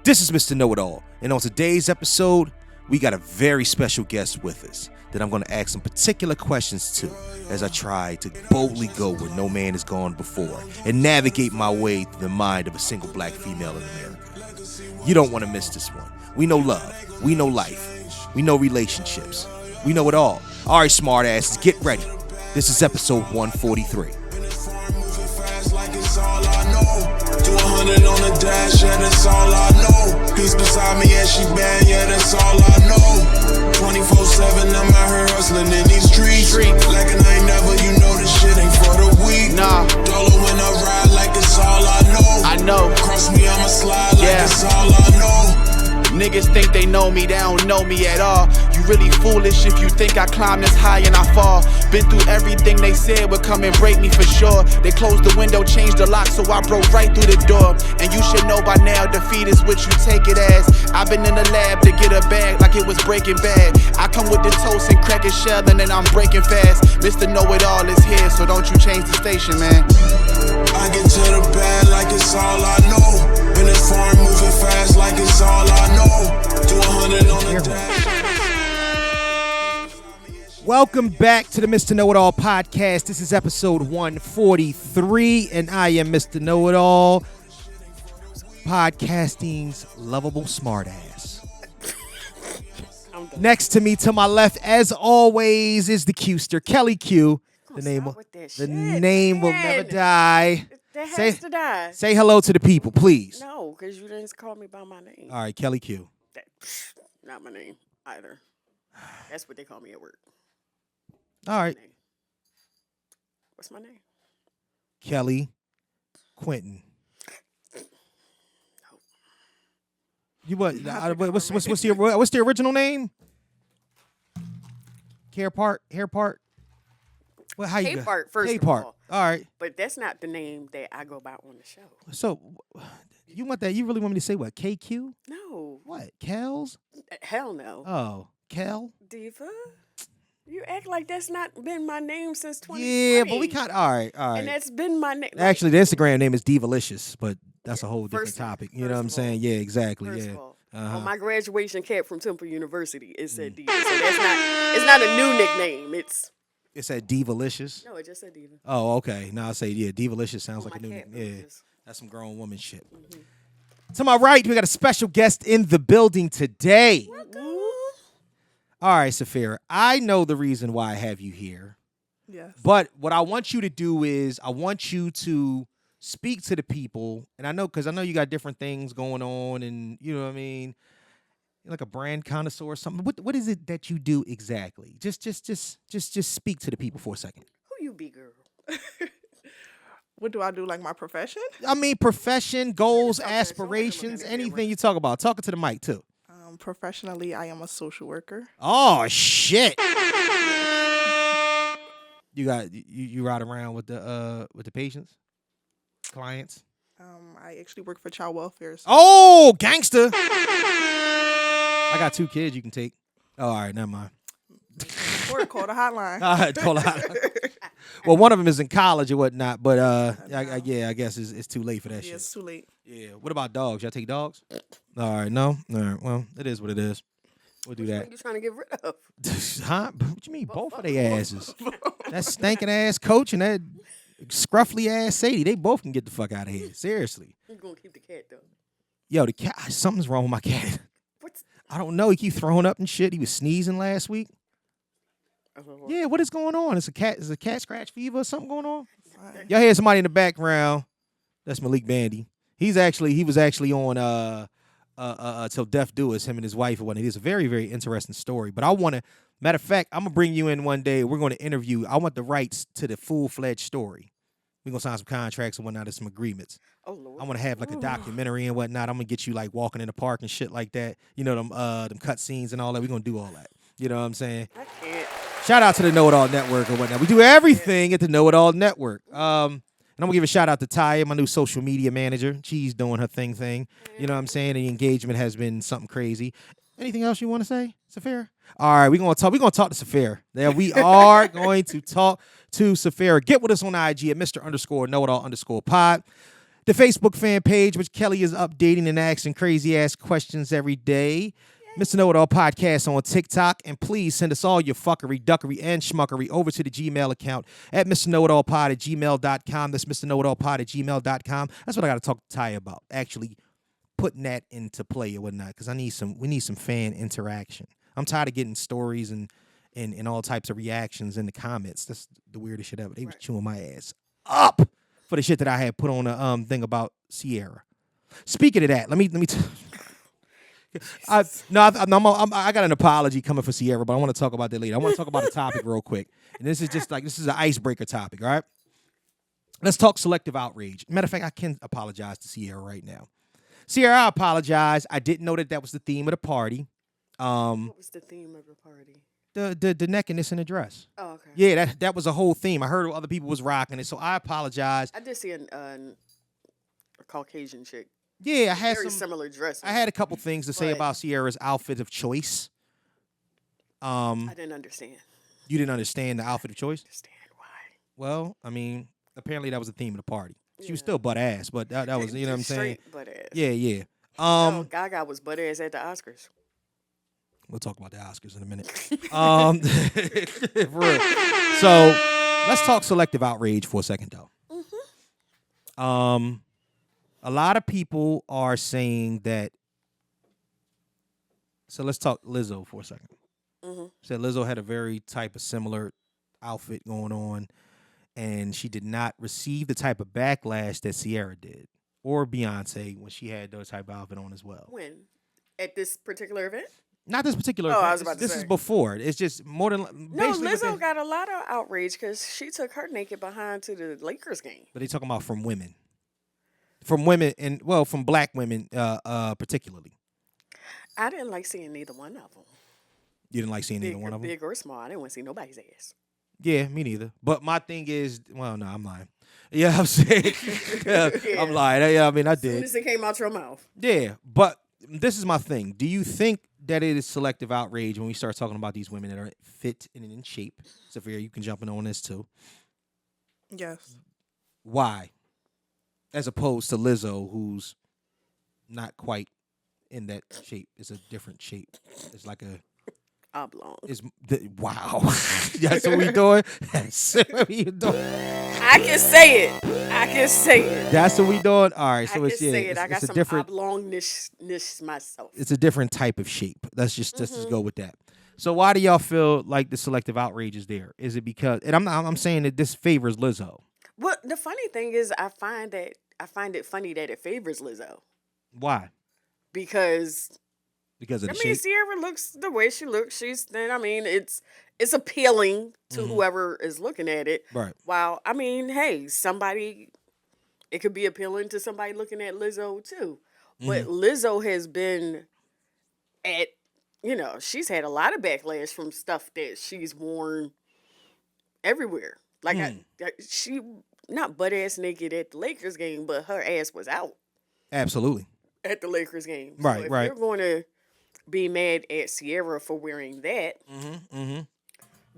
This is Mr. Know-It-All, and on today's episode, we got a very special guest with us that I'm going to ask some particular questions to as I try to boldly go where no man has gone before and navigate my way through the mind of a single black female in America. You don't want to miss this one. We know love. We know life. We know relationships. We know it all. All right, smart asses, get ready. This is episode 143. All I know. Do 100 on the dash, yeah, that's all I know. Peace beside me, yeah, she bad, yeah, that's all I know. 24/7, I'm out here hustling in these streets. Like I ain't never, you know this shit ain't for the weak. Nah. Dolo when I ride, like it's all I know. I know. Cross me, I'ma slide, like Yeah. it's all I know. Niggas think they know me, they don't know me at all. You really foolish if you think I climb this high and I fall. Been through everything they said would come and break me for sure. They closed the window, changed the lock, so I broke right through the door. And you should know by now, defeat is what you take it as. I've been in the lab to get a bag like it was Breaking Bad. I come with the toast and crack a shell and then I'm breaking fast. Mr. Know-It-All is here, so don't you change the station, man. I get to the bag like it's all I know. In this farm moving fast like it's all I know. Do 100 on the dash. Welcome back to the Mr. Know-It-All podcast. This is episode 143, and I am Mr. Know-It-All, podcasting's lovable smartass. Next to me, to my left, as always, is the Qster, Kellie Q. The name will never die. That has to die. Say hello to the people, please. No, because you didn't call me by my name. All right, Kellie Q. Not my name either. That's what they call me at work. All right, What's my name? Kellie Quentin. You what? What's the original name? Hair part. Well, how you K part first. K part. All right. But that's not the name that I go by on the show. So, you want that? You really want me to say what? KQ? No. What? Kels? Hell no. Oh, Kel? Diva? You act like that's not been my name since 2020. Yeah, but we kind of. All right. And that's been my name. Actually, the Instagram name is Divalicious, but that's a whole different First- topic. You know what first I'm of saying? all- Yeah, exactly. First Yeah. of all, Uh-huh. on my graduation cap from Temple University, it said Diva. So it's not a new nickname. It said Divalicious. No, it just said Diva. Oh, okay. Now I say, yeah, Divalicious sounds On like a my new. cap, Yeah, it was- that's some grown woman shit. To my right, we got a special guest in the building today. All right, Safira, I know the reason why I have you here. Yes. But what I want you to do is I want you to speak to the people, and I know because I know you got different things going on, and you know what I mean, you're like a brand connoisseur or something. What is it that you do exactly? Just speak to the people for a second. Who you be, girl? What do I do, like my profession? I mean, profession, goals, Okay, so wait a aspirations, minute, anything you talk about. Talking to the mic too. Professionally, I am a social worker. Oh shit! You ride around with the patients, clients. I actually work for child welfare. So Oh, gangster! I got 2 kids you can take. Oh, all right, never mind. or call the hotline. All right, hold on. Well, one of them is in college or whatnot, but I guess it's too late for that Yeah, shit. it's too late. Yeah. What about dogs? Y'all take dogs? All right, no. All right. Well, it is what it is. We'll do Which that. one you trying to get rid of? Huh? What you mean? Both of their asses. That stinking ass coach and that scruffly ass Sadie. They both can get the fuck out of here. Seriously. You gonna keep the cat though? Yo, the cat. Something's wrong with my cat. What's I don't know. He keep throwing up and shit. He was sneezing last week. Yeah. What is going on? Is a cat scratch fever or something going on? Y'all hear somebody in the background? That's Malik Bandy. He was actually on Till Death Do Us, him and his wife. It is a very, very interesting story. But matter of fact, I'm gonna bring you in one day. We're gonna interview. I want the rights to the full-fledged story. We're gonna sign some contracts and whatnot and some agreements. Oh Lord. I want to have like a documentary and whatnot. I'm gonna get you like walking in the park and shit like that. You know, them cut scenes and all that. We're gonna do all that. You know what I'm saying? I can't. Shout out to the Know-It-All Network or whatnot. We do everything at the Know-It-All Network. And I'm gonna give a shout out to Taya, my new social media manager. She's doing her thing. You know what I'm saying? The engagement has been something crazy. Anything else you want to say, Safira? All right, we're gonna talk to Safira. There we are going to talk to Safira. Get with us on IG at Mr. _Know-It-All_pod. The Facebook fan page, which Kelly is updating and asking crazy-ass questions every day. Mr. Know-It-All Podcast on TikTok. And please send us all your fuckery, duckery, and schmuckery over to the Gmail account at mrknowitallpod@gmail.com. That's mrknowitallpod@gmail.com. That's what I got to talk to Ty about, actually putting that into play or whatnot, because we need some fan interaction. I'm tired of getting stories and all types of reactions in the comments. That's the weirdest shit ever. They was chewing my ass up for the shit that I had put on the thing about Sierra. Speaking of that, let me I got an apology coming for Sierra, but I want to talk about that later. I want to talk about a topic real quick. And this is an icebreaker topic, all right? Let's talk selective outrage. Matter of fact, I can apologize to Sierra right now. Sierra, I apologize. I didn't know that was the theme of the party. What was the theme of the party? The nakedness in the dress. Oh, okay. Yeah, that was a whole theme. I heard other people was rocking it, so I apologize. I did see a Caucasian chick. Yeah, I had very similar dress. I had a couple things to say about Sierra's outfit of choice. I didn't understand. You didn't understand the outfit of choice? Understand why? Well, I mean, apparently that was the theme of the party. She was still butt ass, but that was, you know what I'm saying? Straight butt ass. Yeah. Gaga was butt ass at the Oscars. We'll talk about the Oscars in a minute. For real. So let's talk selective outrage for a second, though. Mm-hmm. A lot of people are saying that. So let's talk Lizzo for a second. Mm-hmm. Said Lizzo had a very type of similar outfit going on, and she did not receive the type of backlash that Sierra did, or Beyonce when she had those type of outfit on as well. When? At this particular event? Not this particular event. I was about to say. This is before. It's just more than... No, Lizzo got a lot of outrage because she took her naked behind to the Lakers game. But they talking about from women. From women, and well, from black women particularly. I didn't like seeing neither one of them. You didn't like seeing neither one of them? Big or small. I didn't want to see nobody's ass. Yeah, me neither. But my thing is, well, no, I'm lying. Yeah, I'm saying, I'm lying. Yeah, I mean, I did. As soon as it came out your mouth. Yeah, but this is my thing. Do you think that it is selective outrage when we start talking about these women that are fit and in shape? Safira, you can jump in on this too. Yes. Why? As opposed to Lizzo, who's not quite in that shape. It's a different shape. It's like a oblong. Wow. That's what we doing? That's what we doing. I can say it. That's what we doing? All right. So I got some different oblongness myself. It's a different type of shape. Let's just go with that. So why do y'all feel like the selective outrage is there? Is it because, and I'm saying that this favors Lizzo. Well, the funny thing is, I find it funny that it favors Lizzo. Why? Because of the shape? Sierra looks the way she looks. It's appealing to whoever is looking at it. Right. While, hey, it could be appealing to somebody looking at Lizzo too. But Lizzo has been she's had a lot of backlash from stuff that she's worn everywhere. Like she not butt ass naked at the Lakers game, but her ass was out. Absolutely. At the Lakers game. Right, so if you're going to be mad at Sierra for wearing that,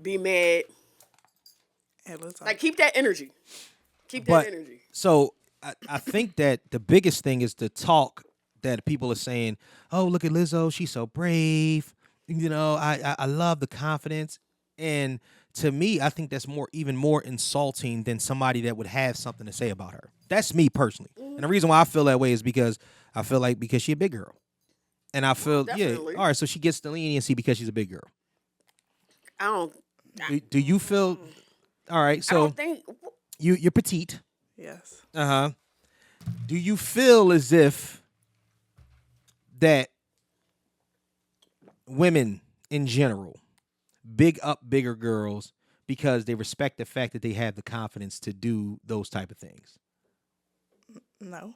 be mad. Like, keep that energy. So I think that the biggest thing is the talk that people are saying, oh, look at Lizzo, she's so brave. I love the confidence. And to me, I think that's even more insulting than somebody that would have something to say about her. That's me personally. And the reason why I feel that way is because I feel like because she's a big girl. And I feel, all right, so she gets the leniency because she's a big girl. Do you feel, all right, so I don't think... You're petite. Yes. Uh-huh. Do you feel as if that women in general big up bigger girls because they respect the fact that they have the confidence to do those type of things? No.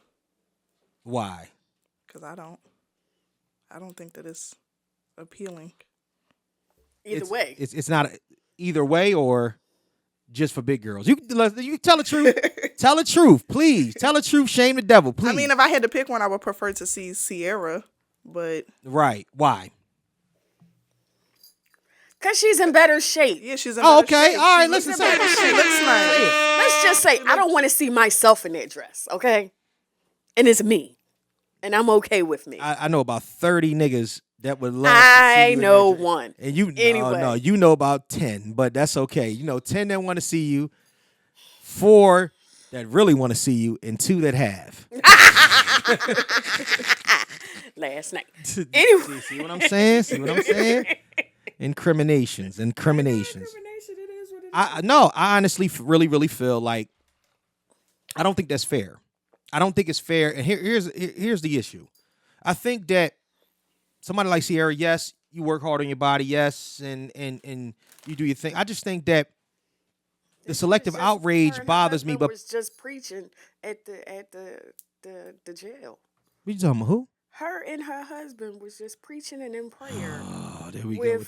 Why? Because I don't think that it's appealing. Either way. It's not either way or just for big girls. You tell the truth. Tell the truth, please. Tell the truth. Shame the devil, please. I mean, if I had to pick one, I would prefer to see Sierra, but... Right. Why? Because she's in better shape. Yeah, she's in better shape. Okay. All right, listen. She looks nice. Let's just say, I don't want to see myself in that dress, okay? and it's me, and I'm okay with me. I know about 30 niggas that would love to see you. I know one. And you Anyway. no, you know about 10, but that's okay. 10 that want to see you, 4 that really want to see you, and 2 that have. Last night. Anyway. See what I'm saying? Incriminations. It is what it is. I honestly really, really feel like I don't think that's fair. I don't think it's fair. And here's the issue. I think that somebody like Sierra, yes, you work hard on your body, yes, and you do your thing. I just think that the selective outrage bothers me. But was just preaching at the jail. What you talking about? Who? Her and her husband was just preaching and in prayer. Oh, there we go.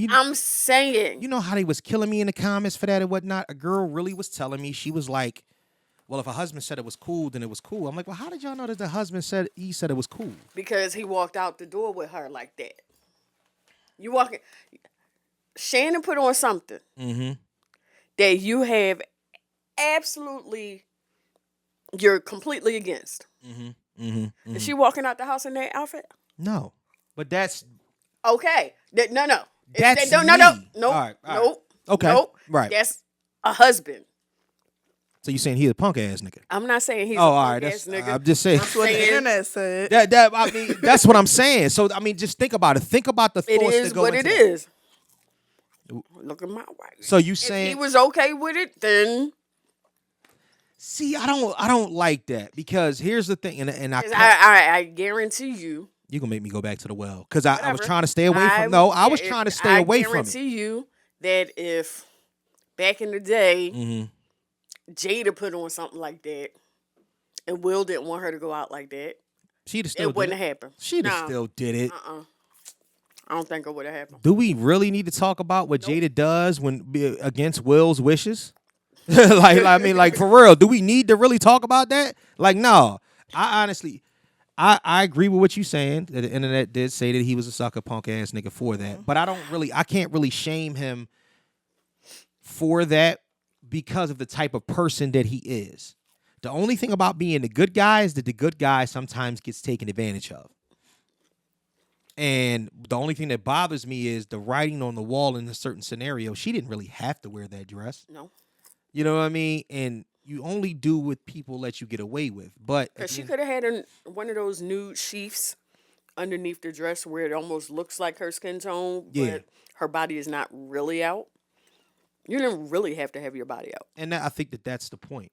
I'm saying. You know how they was killing me in the comments for that and whatnot? A girl really was telling me, she was like, well, if a husband said it was cool, then it was cool. I'm like, well, how did y'all know that the husband said it was cool? Because he walked out the door with her like that. You walking. Shannon put on something that you have absolutely, you're completely against. Is she walking out the house in that outfit? No, but that's okay. No. That's no. me. Nope. All right. Nope. Okay. Nope. Right. That's a husband. So you saying he a punk ass nigga? I'm not saying he's a all punk right. ass nigga. I'm just saying. That's what the internet said. I mean, that's what I'm saying. So I mean, just think about it. Think about the thoughts It is that go what into it that. is. Look at my wife. So you If saying he was okay with it, then see, I don't like that because here's the thing, and I guarantee you. You gonna make me go back to the well because I was Whatever. trying to stay away from. No, I was trying to stay away from it. I guarantee you that if back in the day, Jada put on something like that, and Will didn't want her to go out like that, She'd have still it wouldn't did it. have happened. She'd have still did it. I don't think it would have happened. Do we really need to talk about what Jada does when against Will's wishes? I mean, for real, do we need to really talk about that? Like, no. I honestly, I agree with what you're saying. That the internet did say that he was a sucker punk ass nigga for that, but I can't really shame him for that because of the type of person that he is. The only thing about being the good guy is that the good guy sometimes gets taken advantage of. And the only thing that bothers me is the writing on the wall in a certain scenario. She didn't really have to wear that dress. No. You know what I mean? And you only do what people let you get away with. But Because she could have had one of those nude sheaths underneath the dress where it almost looks like her skin tone, but her body is not really out. You didn't really have to have your body out. And I think that's the point.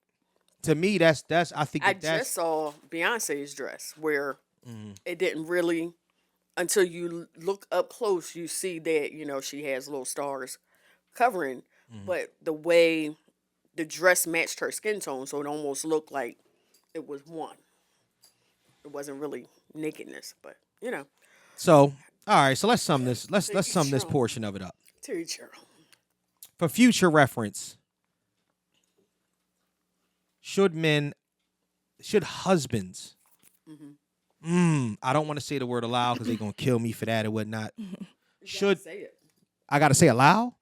To me, I just saw Beyonce's dress where it didn't really, until you look up close, you see that, she has little stars covering, but the way the dress matched her skin tone, so it almost looked like it was one. It wasn't really nakedness, but, So, all right, so let's sum this. Let's sum this portion of it up. To each your own. For future reference, should husbands, I don't want to say the word aloud because they're going to kill me for that or whatnot. Should Say it. I got to say aloud?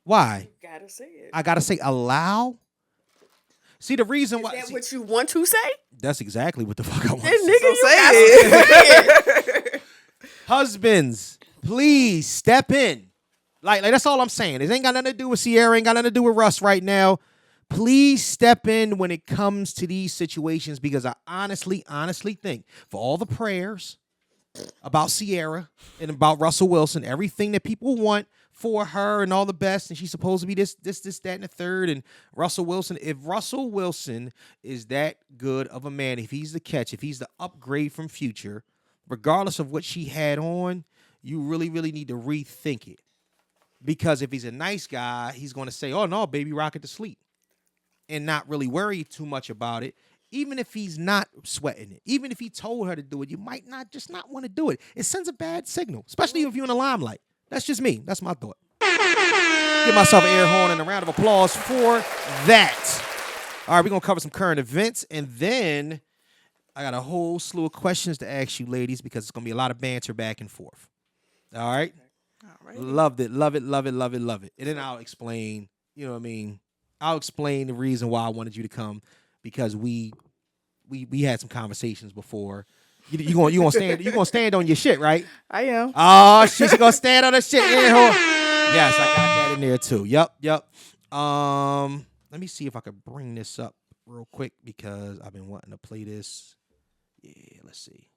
Why? You gotta say it. I got to say allow? See, the reason why. Is that what you want to say? That's exactly what the fuck I want to Then, say. nigga, you say gotta say it. Husbands, please step in. Like that's all I'm saying. It ain't got nothing to do with Sierra, ain't got nothing to do with Russ right now. Please step in when it comes to these situations because I honestly think for all the prayers about Sierra and about Russell Wilson, everything that people want for her and all the best, and she's supposed to be this, that, and the third, and Russell Wilson, if Russell Wilson is that good of a man, if he's the catch, if he's the upgrade from Future, regardless of what she had on, you really, really need to rethink it. Because if he's a nice guy, he's going to say, oh, no, baby, rock it to sleep. And not really worry too much about it. Even if he's not sweating it. Even if he told her to do it, you might not want to do it. It sends a bad signal, especially if you're in the limelight. That's just me. That's my thought. Give myself an air horn and a round of applause for that. All right, we're going to cover some current events. And then I got a whole slew of questions to ask you, ladies, because it's going to be a lot of banter back and forth. All right? Loved it, love it, love it, love it, love it. And then I'll explain, I'll explain the reason why I wanted you to come, because we we had some conversations before. You gonna stand on your shit, right? I am. Oh, she's gonna stand on her shit. Yes, I got that in there too. Yep. Let me see if I could bring this up real quick because I've been wanting to play this. Yeah, let's see.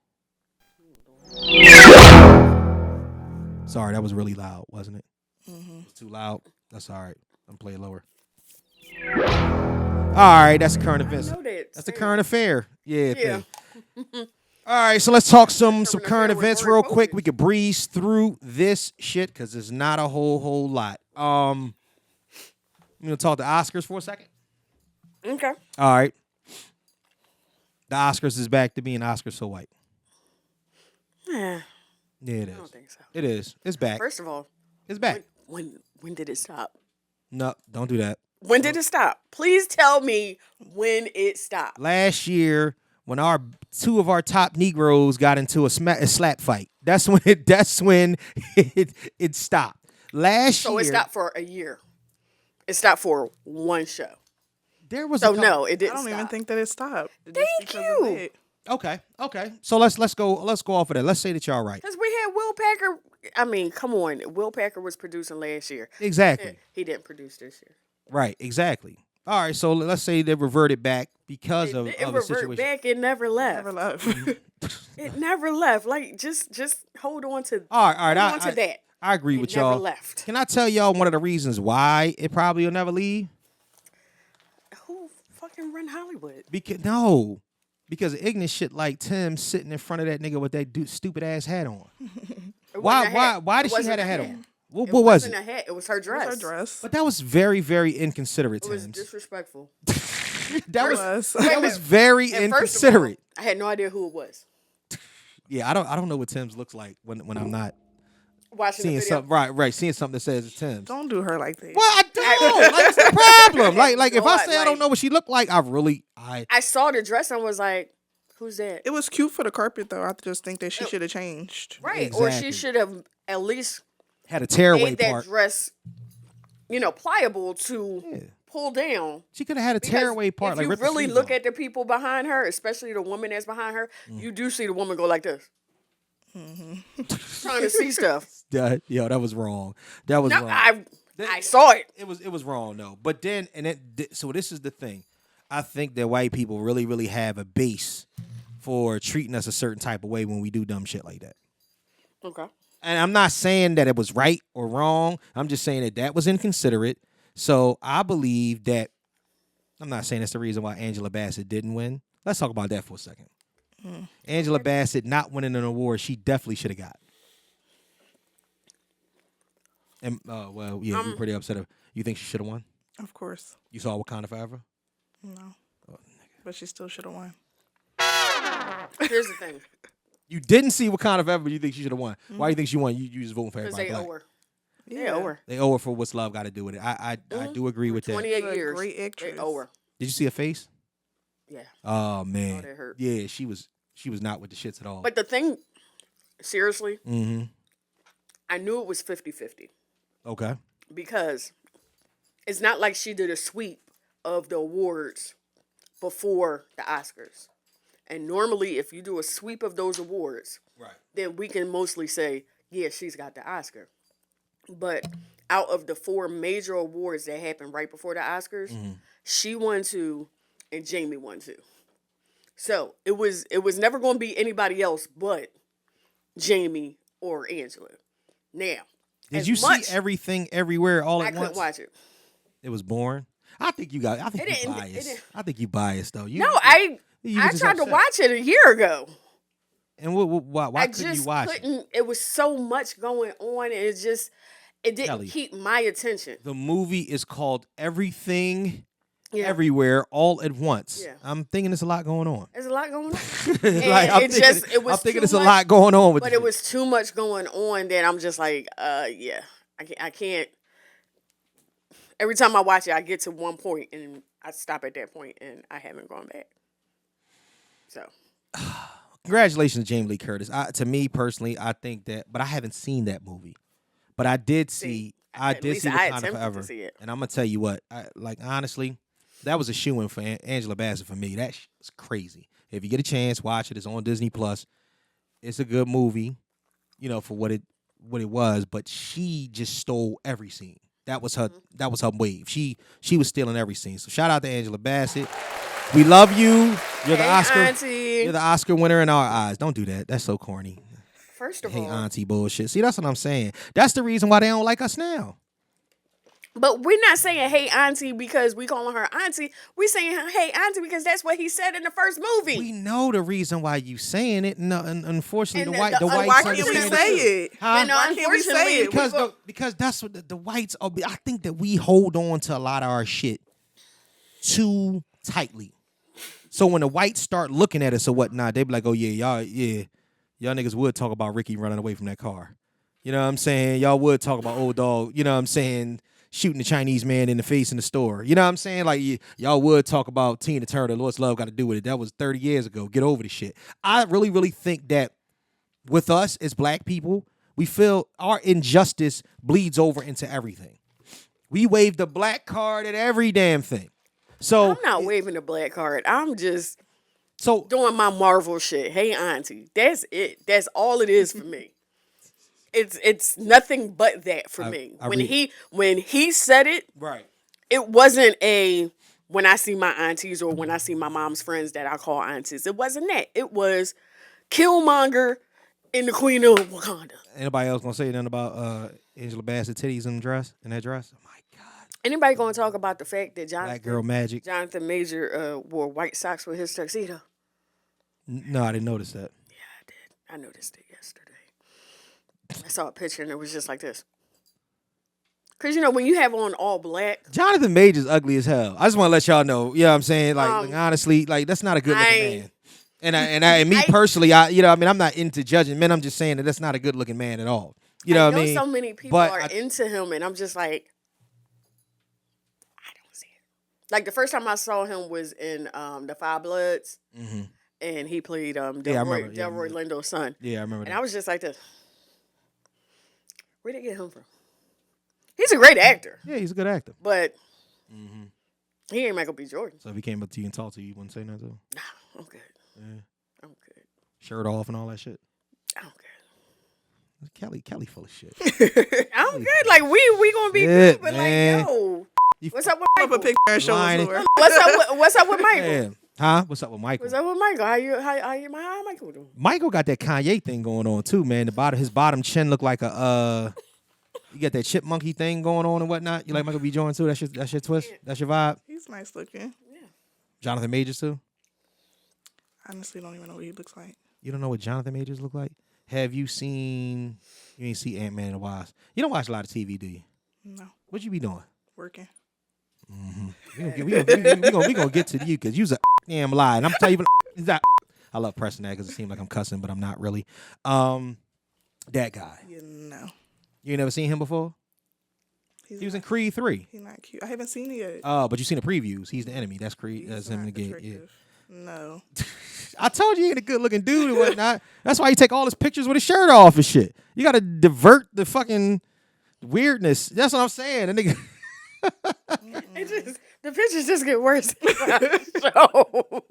Sorry, that was really loud, wasn't it? It's too loud. That's all right. I'm playing lower. All right, that's the current events. That's the current affair. Yeah. Thing. All right, so let's talk some current events real quick. We could breeze through this shit because there's not a whole lot. I'm gonna talk the Oscars for a second. Okay. All right. The Oscars is back to being Oscars so white. Yeah, it is. I don't think so. It is. It's back. First of all, it's back. When did it stop? No, don't do that. When did it stop? Please tell me when it stopped. Last year, when two of our top Negroes got into a slap fight, that's when it stopped. So it stopped for a year. It stopped for one show. There was no, it didn't. I don't stop. even think that it stopped. Thank you. Okay. So let's go off of that. Let's say that y'all right. Because we had Will Packer. I mean, come on. Will Packer was producing last year. Exactly. He didn't produce this year. Right. Exactly. All right. So let's say they reverted back because of the situation. Back. It never left. Never left. It never left. Like just hold on to. All right. Hold on to that. I agree with y'all. Never left. Can I tell y'all one of the reasons why it probably will never leave? Who fucking run Hollywood? Because ignorant shit like Tim sitting in front of that nigga with that stupid ass hat on. Why did she have a hat on? What was it? A hat. It was her dress. It was her dress. But that was very, very inconsiderate. It was disrespectful. that was very inconsiderate. All, I had no idea who it was. Yeah, I don't know what Tim's looks like when I'm not watching seeing something. Right, seeing something that says it's Tim's. Don't do her like that. Well, I don't. That's the problem. Like if I say I don't know what she looked like, I saw the dress and was like, who's that? It was cute for the carpet though. I just think that she should have changed. Right, exactly. Or she should have at least had a tearaway made that part. dress, pliable to pull down. She could have had a tearaway part. If you really look at the people behind her, especially the woman that's behind her, you do see the woman go like this. Trying to see stuff. Yo, that was wrong. That was wrong. I saw it. It was wrong, though. But then, so this is the thing. I think that white people really, really have a base for treating us a certain type of way when we do dumb shit like that. Okay. And I'm not saying that it was right or wrong. I'm just saying that was inconsiderate. So I believe that, I'm not saying that's the reason why Angela Bassett didn't win. Let's talk about that for a second. Angela Bassett not winning an award she definitely should have got. And you're pretty upset. You think she should have won? Of course. You saw Wakanda Forever? No. But she still should have won. Here's the thing. You didn't see Wakanda Forever, but you think she should have won. Why do you think she won? You just voting for everybody Because they black. owe her. Yeah. They owe her. They owe her for what's love got to do with it. I do agree with that. 28 years. Great actress. They owe her. Did you see her face? Yeah. Oh man. Oh, that hurt. Yeah, she was not with the shits at all. But the thing, seriously, Mm-hmm. I knew it was 50-50. Okay. Because it's not like she did a sweep of the awards before the Oscars. And normally, if you do a sweep of those awards, right, then we can mostly say, yeah, she's got the Oscar. But out of the 4 major awards that happened right before the Oscars, she won 2 and Jamie won 2. So it was never going to be anybody else but Jamie or Angela. Now, did you see Everything Everywhere all at once? I couldn't watch it. It was boring. I think you biased. I think you biased though. I tried to watch it a year ago. And why couldn't you watch it? It was so much going on, and it didn't Kelly, keep my attention. The movie is called Everything Everywhere all at once. Yeah. I'm thinking there's a lot going on. There's a lot going on. I'm thinking there's a lot going on with it. But it was too much going on that I'm just like, I can't. Every time I watch it, I get to one point and I stop at that point, and I haven't gone back. So, congratulations, Jamie Lee Curtis. To me personally, I think that, but I haven't seen that movie. But I did see. I did see Wakanda Forever, and I'm gonna tell you what. Honestly, that was a shoo-in for Angela Bassett for me. That was crazy. If you get a chance, watch it. It's on Disney Plus. It's a good movie, for what it was. But she just stole every scene. That was her. That was her wave. She was stealing every scene. So shout out to Angela Bassett. We love you. You're the Oscar. Auntie. You're the Oscar winner in our eyes. Don't do that. That's so corny. First of Hey, all, auntie bullshit. See, that's what I'm saying. That's the reason why they don't like us now. but we're not saying hey auntie because we calling her auntie. We saying hey auntie because that's what he said in the first movie. We know the reason why you saying it. No, and unfortunately, And the whites Why can't we understand say it. it? Huh? And Why can't we say it? Because that's what the whites are. I think that we hold on to a lot of our shit too tightly. So when the whites start looking at us or whatnot, they be like, "Oh y'all niggas would talk about Ricky running away from that car. You know what I'm saying? Y'all would talk about old dog. You know what I'm saying? Shooting the Chinese man in the face in the store. You know what I'm saying? Like y'all would talk about Tina Turner. What's love got to do with it? That was 30 years ago. Get over the shit. I really, really think that with us as black people, we feel our injustice bleeds over into everything. We wave the black card at every damn thing. So I'm not waving the black card. I'm just so doing my Marvel shit. Hey auntie. That's it. That's all it is for me. It's nothing but that for me. When he said it, right. it wasn't a when I see my aunties or when I see my mom's friends that I call aunties. It wasn't that. It was Killmonger and the Queen of Wakanda. Anybody else gonna say nothing about Angela Bassett titties in that dress? Oh my God. Anybody gonna talk about the fact that Black girl magic. Jonathan Major wore white socks with his tuxedo? No, I didn't notice that. Yeah, I did. I noticed it yesterday. I saw a picture and it was just like this. Cause when you have on all black, Jonathan Major's ugly as hell. I just want to let y'all know. You know what I'm saying? Like honestly, like that's not a good looking man. And me personally, I'm not into judging men. I'm just saying that that's not a good looking man at all. You know what I mean? So many people are into him, and I'm just like, I don't see it. Like the first time I saw him was in the Five Bloods, and he played Delroy Lindo's son. Yeah, I remember. And I was just like this. Where'd they get him from? He's a great actor. Yeah, he's a good actor. But he ain't Michael B. Jordan. So if he came up to you and talked to you, you wouldn't say nothing to him? Nah, I'm good. Yeah. I'm good. Shirt off and all that shit. I'm good. Kelly full of shit. I'm good. Like we gonna be good, but man. like yo, what's up with Up a Michael? picture and show us over. What's up with Michael? Yeah. Huh? What's up with Michael? What's up with Michael? How Michael doing? Michael got that Kanye thing going on too, man. His bottom chin look like a you got that chipmunky thing going on and whatnot. You like Michael B. Jordan too? That's your twist? That's your vibe? He's nice looking. Yeah. Jonathan Majors too? Honestly, don't even know what he looks like. You don't know what Jonathan Majors look like? Have you seen? You ain't see Ant-Man and the Wasp. You don't watch a lot of TV, do you? No. What you be doing? Working. We gonna get to you because you's a damn lie. And I'm telling you, I love pressing that because it seems like I'm cussing, but I'm not really. That guy. You know. You ain't never seen him before? He was in Creed 3. He's not cute. I haven't seen it yet. Oh, but you seen the previews. He's the enemy. That's Creed. That's him in the gate. Yeah. No. I told you he ain't a good looking dude and whatnot. That's why he take all his pictures with his shirt off and shit. You gotta divert the fucking weirdness. That's what I'm saying. The nigga. The pictures just get worse. So.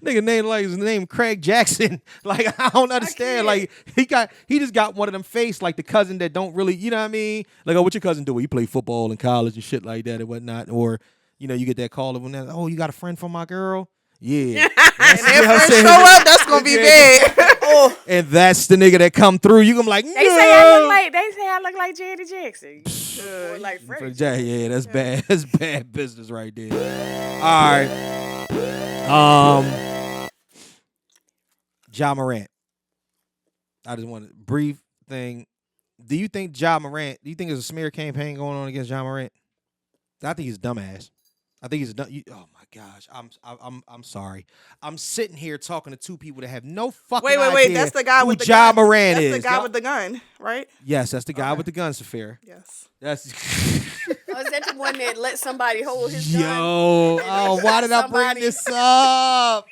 Nigga his name Craig Jackson. Like I don't understand. Like he just got one of them face like the cousin that don't really, you know what I mean? Like, oh, what your cousin do? He play football in college and shit like that and whatnot. Or, you get that call of when that, oh, you got a friend from my girl? Yeah. And if they show up, that's gonna be bad. And that's the nigga that come through. You gonna be like, no. They say I look like Janet Jackson. Or like Freddie. Yeah, that's bad. That's bad business right there. All right. Ja Morant. I just want a brief thing. Do you think there's a smear campaign going on against Ja Morant? I think he's a dumbass. I think he's a dumb. Oh my gosh, I'm sorry. I'm sitting here talking to two people that have no fucking idea. Wait. That's the guy with the Ja gun. Morant is. That's the guy with the gun, right? Yes, that's the guy with the gun, Safira. Yes. That's. Oh, is that the one that let somebody hold his gun? Yo, why did I bring this up?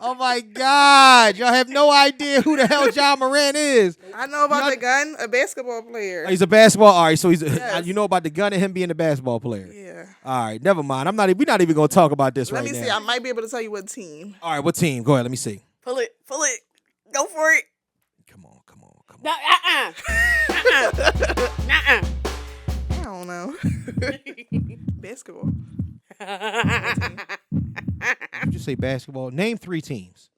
Oh my God. Y'all have no idea who the hell John Moran is. I know about the gun, a basketball player. Oh, he's a basketball. All right, so he's Yes. you know about the gun and him being a basketball player. Yeah. All right, never mind. We're not even gonna talk about this Let right me now. see. I might be able to tell you what team. All right, what team? Go ahead. Let me see. Pull it. Go for it. Come on. No, Nuh-uh. I don't know. Basketball. You just say basketball. Name 3 teams.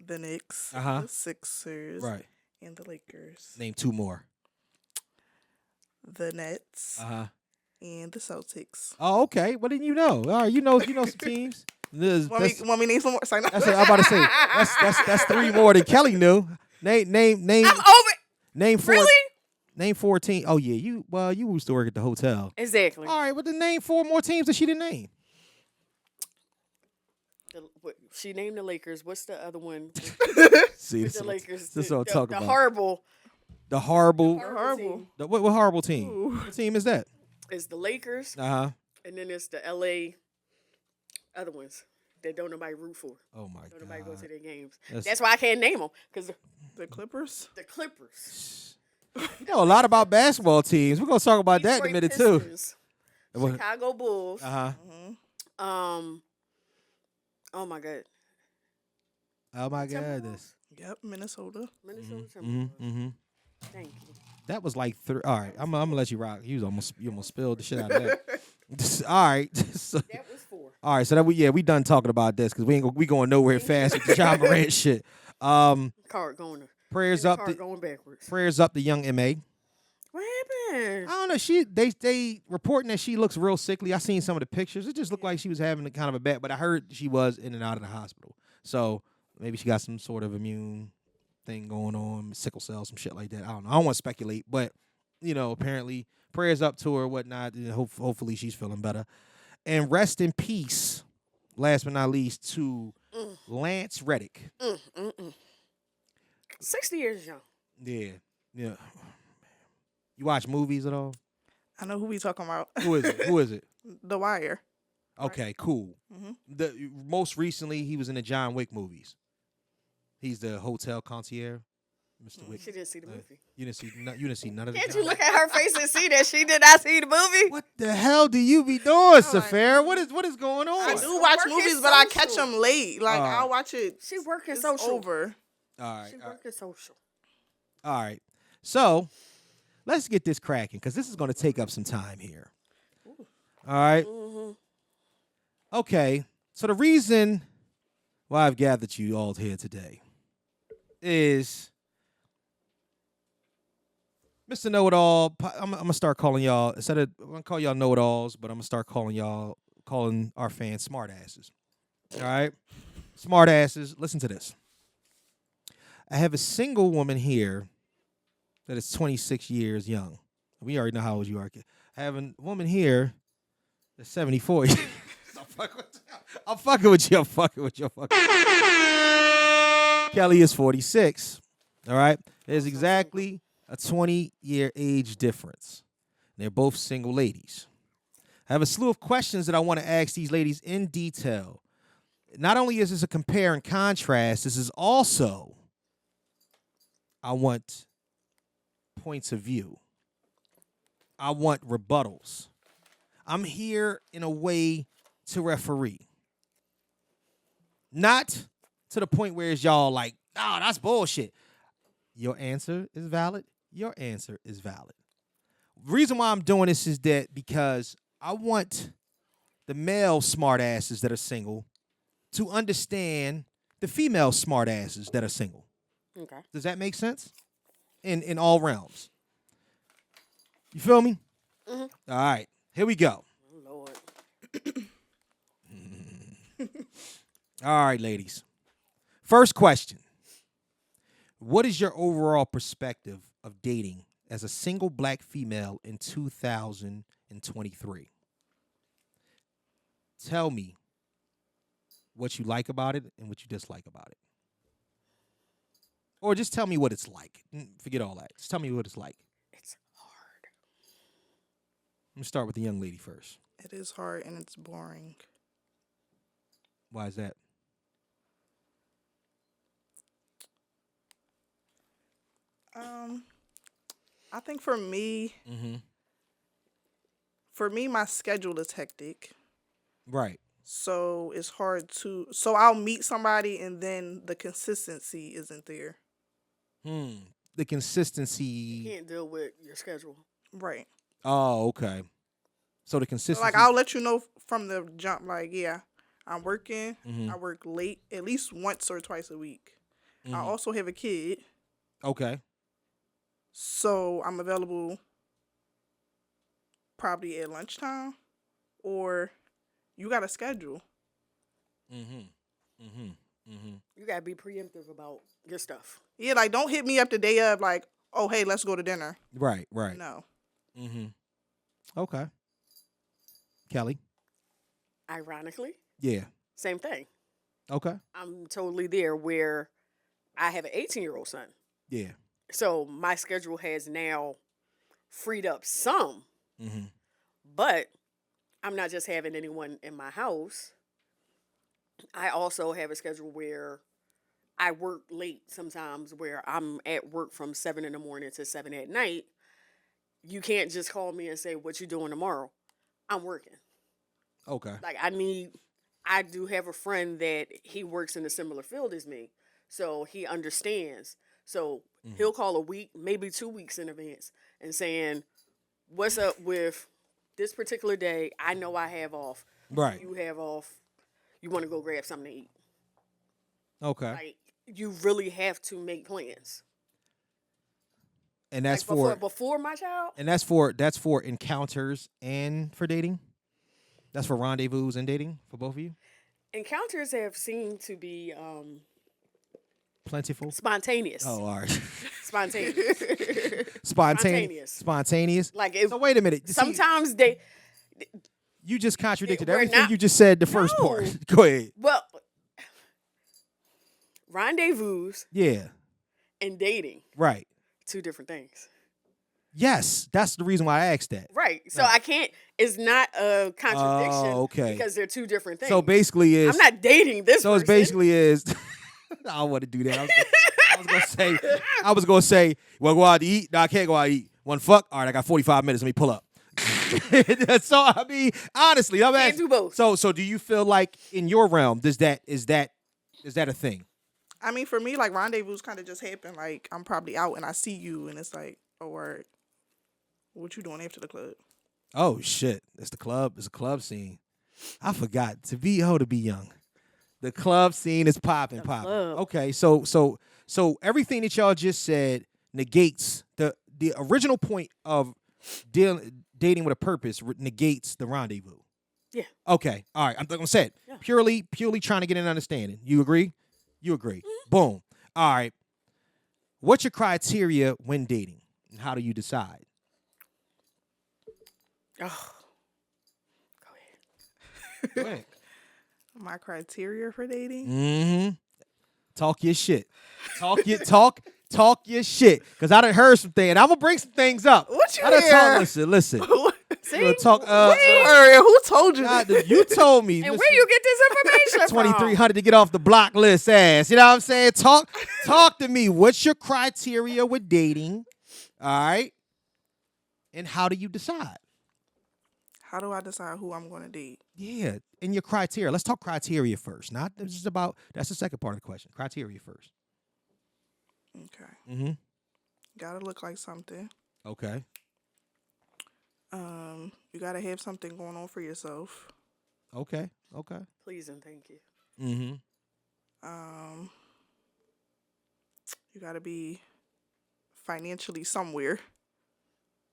The Knicks, Uh-huh. the Sixers, Right. and the Lakers. Name 2 more. The Nets and the Celtics. Oh, okay. What didn't you know? All right, you know some teams. Want me to name some more? Sorry, no. That's what I'm about to say. That's 3 more than Kelly knew. Name. I'm over. Name 4. Really? Name 4 teams. Oh yeah, you used to work at the hotel. Exactly. All right, but then name 4 more teams that she didn't name. She named the Lakers. What's the other one? See, The Lakers. This is what I'm talking about. Horrible. The horrible. Horrible. What horrible team? Ooh. What team is that? It's the Lakers, Uh-huh. and then it's the LA other ones that don't nobody root for. Oh my Don't nobody go to God. their games. That's- That's why I can't name them because The Clippers. the Clippers. You know a lot about basketball teams. We're gonna talk about that in a minute too. Pistons, Chicago Bulls. Uh-huh. Oh my God. Oh my goodness. Yep, Minnesota. Minnesota Mm-hmm. Timberwolves. Thank you. That was like all right. I'm gonna let you rock. You almost spilled the shit out of that. All right. So, That was 4. all right. So that we done talking about this because we going nowhere fast with the John Moran shit. Card going to. Prayers and the up. card going backwards. Prayers up to young Ma. What I happened? don't know. They reporting that she looks real sickly. I seen some of the pictures. It just looked like she was having a kind of a bad. But I heard she was in and out of the hospital. So maybe she got some sort of immune thing going on, sickle cell, some shit like that. I don't know. I don't want to speculate, but apparently prayers up to her, whatnot. And hopefully she's feeling better. And rest in peace. Last but not least, to Lance Reddick. 60 years young. Yeah. You watch movies at all? I know who we talking about. Who is it? The Wire. Okay, cool. Most recently, he was in the John Wick movies. He's the hotel concierge, Mr. Wick. She didn't see the movie. You didn't see none of the. Can't John you look at her face and see that she did not see the movie? What the hell do you be doing, Safira? What is going on? I do watch working movies, but I social. catch them late. Like, I'll watch it. She working It's social. over. All right, She all right, working social. all right. So let's get this cracking because this is going to take up some time here. All right. Okay. So the reason why I've gathered you all here today is Mr. Know-It-All. I'm gonna start calling y'all I'm gonna call y'all Know-It-Alls, but I'm gonna start calling our fans SmartAsses. All right, SmartAsses. Listen to this. I have a single woman here that is 26 years young. We already know how old you are. I have a woman here that's 74 years. I'm fucking with you. Kelly is 46. All right. There's exactly a 20-year age difference. They're both single ladies. I have a slew of questions that I want to ask these ladies in detail. Not only is this a compare and contrast, this is also, I want points of view. I want rebuttals. I'm here in a way to referee. Not to the point where it's y'all like, oh, that's bullshit. Your answer is valid. Your answer is valid. The reason why I'm doing this is that because I want the male smartasses that are single to understand the female smartasses that are single. Okay. Does that make sense? In all realms. You feel me? All right. Here we go. Oh, Lord. All right, ladies. First question. What is your overall perspective of dating as a single black female in 2023? Tell me what you like about it and what you dislike about it. Or just tell me what it's like. Forget all that. Just tell me what it's like. It's hard. Let me start with the young lady first. It is hard and it's boring. Why is that? I think for me, my schedule is hectic. Right. So it's hard to. So I'll meet somebody, and then the consistency isn't there. The consistency. Can't deal with your schedule. Right. Oh, okay. So the So consistency. like I'll let you know from the jump. Like I'm working. I work late at least once or twice a week. I also have a kid. Okay. So I'm available probably at lunchtime, or you got a schedule. You gotta be preemptive about your stuff. Yeah, like don't hit me up the day of like, oh hey, let's go to dinner. Right. No. Okay. Kelly. Ironically, Yeah. same thing. Okay. I'm totally there where I have an 18-year-old son. Yeah. So my schedule has now freed up some. But I'm not just having anyone in my house. I also have a schedule where I work late sometimes, where I'm at work from 7 in the morning to 7 at night. You can't just call me and say, what you doing tomorrow? I'm working. Okay. Like I do have a friend that he works in a similar field as me. So he understands. So he'll call a week, maybe 2 weeks in advance and saying, what's up with this particular day? I know I have off. Right. You have off. You want to go grab something to eat. Okay. Like, you really have to make plans. And that's like before my child. And that's for encounters and for dating. That's for rendezvous and dating for both of you. Encounters have seemed to be Plentiful. spontaneous. Oh, all right. Spontaneous. Spontaneous. Like so wait a minute. Sometimes you just contradicted we're everything not- you just said the first No. part. Go ahead. Well, rendezvous Yeah. and dating, Right. 2 different things. Yes, that's the reason why I asked that. Right. So I can't. It's not a contradiction. Oh, okay. Because they're 2 different things. So basically, I'm not dating this. So person. it's basically is. I don't want to do that. I was gonna say, well, go out to eat. No, I can't go out to eat. One fuck. All right, I got 45 minutes. Let me pull up. So I mean, honestly, I'm Can't asking. do both. So do you feel like in your realm, is that a thing? I mean, for me, like rendezvous kind of just happen. Like I'm probably out and I see you, and it's like, oh, word. What you doing after the club? Oh shit! It's the club. It's a club scene. I forgot to be young. The club scene is popping. Okay, so everything that y'all just said negates the original point of dating with a purpose. Negates the rendezvous. Yeah. Okay. All right. I'm gonna say it. Yeah. Purely trying to get an understanding. You agree? You agree. Mm-hmm. Boom. All right. What's your criteria when dating, and how do you decide? Oh. Go ahead. My criteria for dating? Mm-hmm. Talk your shit. Talk your shit. Because I done heard some things. I'm going to bring some things up. What you I done hear? Listen. See? Talk, who told you? You told me. And where you get this information from? 2,300 to get off the block list ass. You know what I'm saying? Talk to me. What's your criteria with dating? All right. And how do you decide? How do I decide who I'm going to date? Yeah, and your criteria. Let's talk criteria first. Not just about. That's the second part of the question. Criteria first. Okay. Mm-hmm. Gotta look like something. Okay. You gotta have something going on for yourself. Okay. Please and thank you. Mm-hmm. You gotta be financially somewhere.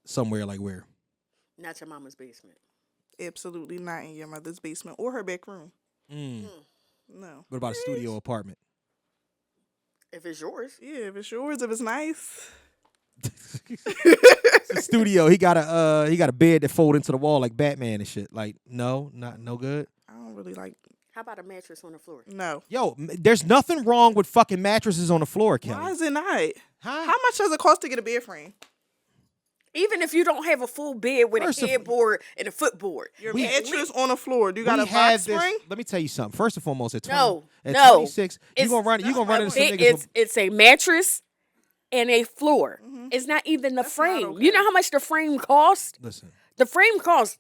Somewhere like where? Not your mama's basement. Absolutely not in your mother's basement or her back room. No. What about a studio apartment? If it's yours. Yeah, if it's yours, if it's nice. It's a studio. He got a bed that fold into the wall like Batman and shit. Like no good. I don't really like. How about a mattress on the floor? No. Yo, there's nothing wrong with fucking mattresses on the floor, Kelly. Why is it not? Huh? How much does it cost to get a bed frame? Even if you don't have a full bed with a headboard and a footboard. Your mattress on the floor. Do you got a box spring? Let me tell you something. First and foremost, at 26, you gonna run into some niggas. It's a mattress and a floor. It's not even the frame. okay. You know how much the frame cost? Listen. The frame costs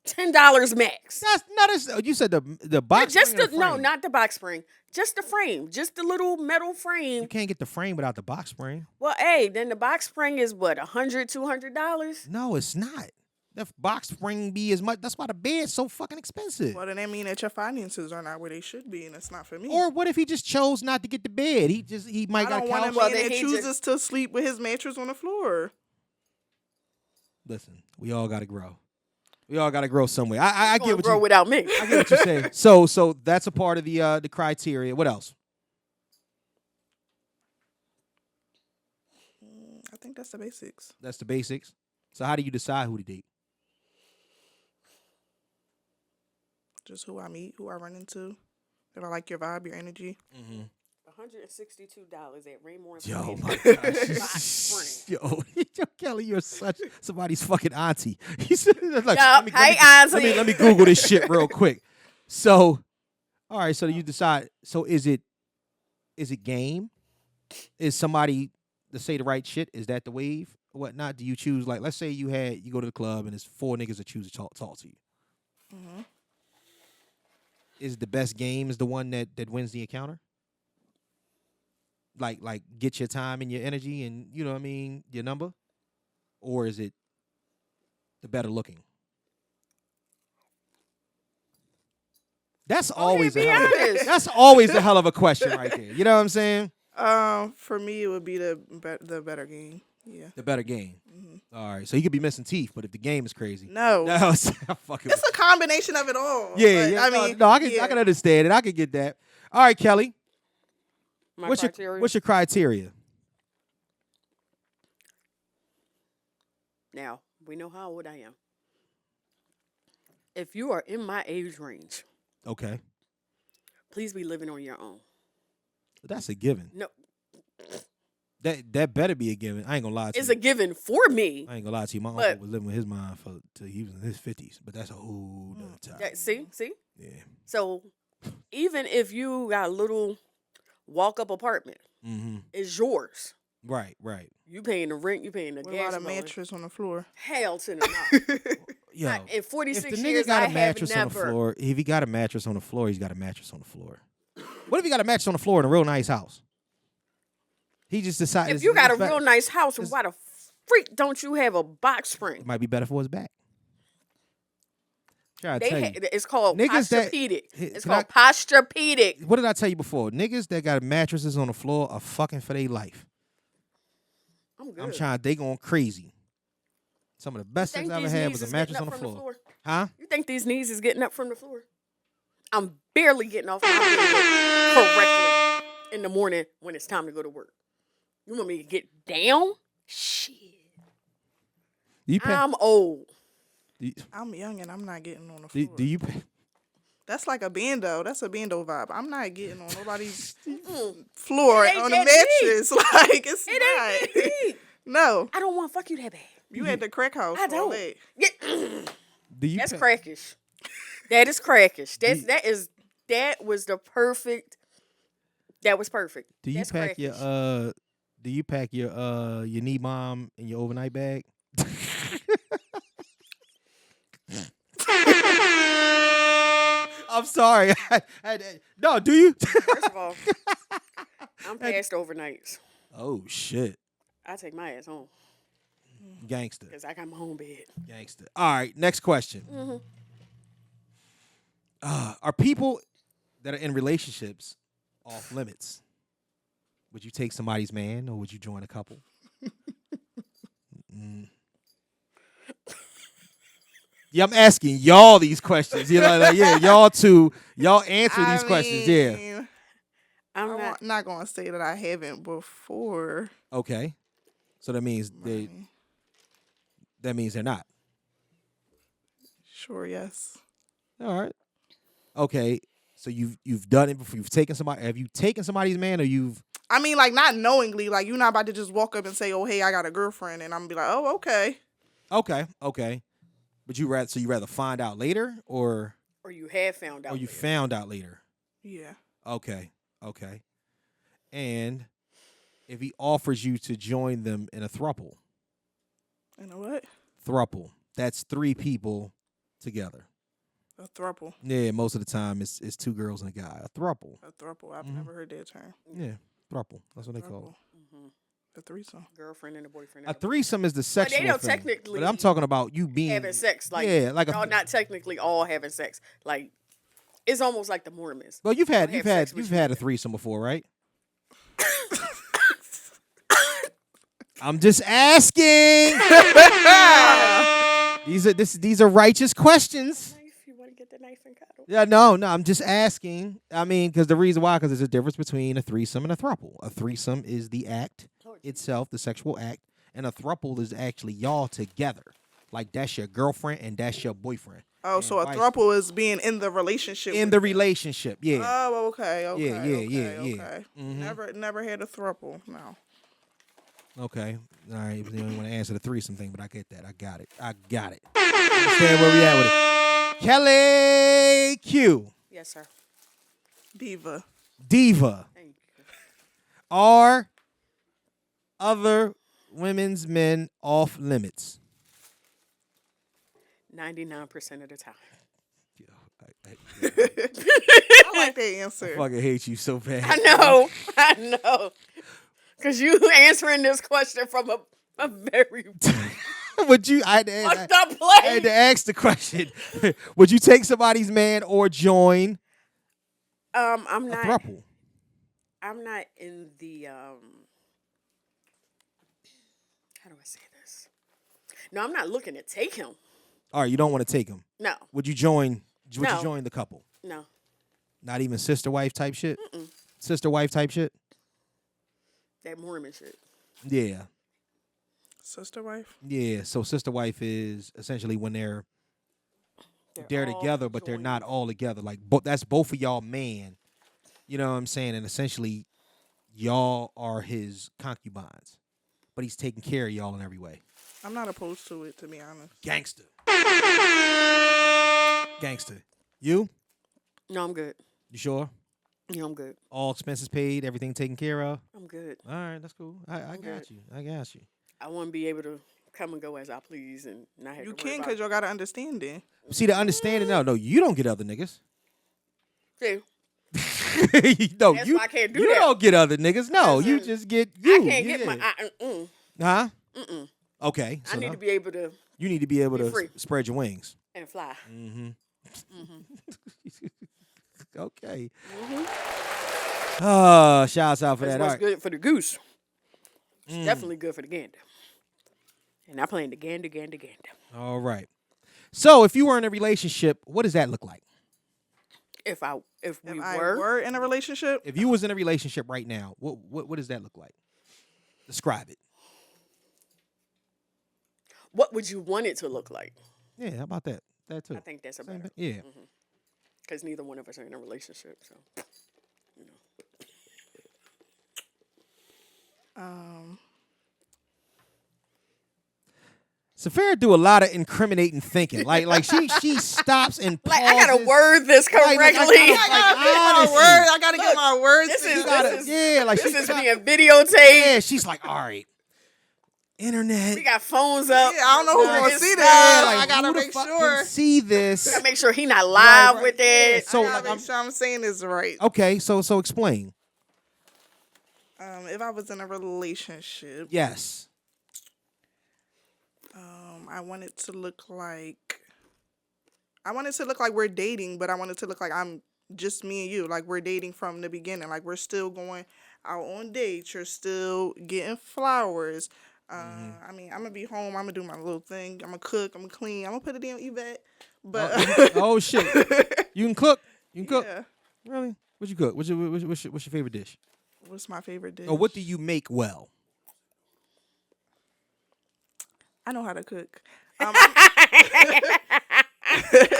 $10 max. That's not you said the box Just spring or the no, frame? not the box spring. Just the frame. Just the little metal frame. You can't get the frame without the box spring. Well, hey, then the box spring is what, $100, $200? No, it's not. The box spring be as much. That's why the bed's so fucking expensive. Well, then that mean that your finances are not where they should be, and it's not for me. Or what if he just chose not to get the bed? He might I got don't a want a couch. Well, man then that he chooses to sleep with his mattress on the floor. Listen, we all got to grow. We all got to grow somewhere. I get what Grow you. without me. I get what you're saying. So that's a part of the criteria. What else? I think that's the basics. That's the basics. So how do you decide who to date? Just who I meet, who I run into. If I like your vibe, your energy. $162 at Raymore. Yo, Place. my Box spring. yo, Kelly, you're such somebody's fucking auntie. He said, like, Yup. Hey, auntie. let me Google this shit real quick. So, all right. So you decide. So is it game? Is somebody to say the right shit? Is that the wave or whatnot? Do you choose, like, let's say you go to the club and it's 4 niggas that choose to talk to you. Mm-hmm. Is the best game is the one that wins the encounter? Like get your time and your energy and, you know what I mean, your number? Or is it the better looking? That's always be honest. that's always a hell of a question right there. You know what I'm saying? For me, it would be the better game. Yeah. The better game. All right. So you could be missing teeth, but if the game is crazy. No. No, it's fucking. It's a combination of it all. Yeah, But, yeah. I mean, I can understand it. I can get that. All right, Kelly. My What's criteria? your criteria? Now, we know how old I am. If you are in my age range, Okay. please be living on your own. That's a given. No, That better be a given. I ain't gonna lie to it's you. a given for me. I ain't gonna lie to you. My but- uncle was living with his mom till he was in his 50s, but that's a whole nother time. See? Yeah. So, even if you got a little walk-up apartment, Mm-hmm. it's yours. Right. You paying the rent, you paying the What gas about a bill. mattress on the floor? Hell to the no. Yo, In if 46 the nigga years, got I a mattress have on the never. floor, if he got a mattress on the floor, he's got a mattress on the floor. What if he got a mattress on the floor in a real nice house? He just decided. If you got a it's better- real nice house, why the freak don't you have a box spring? it might be better for his back. Try to They tell you. it's called Niggas that- posturepedic. Hey, It's can I- called posturepedic. What did I tell you before? Niggas that got mattresses on the floor are fucking for their life. I'm good. I'm trying. They going crazy. Some of the best Think things I ever these had knees was a is mattress getting on up the from floor. Huh? You think these knees is getting up from the floor? I'm barely getting off my bed correctly in the morning when it's time to go to work. You want me to get down? Shit. Do you pay? I'm old. I'm young and I'm not getting on the Do, floor. do you pay? That's like a bando. That's a bando vibe. I'm not getting on nobody's floor It ain't on a that mattress. Like it's It ain't that not. deep. No, I don't want to fuck you that bad. you at the crack house. I for all don't. that. Do you That's pay? crackish. That is crackish. That was the perfect. That was perfect. Do you That's pack crackish. your Do you pack your knee bomb in your overnight bag? I'm sorry. No, do you? First of all, I'm past overnights. Oh shit, I take my ass home gangster, because I got my home bed. gangster. All right, next question. Are people that are in relationships off limits? Would you take somebody's man, or would you join a couple? Yeah, I'm asking y'all these questions. You know, like, yeah, y'all answer these questions. Yeah. mean, I'm I'm not. not gonna say that I haven't before. Okay. So that means they're not. Sure, yes. All right. Okay. So you've done it before. You've taken somebody. Have you taken somebody's man, or you've? I mean, like not knowingly. Like you're not about to just walk up and say, "Oh, hey, I got a girlfriend," and I'm gonna be like, "Oh, okay." Okay. But you rather find out later, or Or you have found out. you later. found out later. Yeah. Okay. And if he offers you to join them in a throuple? You know what? Throuple. That's 3 people together. A throuple. Yeah, most of the time it's 2 girls and a guy. A throuple. A throuple. I've never heard that term. Yeah, throuple. That's what they call it. A threesome. Girlfriend and a boyfriend. A threesome is the sexual they don't thing. technically But I'm talking about you being having sex. Like, yeah, like y'all not technically all having sex. Like, it's almost like the Mormons. Well, you've had a a threesome before, right? I'm just asking. These are righteous questions. You want to get the knife and cuddle? Yeah, no, I'm just asking. I mean, because the reason why, because there's a difference between a threesome and a throuple. A threesome is the act itself, the sexual act, and a throuple is actually y'all together. Like, that's your girlfriend and that's your boyfriend. Oh, so a throuple is being in the relationship. In the relationship, yeah. Oh, okay. Yeah. Mm-hmm. Never had a throuple. No. Okay. All right. You don't want to answer the threesome thing, but I get that. I got it. Understand where we at with it. Kellie Q. Yes, sir. Diva. Thank you. Are other women's men off limits? 99% of the time. I like that answer. I fucking hate you so bad. I know. Because you answering this question from a very Would you? I fucked up had place. to ask the question. Would you take somebody's man or join I'm a not. throuple? I'm not in the. How do I say this? No, I'm not looking to take him. All right, you don't want to take him. No. Would you join? Would No. you join the couple? No. Not even sister wife type shit. Sister wife type shit. That Mormon shit. Yeah. Sister wife. Yeah. So sister wife is essentially when they're all together, but they're not all together. Like that's both of y'all man. You know what I'm saying? And essentially, y'all are his concubines, but he's taking care of y'all in every way. I'm not opposed to it, to be honest. Gangster. Gangster. You? No, I'm good. You sure? No, I'm good. All expenses paid, everything taken care of? I'm good. All right, that's cool. I got you. I got you. I want to be able to come and go as I please and not have You to worry can about because y'all got to understand it. See, the understanding, no, you don't get other niggas. See, No, That's you, why I can't do you that. don't get other niggas. No, you Listen, just get you. I can't get Yeah. my. Huh? Okay. I need to be able to You need to be able be to free. spread your wings. and fly. Okay. Oh, shouts out for That's that. All what's right. good for the goose. It's definitely good for the gander. And I playing the gander. All right. So, if you were in a relationship, what does that look like? If we If I were, were in a relationship, If you was in a relationship right now, what does that look like? Describe it. what would you want it to look like? Yeah, how about that? That too. I think that's a Same better. thing. Yeah. Because neither one of us are in a relationship. So, Safira do a lot of incriminating thinking. Like she stops and pauses. like, I gotta word this correctly. I gotta get my words. This is like this she is stop- being videotaped. Yeah, she's like, all right, internet. We got phones up. Yeah, I don't know who's Recording gonna see stuff. that. like, I gotta who the make fuck sure. can see this. Gotta make sure he not live Right. with it. So I gotta like, make sure I'm saying this right. okay, so explain. If I was in a relationship, Yes. I want it to look like we're dating, but I want it to look like I'm just me and you. Like we're dating from the beginning. Like we're still going out on dates. You're still getting flowers. I mean, I'm gonna be home. I'm gonna do my little thing. I'm gonna cook. I'm gonna clean. I'm gonna put it in Yvette. But Oh shit. You can cook. You can cook. yeah. Really? What you cook? What's your favorite dish? What's my favorite dish? Or what do you make well? I know how to cook. You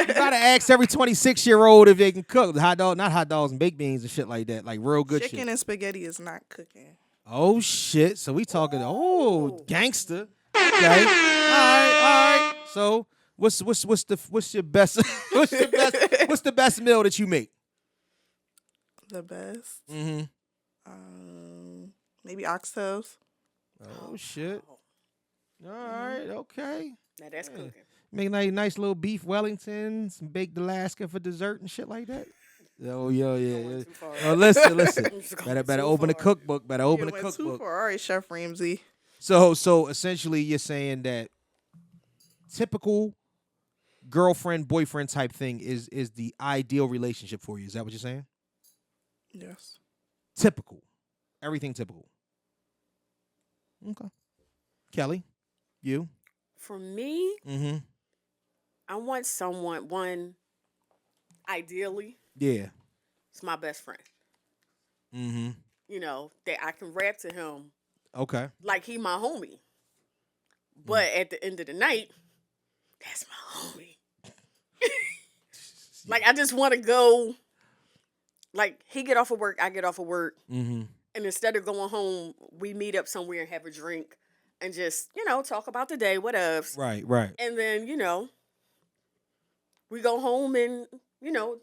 gotta ask every 26-year-old if they can cook. Not hot dogs and baked beans and shit like that. Like real good Chicken shit. and spaghetti is not cooking. Oh shit. So we talking gangster. Okay. All right. So what's your best what's the best meal that you make? The best. Mm-hmm. Maybe oxtails. Oh shit. All right. Okay. Now that's cooking. Make a nice little beef Wellington, some baked Alaska for dessert and shit like that. Oh yeah. Too far. Oh, listen. Going better too open the far. cookbook. Better open You the went too cookbook. far. All right, Chef Ramsay. So essentially, you're saying that typical girlfriend boyfriend type thing is the ideal relationship for you. Is that what you're saying? Yes. Typical, everything typical. Okay, Kelly, you. For me, Mm-hmm. I want someone. Ideally, Yeah. it's my best friend. Mm-hmm. You know that I can rap to him Okay. like he my homie. But at the end of the night, that's my homie. Like I just want to go. Like he get off of work, I get off of work, Mm-hmm. and instead of going home, we meet up somewhere and have a drink and just talk about the day, whatever. Right. And then we go home and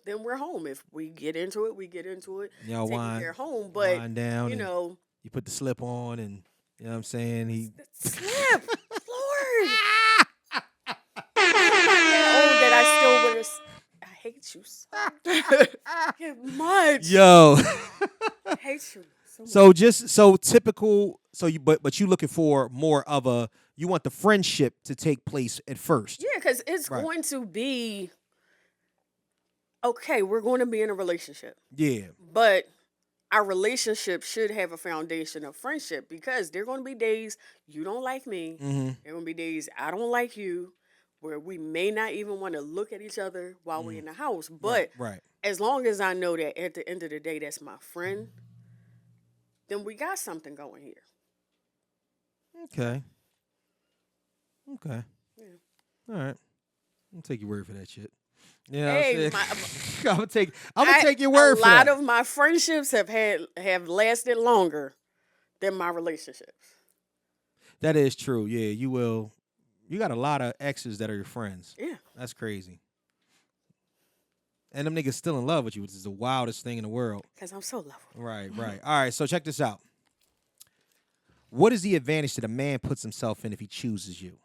then we're home. If we get into it, we get into it. Y'all Taking wind, care home, but wind down. you and know, you put the slip on, and you know what I'm saying. He. slip, Lord. I'm not that old that I still wear. I hate you so much. Yo. I hate you so much. So just so typical. So you but you looking for more of a. You want the friendship to take place at first. Yeah, because it's Right. going to be okay. We're going to be in a relationship, Yeah. but our relationship should have a foundation of friendship because there are going to be days you don't like me. Mm-hmm. There are going to be days I don't like you, where we may not even want to look at each other while we're in the house. But Right. as long as I know that at the end of the day, that's my friend, then we got something going here. Okay. Yeah. All right. I'm gonna take your word for that shit. Yeah. Hey, I'm gonna take your word for that. A lot that. of my friendships have lasted longer than my relationships. That is true. Yeah, you will. You got a lot of exes that are your friends. Yeah. That's crazy. And them niggas still in love with you, which is the wildest thing in the world. Because I'm so lovable. Right. All right, so check this out. What is the advantage that a man puts himself in if he chooses you?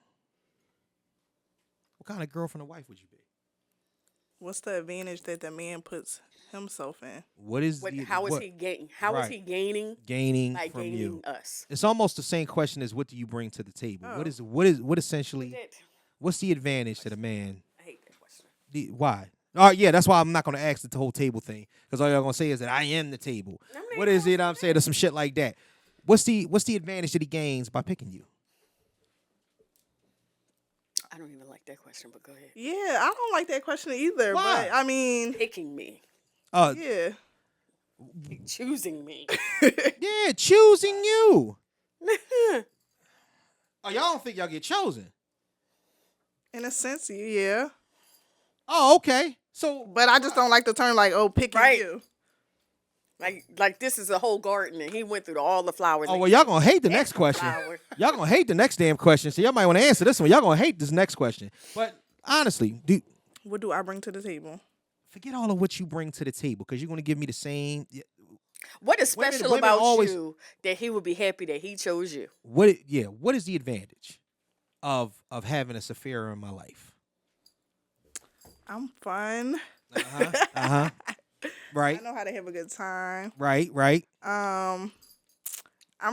What kind of girlfriend or wife would you be? What's the advantage that the man puts himself in? What is How is he gaining? How is Right. he gaining? gaining By from gaining you? us. It's almost the same question as what do you bring to the table? Oh. What essentially That- what's the advantage that a man I hate that question. why? Oh yeah, that's why I'm not gonna ask the whole table thing. Because all y'all gonna say is that I am the table. I mean, What is it I'm saying or some shit like that? What's the advantage that he gains by picking you? I don't even like that question, but go ahead. Yeah, I don't like that question either. Why? But I mean, Picking me. yeah. Choosing me. Yeah, choosing you. Oh, y'all don't think y'all get chosen? In a sense, yeah. Oh, okay. So But I just don't like the term like, oh, picking Right. you. Like this is a whole garden and he went through all the flowers. oh and well, he y'all said, gonna hate the "That's next the question. flower." Y'all gonna hate the next damn question. So y'all might want to answer this one. Y'all gonna hate this next question. But honestly, What do I bring to the table? forget all of what you bring to the table because you're gonna give me the same. What is Women- special women about always- you that he would be happy that he chose you? What is the advantage of having a Safira in my life? I'm fun. Uh-huh. Right. I know how to have a good time. Right. I'm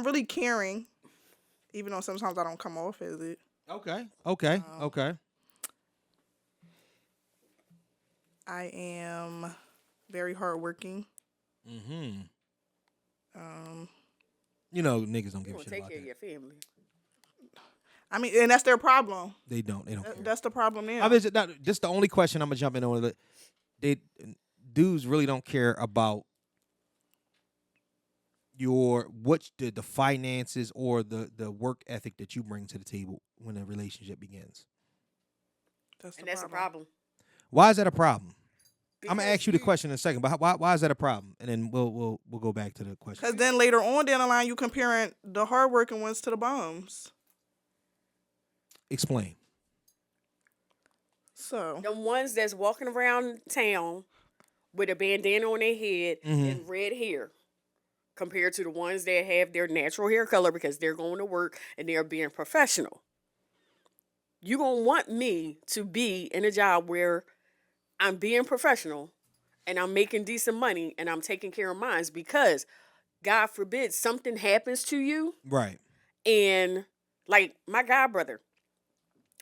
really caring, even though sometimes I don't come off as it. Okay. I am very hardworking. Mm-hmm. You know, niggas don't You give a gonna shit take about care of that. your family. I mean, and that's their problem. They don't care. That's the problem there. I mean, this the only question I'm gonna jump in on. Dudes really don't care about the finances or the work ethic that you bring to the table when a relationship begins. That's a problem. Why is that a problem? I'm gonna Because ask you the question in a second, but why is that a problem? And then we'll go back to the question. Because then later on down the line, you comparing the hardworking ones to the bums. Explain. So the ones that's walking around town with a bandana on their head Mm-hmm. and red hair, compared to the ones that have their natural hair color because they're going to work and they're being professional. You're going to want me to be in a job where I'm being professional and I'm making decent money and I'm taking care of mine because God forbid something happens to you. Right. And like my god brother,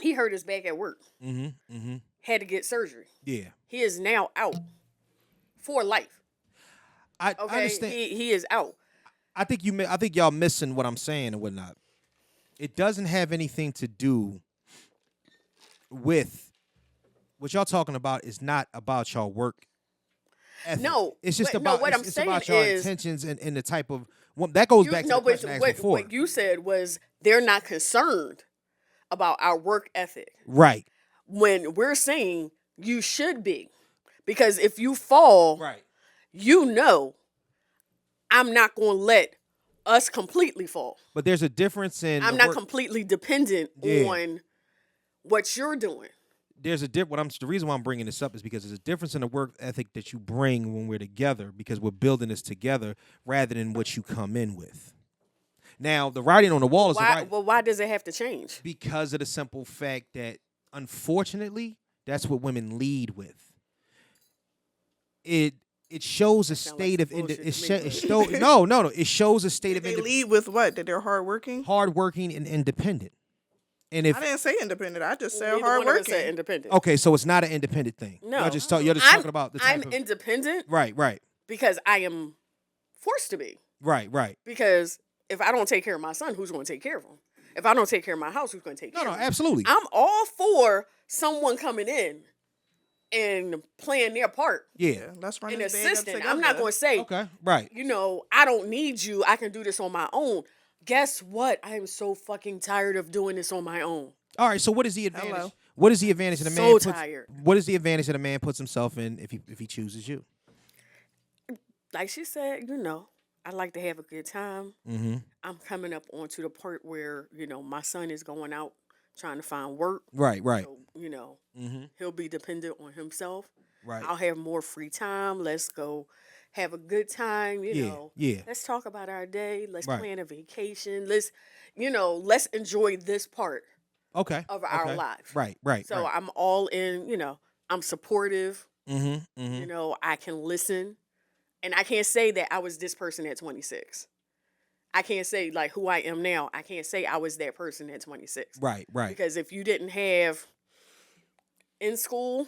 he hurt his back at work. Had to get surgery. Yeah. He is now out for life. I Okay, understand. he is out. I think y'all missing what I'm saying and whatnot. It doesn't have anything to do with what y'all talking about. Is not about y'all work ethic. No, it's just but, about no, what I'm it's saying about your is, intentions and the type of that goes back to the question I asked before. What you said was they're not concerned about our work ethic. Right. When we're saying you should be, because if you fall, Right. you know, I'm not going to let us completely fall. But there's a difference in. I'm not completely dependent on what you're doing. There's a the reason why I'm bringing this up is because there's a difference in the work ethic that you bring when we're together, because we're building this together rather than what you come in with. Now, the writing on the wall is right. Well, why does it have to change? Because of the simple fact that, unfortunately, that's what women lead with. It shows a state of it shows a state of They lead with what? That they're hardworking. Hardworking and independent. And if I didn't say independent, I just said Neither one of us hardworking. said independent. Okay, so it's not an independent thing. No, you're just talking about the type I'm independent. Right. Because I am forced to be. Right. Because if I don't take care of my son, who's going to take care of him? If I don't take care of my house, who's going to take care of him? No, absolutely. I'm all for someone coming in and playing their part. Yeah. Let's run An this bag up assistant. together. I'm not going to say, okay, right. I don't need you. I can do this on my own. Guess what? I am so fucking tired of doing this on my own. All right, so what is the advantage? Hello. What is the advantage that a man puts? Tired. What is the advantage that a man puts himself in if he chooses you? Like she said, I like to have a good time. Mm-hmm. I'm coming up onto the part where, my son is going out trying to find work. Right. So, Mm-hmm. he'll be dependent on himself. Right. I'll have more free time. Let's go have a good time, Yeah. Let's talk about our day. Let's Right. plan a vacation. Let's enjoy this part Okay. of our lives. Right. So I'm all in, I'm supportive. Mm-hmm. I can listen. And I can't say that I was this person at 26. I can't say like who I am now. I can't say I was that person at 26. Right. Because if you didn't have in school,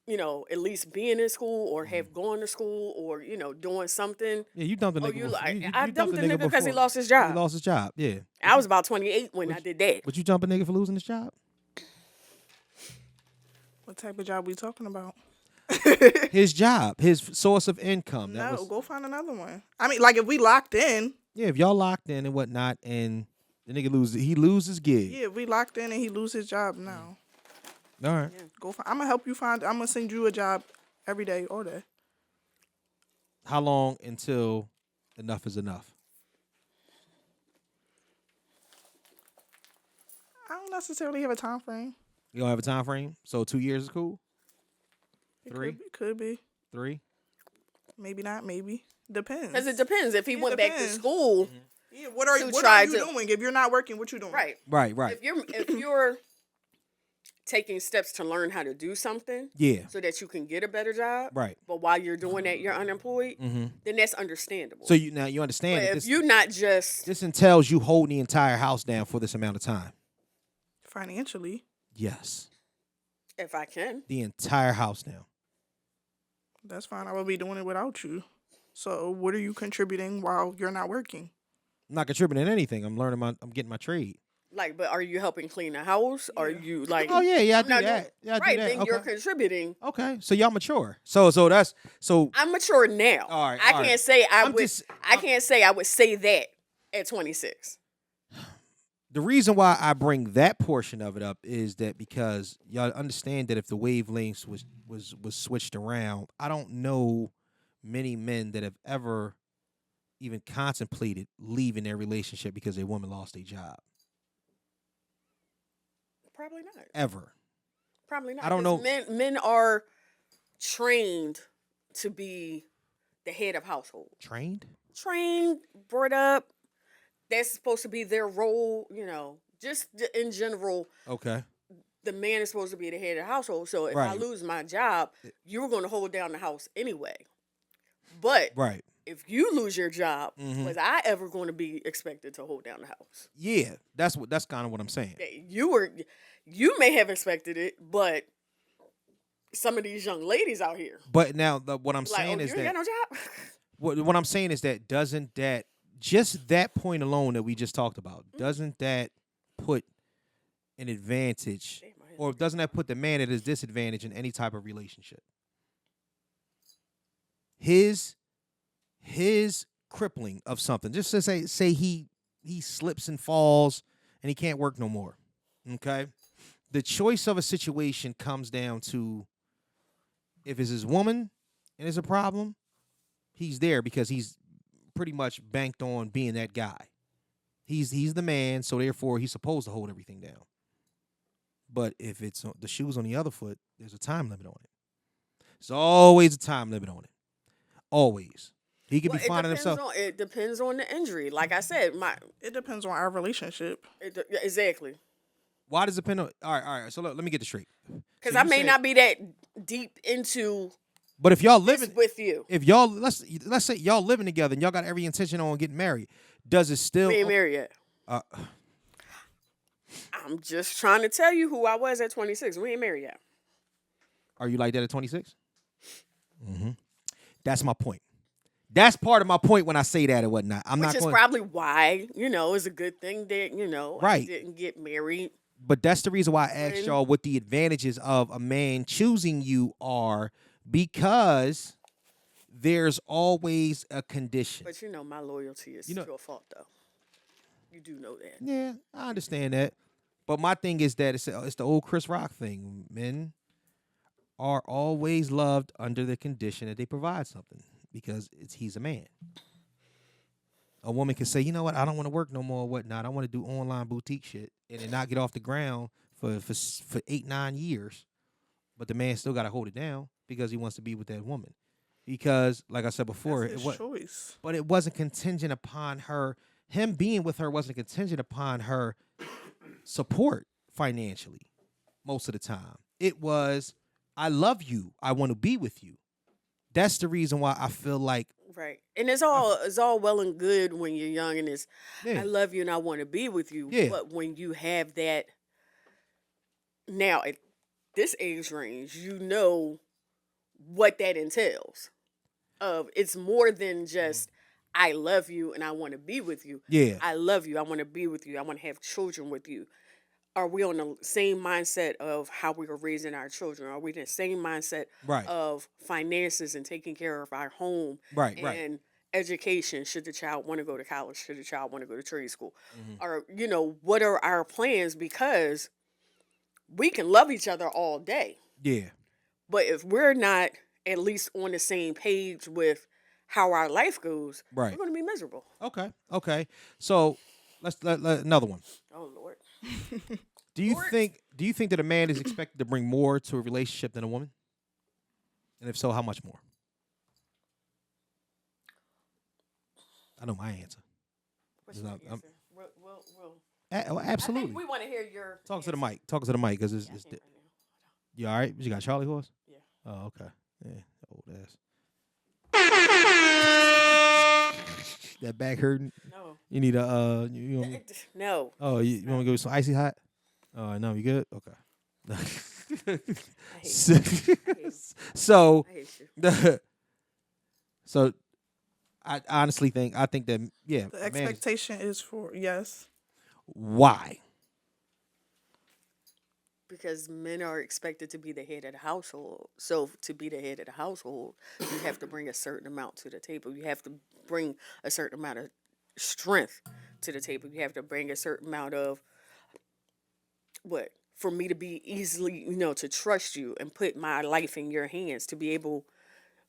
at least being in school or have gone to school or, doing something. Yeah, you dumped a nigga. I dumped a nigga because he before. lost his job. He lost his job, yeah. I was about 28 when I did that. Would you dump a nigga for losing his job? What type of job we talking about? His job, his source of income. Go find another one. I mean, like if we locked in. Yeah, if y'all locked in and whatnot, and the nigga loses his gig. Yeah, if we locked in and he lose his job now. All right. Yeah, I'm gonna help you find. I'm gonna send you a job every day, all day. How long until enough is enough? I don't necessarily have a time frame. You don't have a time frame? So 2 years is cool? 3? Could be. 3? Maybe not. Maybe depends. Because it depends. If he went back to school, yeah. What are you doing? If you're not working, what you doing? Right. If you're taking steps to learn how to do something, so that you can get a better job, right. But while you're doing that, you're unemployed. Then that's understandable. So you understand. But if you're not just this entails you holding the entire house down for this amount of time. Financially, yes. If I can, the entire house down. That's fine. I will be doing it without you. So what are you contributing while you're not working? I'm not contributing anything. I'm getting my trade. Like, but are you helping clean the house? Yeah. Are you like? Oh yeah, I do that. Yeah, I right, do that. Then okay. You're contributing. Okay, so y'all mature. So that's so. I'm mature now. All right, I can't say I would. I can't say I would say that at 26. The reason why I bring that portion of it up is that because y'all understand that if the wavelengths was switched around, I don't know many men that have ever even contemplated leaving their relationship because their woman lost their job. Probably not. Ever. Probably not. I don't know. Men are trained to be the head of household. Trained? Trained, brought up. That's supposed to be their role, just in general. Okay. The man is supposed to be the head of the household. So if I Right. lose my job, you're going to hold down the house anyway. But Right. if you lose your job, was I ever going to be expected to hold down the house? Yeah, that's kind of what I'm saying. You may have expected it, but some of these young ladies out here, But now what I'm saying is you ain't that got no job. what I'm saying is that doesn't that just that point alone that we just talked about, doesn't that put an advantage, or doesn't that put the man at his disadvantage in any type of relationship? His crippling of something, just to say he slips and falls and he can't work no more. Okay, the choice of a situation comes down to if it's his woman and it's a problem, he's there because he's pretty much banked on being that guy. He's the man, so therefore he's supposed to hold everything down. But if it's the shoe's on the other foot, there's a time limit on it. There's always a time limit on it. Always. He could be finding himself. It depends on the injury. Like I said, It depends on our relationship. Exactly. Why does it depend on? All right. So let me get this straight. Because I may not be that deep into. But if y'all living with you, if y'all let's say y'all living together and y'all got every intention on getting married, does it still? We ain't married yet. I'm just trying to tell you who I was at 26. We ain't married yet. Are you like that at 26? Mm-hmm. That's my point. That's part of my point when I say that or whatnot. Which is probably why, it's a good thing that, right. I didn't get married. But that's the reason why I asked y'all what the advantages of a man choosing you are, because there's always a condition. But my loyalty is your fault, though. You do know that. Yeah, I understand that. But my thing is that it's the old Chris Rock thing. Men are always loved under the condition that they provide something, because he's a man. A woman can say, you know what, I don't want to work no more or whatnot. I want to do online boutique shit and then not get off the ground for 8-9 years. But the man still got to hold it down because he wants to be with that woman. Because, like I said before, choice. But it wasn't contingent upon her. Him being with her wasn't contingent upon her support financially most of the time. It was, I love you. I want to be with you. That's the reason why I feel like. Right. And it's all well and good when you're young and it's, I love you and I want to be with you. Yeah. But when you have that, now at this age range, you know what that entails. It's more than just, I love you and I want to be with you. Yeah. I love you. I want to be with you. I want to have children with you. Are we on the same mindset of how we were raising our children? Are we in the same mindset of finances and taking care of our home and education? Should the child want to go to college? Should the child want to go to trade school? Or, what are our plans? Because we can love each other all day. Yeah. But if we're not at least on the same page with how our life goes, we're going to be miserable. Okay. So let's let another one. Oh, Lord. Do you think that a man is expected to bring more to a relationship than a woman? And if so, how much more? I know my answer. What's your answer? We'll absolutely. I think we want to hear your Talk answer. to the mic. Talk to the mic, because it's right you all right? You got Charlie horse? Yeah. Oh, okay. Yeah, old ass. That back hurting? No. You need a you want me? No. Oh, you want to go with some icy hot? Oh, no, you good? Okay. I hate So, I hate you. so I honestly think that The expectation is for yes. Why? Because men are expected to be the head of the household. So to be the head of the household, you have to bring a certain amount to the table. You have to bring a certain amount of strength to the table. You have to bring a certain amount of for me to be easily, to trust you and put my life in your hands, to be able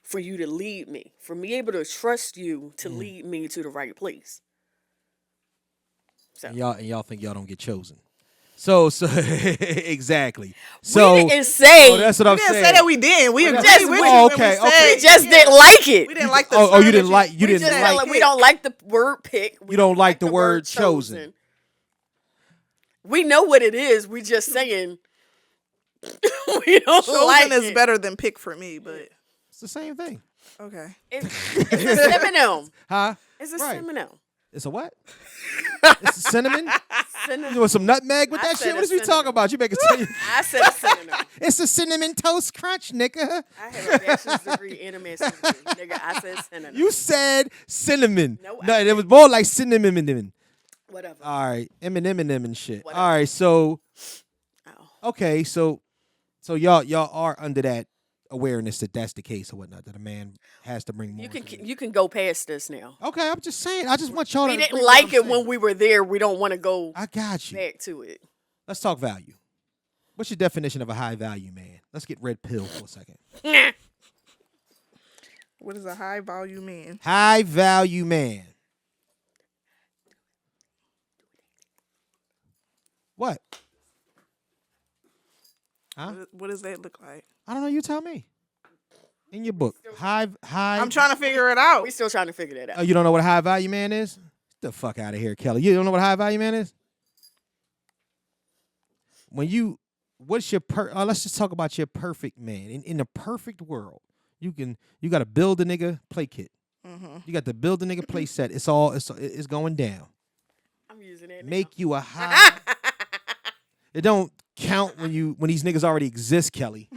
for you to lead me, for me able to trust you to lead me to the right place. So And y'all think y'all don't get chosen? So exactly. So We didn't say. that's what I'm We didn't saying. say that we didn't. We agreed just- with we- you. Oh, when okay, we okay. said- We just didn't like it. We didn't like the. Oh, term you didn't that like. You We didn't just like. felt like we don't like the word pick. We You don't like the word chosen. We know what it is. We just saying we don't Chosen like is it. better than pick for me, but It's the same thing. okay. It's a synonym. Huh? It's a Right. synonym. It's a what? It's a cinnamon? Synonym. You want some nutmeg with I that said shit? a What is we cinnamon. talking about? You make it tell you. I said a synonym. It's a cinnamon toast crunch, nigga. I have a bachelor's degree in animation. Nigga, I said synonym. You said cinnamon. No, I No, it didn't. was more like cinnamon. Whatever. All right, Eminem and shit. Whatever. All right, so Oh. okay, so y'all are under that awareness that that's the case or whatnot, that a man has to bring more. You can go past this now. Okay, I'm just saying. I just want y'all We to. didn't agree with like what it I'm when saying. we were there. We don't want to go I got you. back to it. Let's talk value. What's your definition of a high value man? Let's get red pill for a second. What is a high value man? High value man. What? Huh? What does that look like? I don't know. You tell me. In your book, high. I'm trying to figure it out. We still trying to figure that out. Oh, you don't know what a high value man is? Get the fuck out of here, Kelly. You don't know what a high value man is? What's your let's just talk about your perfect man. In a perfect world, you got to build a nigga play kit. You got to build a nigga play set. It's going down. I'm using it. Make you a high. It don't count when these niggas already exist, Kelly.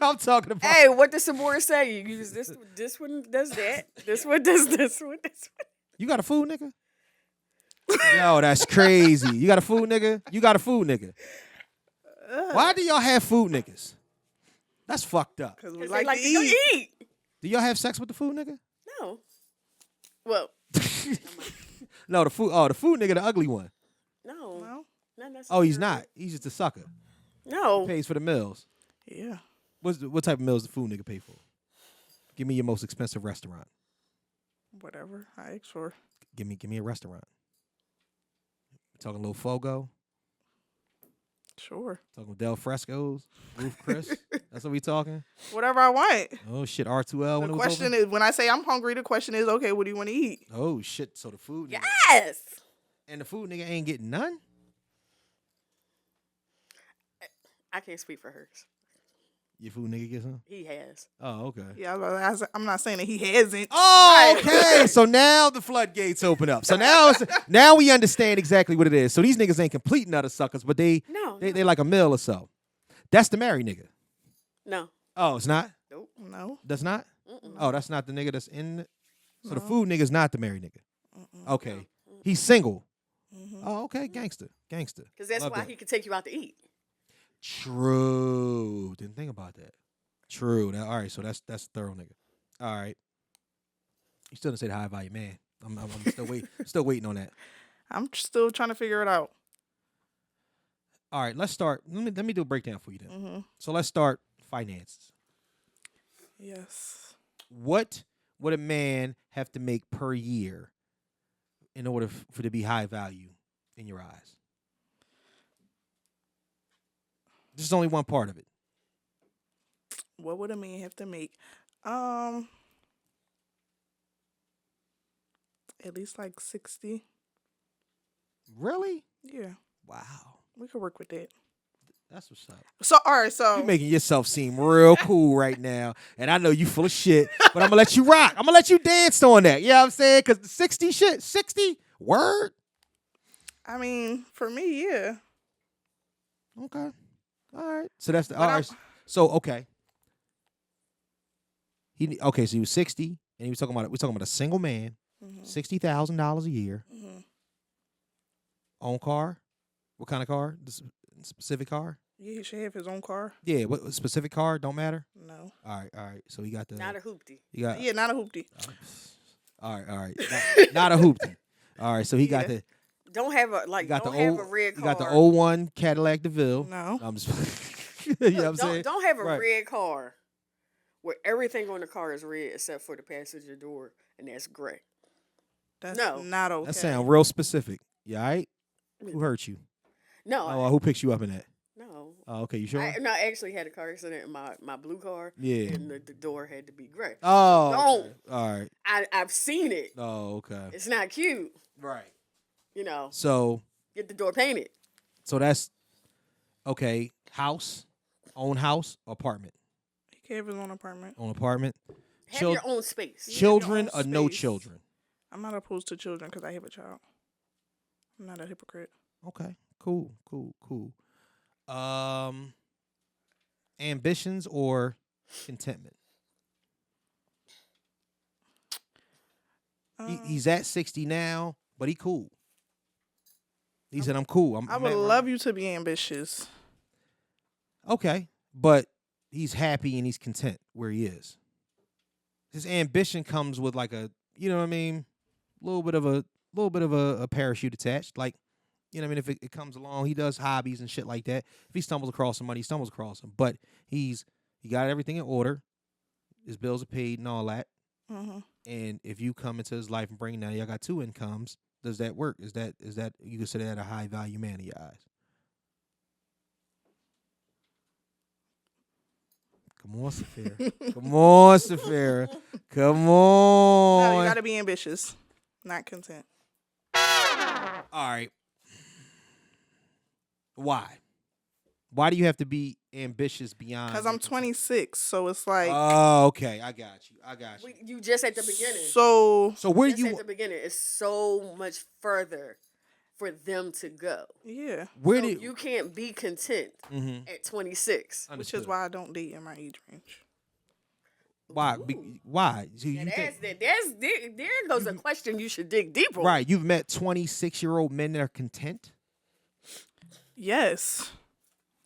I'm talking about. Hey, what does Safira say? You use this. This one does that. This one does this one. This one. You got a food nigga? Yo, that's crazy. You got a food nigga? You got a food nigga. Why do y'all have food niggas? That's fucked up. Because we 'Cause like, they like to to go eat. eat. Do y'all have sex with the food nigga? No. Well, No, the food nigga, the ugly one. no. No? Not necessarily. Oh, he's not. He's just a sucker. No. Pays for the meals. Yeah. What type of meals the food nigga pay for? Give me your most expensive restaurant. Whatever. I asked for. Give me a restaurant. Talking little Fogo. Sure. Talking Del Fresco's. Roof Chris. That's what we talking. Whatever I want. Oh shit, R2L. When The it was question open? is, when I say I'm hungry, the question is, okay, what do you want to eat? Oh shit. So the food. Nigga, Yes. and the food nigga ain't getting none. I can't speak for hers. Your food nigga gets some. He has. Oh okay. Yeah, I'm not saying that he hasn't. Oh, okay. So now the floodgates open up. So now we understand exactly what it is. So these niggas ain't complete nutter suckers, but they like a mill or so. That's the married nigga. No. Oh, it's not? Nope. No. That's not? Mm-mm. Oh, that's not the nigga that's in it? So the No. food nigga's not the married nigga. Mm-mm. Okay. He's single. Mhm. Oh, okay. Gangster. Because that's Love why that. he could take you out to eat. True. Didn't think about that. True. Now, all right, so that's a thorough nigga. All right. You still didn't say the high value man. I'm still waiting on that. I'm still trying to figure it out. All right, let's start. Let me do a breakdown for you then. Mm-hmm. So let's start finances. Yes. What would a man have to make per year in order for it to be high value in your eyes? This is only one part of it. What would a man have to make? At least like 60. Really? Yeah. Wow. We could work with that. That's what's up. So, all right, so. You're making yourself seem real cool right now. And I know you full of shit, but I'm going to let you rock. I'm going to let you dance on that. You know what I'm saying? Because the 60 shit, 60? Word? I mean, for me, yeah. Okay. All right. So that's the, But all I'm- right. So, okay. So he was 60, and we're talking about a single man, Mm-hmm. $60,000 a year, Mm-hmm. own car. What kind of car? Specific car? Yeah, he should have his own car. Yeah, what specific car? Don't matter. No. All right. So he got the. Not a hoopty. You got. Yeah, not a hoopty. All right. Not a hoopty. All right. So he got the. Don't have a He got don't the have old. a red He car. got the 01 Cadillac DeVille. No. I'm just. You know what I'm saying? Don't have a Right. red car where everything on the car is red except for the passenger door, and that's gray. That's No. not okay. That sound real specific. You all right? Who hurt you? No. Oh, who picks you up in that? No. Oh, okay. You sure? I actually had a car accident in my blue car. Yeah. And the door had to be gray. Oh. Don't. Okay. All right. I've seen it. Oh, okay. It's not cute. Right. You know. So. Get the door painted. So that's okay. House, own house, apartment. He can have his own apartment. Own apartment. Have your own space. Children own or no space. children. I'm not opposed to children because I have a child. I'm not a hypocrite. Okay. Cool. Ambitions or contentment. He's at 60 now, but he cool. He said, I'm cool. I would love you to be ambitious. Okay. But he's happy and he's content where he is. His ambition comes with like a, you know what I mean? A little bit of a parachute attached. Like, you know what I mean? If it comes along, he does hobbies and shit like that. If he stumbles across somebody, he stumbles across him. But he got everything in order. His bills are paid and all that. Mm-hmm. And if you come into his life and bring now y'all got two incomes, does that work? Is that you consider that a high value man in your eyes? Come on, Safira. Come on, Safira. Come on. No, you gotta be ambitious, not content. All right. Why? Why do you have to be ambitious beyond? Because I'm 26, so it's like. Oh, okay. I got you. You just at the beginning. So where Just you? at the beginning, it's so much further for them to go. Yeah. Where So do you can't be content at 26. Which is why I don't date in my age range. Why? Why? So you And think, there goes a question you should dig deeper. right? You've met 26-year-old men that are content. Yes.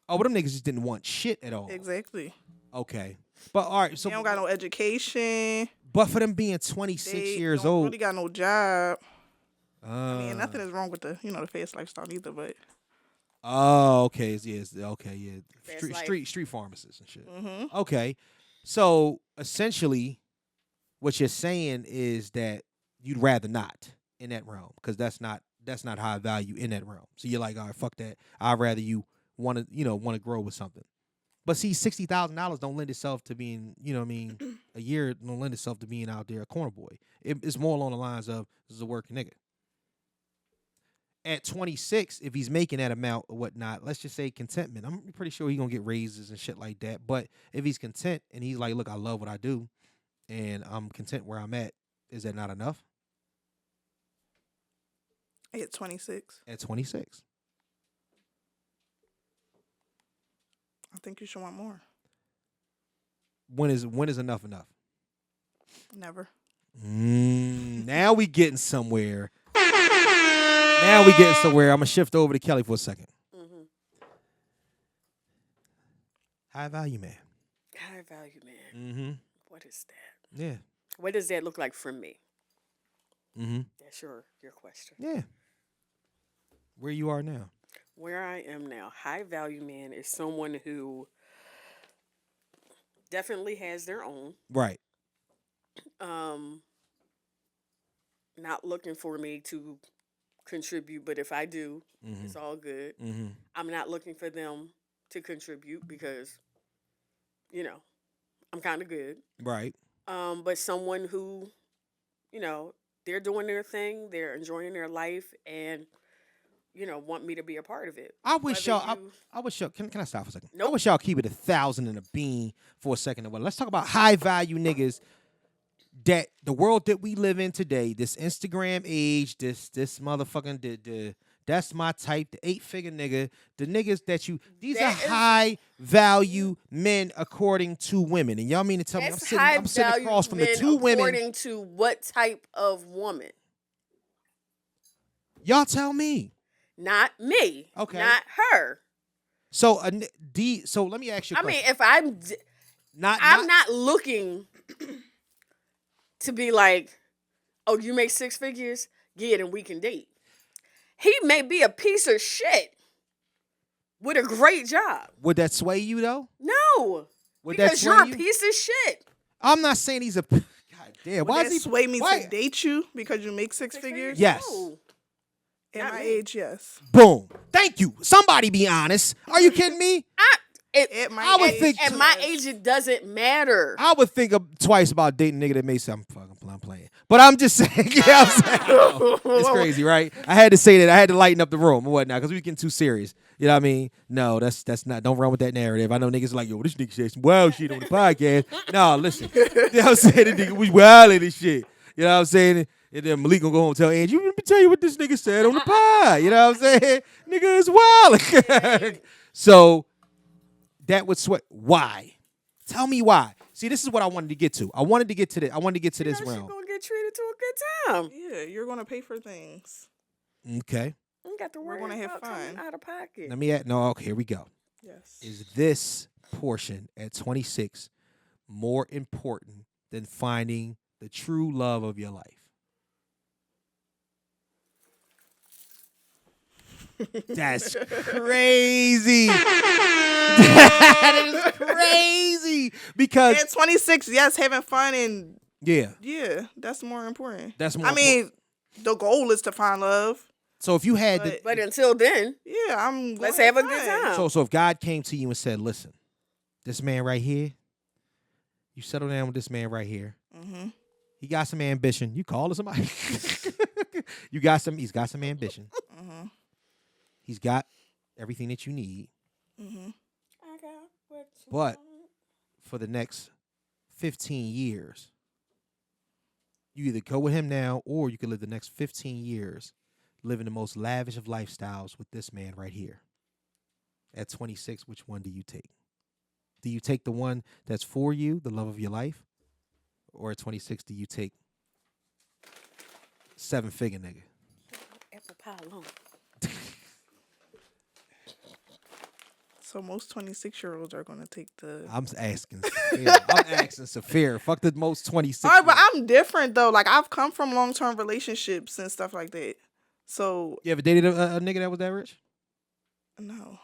Oh, but them niggas just didn't want shit at all. Exactly. Okay. But all right, so They don't got no education. but for them being 26 They years don't old, really got no job. I mean, nothing is wrong with the fast lifestyle either, but oh, okay, yes, okay, yeah, Fast street pharmacists and shit. mm-hmm. Okay, so essentially, what you're saying is that you'd rather not in that realm because that's not high value in that realm. So you're like, all right, fuck that. I'd rather you want to grow with something. But see, $60,000 don't lend itself to being, you know what I mean, a year don't lend itself to being out there a corner boy. It's more along the lines of this is a working nigga. At 26, if he's making that amount or whatnot, let's just say contentment. I'm pretty sure he's going to get raises and shit like that. But if he's content and he's like, look, I love what I do and I'm content where I'm at, is that not enough? At 26. At 26. I think you should want more. When is enough enough? Never. Now we getting somewhere. I'm going to shift over to Kelly for a second. Mm-hmm. High value man. High value man. Mm-hmm. What is that? Yeah. What does that look like for me? Mm-hmm. That's your question. Yeah. Where you are now. Where I am now, high value man is someone who definitely has their own. Right. Not looking for me to contribute, but if I do, it's all good. Mm-hmm. I'm not looking for them to contribute because, I'm kind of good. Right. But someone who, they're doing their thing, they're enjoying their life, and want me to be a part of it. I wish y'all. Can I stop for a second? Nope. I wish y'all keep it 1,000 and a bean for a second. Well, let's talk about high value niggas. That the world that we live in today, this Instagram age, this motherfucking that's my type, the 8-figure nigga, the niggas these are high value men according to women, and y'all mean to tell me I'm sitting across from the two women. According to what type of woman? Y'all tell me. Not me. Okay. Not her. So so let me ask you a question. I mean, if I'm not looking to be like, oh, you make 6 figures? Yeah, then we can date. He may be a piece of shit with a great job. Would that sway you though? No. Because you're a piece of shit. I'm not saying he's a God damn. Why does he sway me to date you because you make 6 figures? Yes. No. At Not my me. age, yes. Boom. Thank you. Somebody be honest. Are you kidding me? At my I would age, think At my age, it doesn't matter. I would think twice about dating a nigga that may say I'm playing. But I'm just saying, you know what I'm saying? I know. It's crazy, right? I had to say that. I had to lighten up the room and whatnot because we getting too serious. You know what I mean? No, that's not. Don't run with that narrative. I know niggas are like, yo, this nigga said some wild shit on the podcast. No, listen. You know what I'm saying? The nigga was wild in this shit. You know what I'm saying? And then Malik gonna go home and tell Angie, let me tell you what this nigga said on the pod. You know what I'm saying? Nigga is wild. So that would sweat. Why? Tell me why. See, this is what I wanted to get to. I wanted to get to this. I wanted to get to this She's realm. gonna get treated to a good time. Yeah, you're gonna pay for things. Okay. You got to We're worry gonna have about coming fun. out of pocket. Let me add. No. Okay. Here we go. Yes. Is this portion at 26 more important than finding the true love of your life? That's crazy. That is crazy. Because At 26, yes, having fun and yeah, that's more important. that's more. I mean, the goal is to find love. so if you had the, But until then, Yeah, I'm. let's gonna have a good fun. time. so if God came to you and said, "Listen, this man right here, you settle down with this man right here. Mm-hmm. He got some ambition. You call to somebody. He's got some ambition. Mm-hmm. He's got everything that you need. Mm-hmm. I got what you But want. for the next 15 years, you either go with him now or you could live the next 15 years living the most lavish of lifestyles with this man right here. At 26, which one do you take? Do you take the one that's for you, the love of your life? Or at 26, do you take 7-figure nigga? Apple pie alone. So most 26-year-olds are gonna take the. I'm asking Safira. I'm asking Safira. Fuck the most 26. All right, but I'm different though. Like I've come from long-term relationships and stuff like that. So You ever dated a nigga that was that rich? no.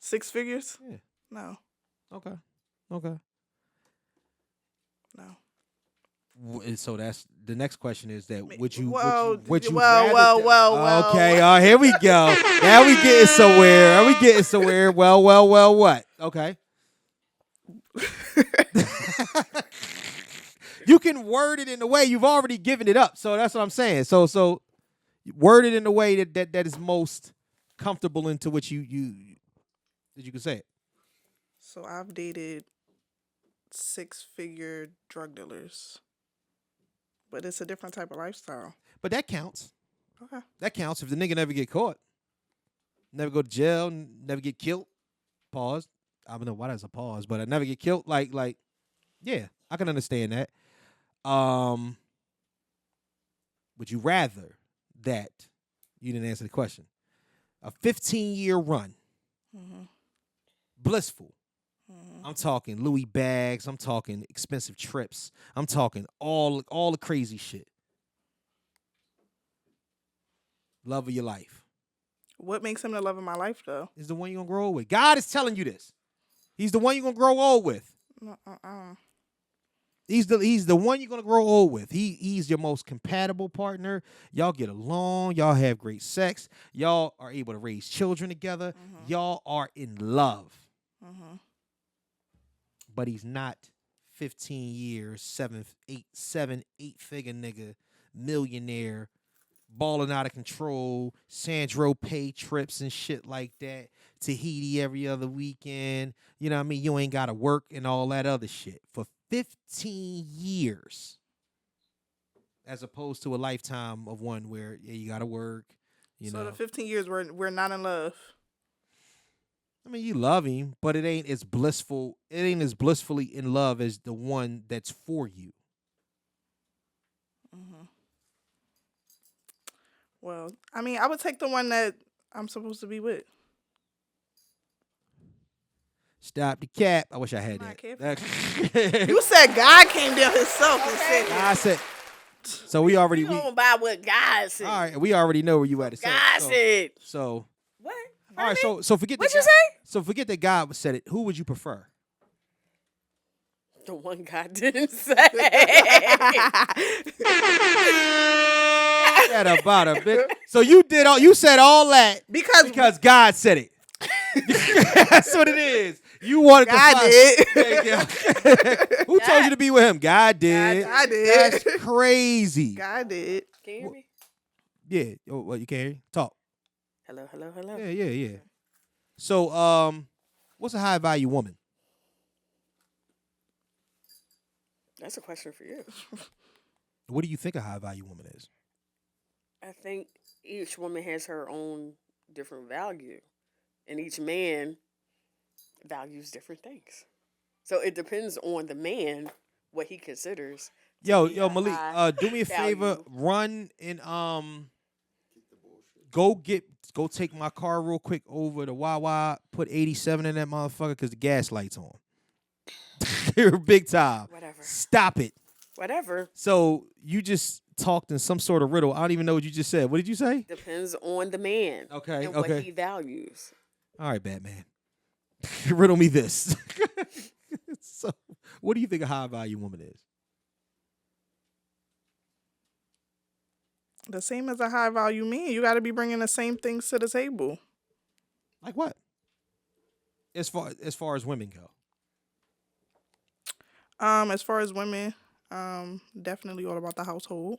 6 figures? Yeah. No, Okay. no. So that's the next question is that would you Well, would you well, rather well. okay, here we go. Now we getting somewhere. Are we getting somewhere? Well, what? Okay. You can word it in the way you've already given it up. So that's what I'm saying. So word it in the way that is most comfortable into which you that you can say it. So I've dated 6-figure drug dealers, but it's a different type of lifestyle. But that counts. Okay. That counts if the nigga never get caught. Never go to jail, never get killed. Pause. I don't know why that's a pause, but I never get killed. Like, yeah, I can understand that. Would you rather that you didn't answer the question? A 15-year run, blissful. I'm talking Louis bags. I'm talking expensive trips. I'm talking all the crazy shit. Love of your life. What makes him the love of my life, though? Is the one you're going to grow old with. God is telling you this. He's the one you're going to grow old with. He's the one you're going to grow old with. He's your most compatible partner. Y'all get along. Y'all have great sex. Y'all are able to raise children together. Y'all are in love. But he's not 15 years, 8-figure nigga, millionaire, balling out of control, Sandro pay trips and shit like that, Tahiti every other weekend. You know what I mean? You ain't got to work and all that other shit for 15 years, as opposed to a lifetime of one where you got to work. So the 15 years we're not in love. I mean, you love him, but it ain't as blissful. It ain't as blissfully in love as the one that's for you. Well, I mean, I would take the one that I'm supposed to be with. Stop the cap. I wish I had Not that. You said God came down himself and said that. I said. So we already You going by what God said. all right. We already know where you at. God said. So What? all right. So forget. What that you God- say? So forget that God said it. Who would you prefer? The one God didn't say. That about a bit. So you did all. You said all that because God said it. That's what it is. You wanted God to. did. Who told you to be with him? God did. God did. That's crazy. God did. Can you hear me? Yeah. Oh, well, you can't hear? Talk. Hello, hello, hello. Yeah. So, what's a high value woman? That's a question for you. What do you think a high value woman is? I think each woman has her own different value, and each man values different things. So it depends on the man what he considers. Yo, a Malik, high do me a favor. value. Run and go take my car real quick over to Wawa. Put 87 in that motherfucker because the gas light's on. You're big time. Whatever. Stop it. Whatever. So you just talked in some sort of riddle. I don't even know what you just said. What did you say? Depends on the man. Okay, And okay. what he values. All right, Batman. Riddle me this. So, what do you think a high value woman is? The same as a high value man. You got to be bringing the same things to the table. Like what? As far as women go. As far as women, definitely all about the household.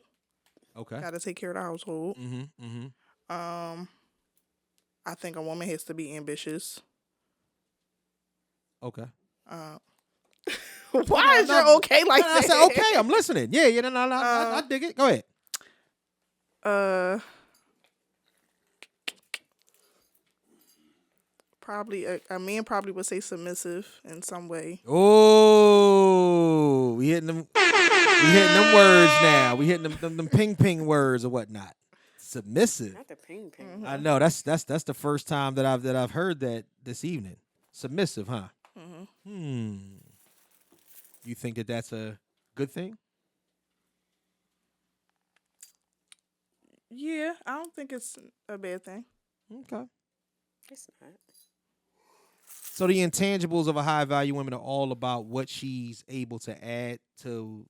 Okay. Got to take care of the household. Mm-hmm. I think a woman has to be ambitious. Okay. Why is your okay like I that? said okay. I'm listening. Yeah. No. I dig it. Go ahead. Probably a man probably would say submissive in some way. Oh, we hitting them. We hitting them words now. We hitting them ping words or whatnot. Submissive. Not the ping ping. Mm-hmm. I know that's the first time that I've heard that this evening. Submissive, huh? Mm-hmm. You think that that's a good thing? Yeah, I don't think it's a bad thing. Okay. It's not. So the intangibles of a high value woman are all about what she's able to add to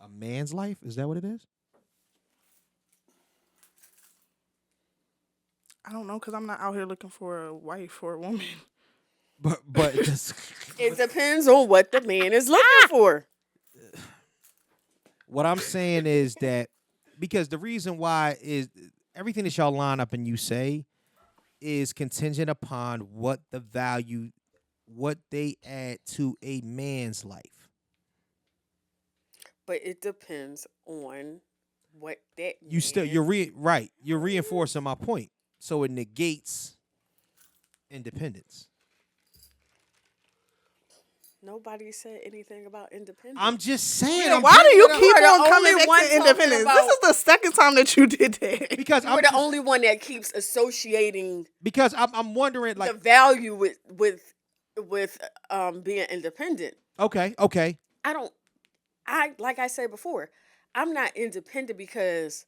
a man's life. Is that what it is? I don't know because I'm not out here looking for a wife or a woman. But just, It depends on what the man is looking for. what I'm saying is that because the reason why is everything that y'all line up and you say is contingent upon what they add to a man's life. But it depends on what that Right. You're reinforcing my point. So it negates independence. Nobody said anything about independence. I'm just saying. Why do you keep the on coming only back one to talking independence? about- This is the second time that you did that. Because You're the only one that keeps associating I'm wondering the like value with being independent. okay. Like I said before, I'm not independent because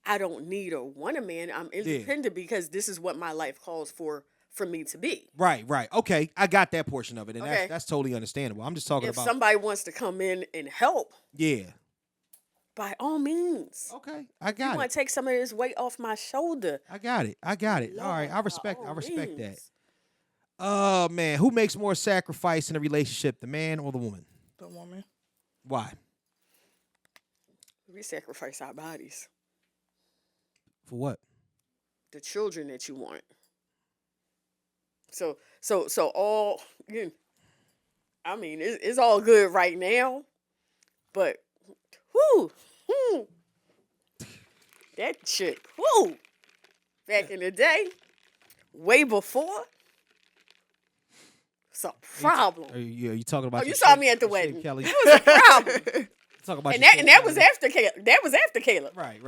I don't need or want a man. I'm independent because this is what my life calls for me to be. Right. Okay. I got that portion of it, and Okay. that's totally understandable. I'm just talking If about somebody wants to come in and help, yeah. by all means. Okay. I You got want it. to take some of this weight off my shoulder. I got it. All right. Lord, I respect by all that. means. Oh man, who makes more sacrifice in a relationship, the man or the woman? The woman. Why? We sacrifice our bodies. For what? The children that you want. So all, I mean, it's all good right now, but that shit, back in the day, way before, it's a problem. Are you talking about? Oh, you your saw shape- me at the your wedding. shape, Kelly? It was a problem. Talk about and your that shape, was Kelly. after Caleb. That was after Caleb. Right.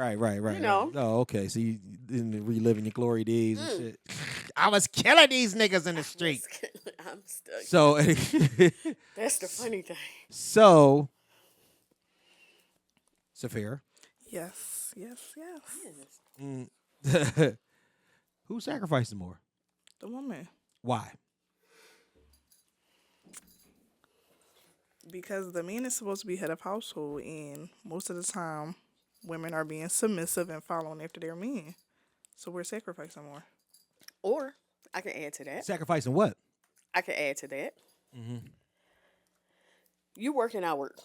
You know. Oh, okay. So you didn't reliving your glory days and shit. I was killing these niggas in the street. I'm stuck. So, That's the funny thing. so, Safira, Yes. who sacrifices more? The woman. Why? Because the man is supposed to be head of household, and most of the time, women are being submissive and following after their men. So we're sacrificing more. Or I can add to that. Sacrificing what? I can add to that. You work and I work.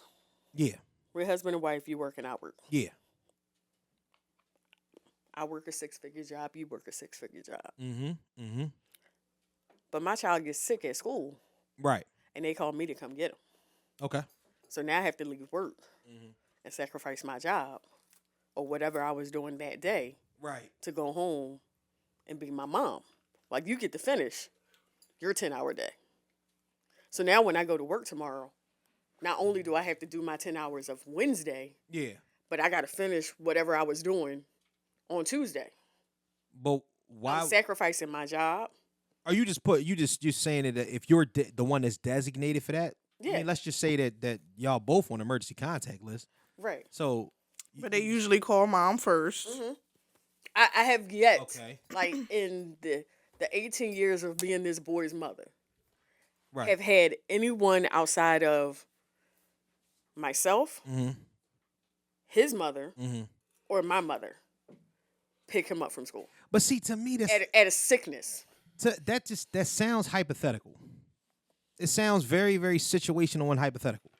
Yeah. We're husband and wife. You work and I work. Yeah. I work a 6-figure job. You work a 6-figure job. Mm-hmm. But my child gets sick at school, Right. and they call me to come get him. Okay. So now I have to leave work and sacrifice my job or whatever I was doing that day Right. to go home and be my mom. Like, you get to finish your 10-hour day. So now when I go to work tomorrow, not only do I have to do my 10 hours of Wednesday, Yeah. but I got to finish whatever I was doing on Tuesday. But why I'm sacrificing my job. are you just saying that if you're the one that's designated for that? Yeah. I mean, let's just say that y'all both on emergency contact list. Right. So. But they usually call mom 1st. I have yet, Okay. like in the 18 years of being this boy's mother, Right. have had anyone outside of myself, his mother, or my mother pick him up from school. But see, to me, that's At a sickness. that sounds hypothetical. It sounds very, very situational and hypothetical.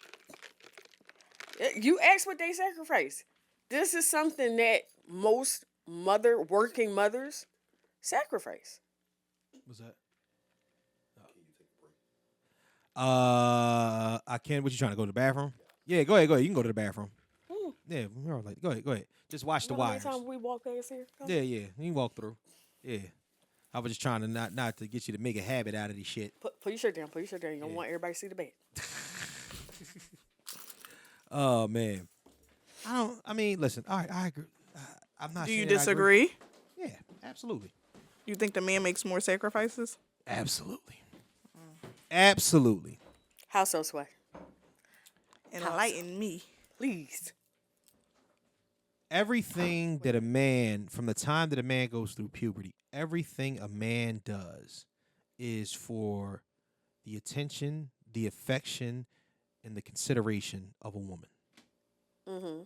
You ask what they sacrifice. This is something that most working mothers sacrifice. What's that? I can. What you trying to go to the bathroom? Yeah, go ahead. You can go to the bathroom. Yeah, we're all like, go ahead. Just watch the wires. Time we walk past here? Yeah. You can walk through. Yeah. I was just trying to not to get you to make a habit out of this shit. Put your shirt down. You don't want everybody to see the bed. Oh man. I mean, listen. All right, I agree. I'm not. Do you saying I agree. disagree? Yeah, absolutely. You think the man makes more sacrifices? Absolutely. Absolutely. How so, Sway? Enlighten me. Please. Everything that a man, from the time that a man goes through puberty, everything a man does is for the attention, the affection, and the consideration of a woman. Mm-hmm.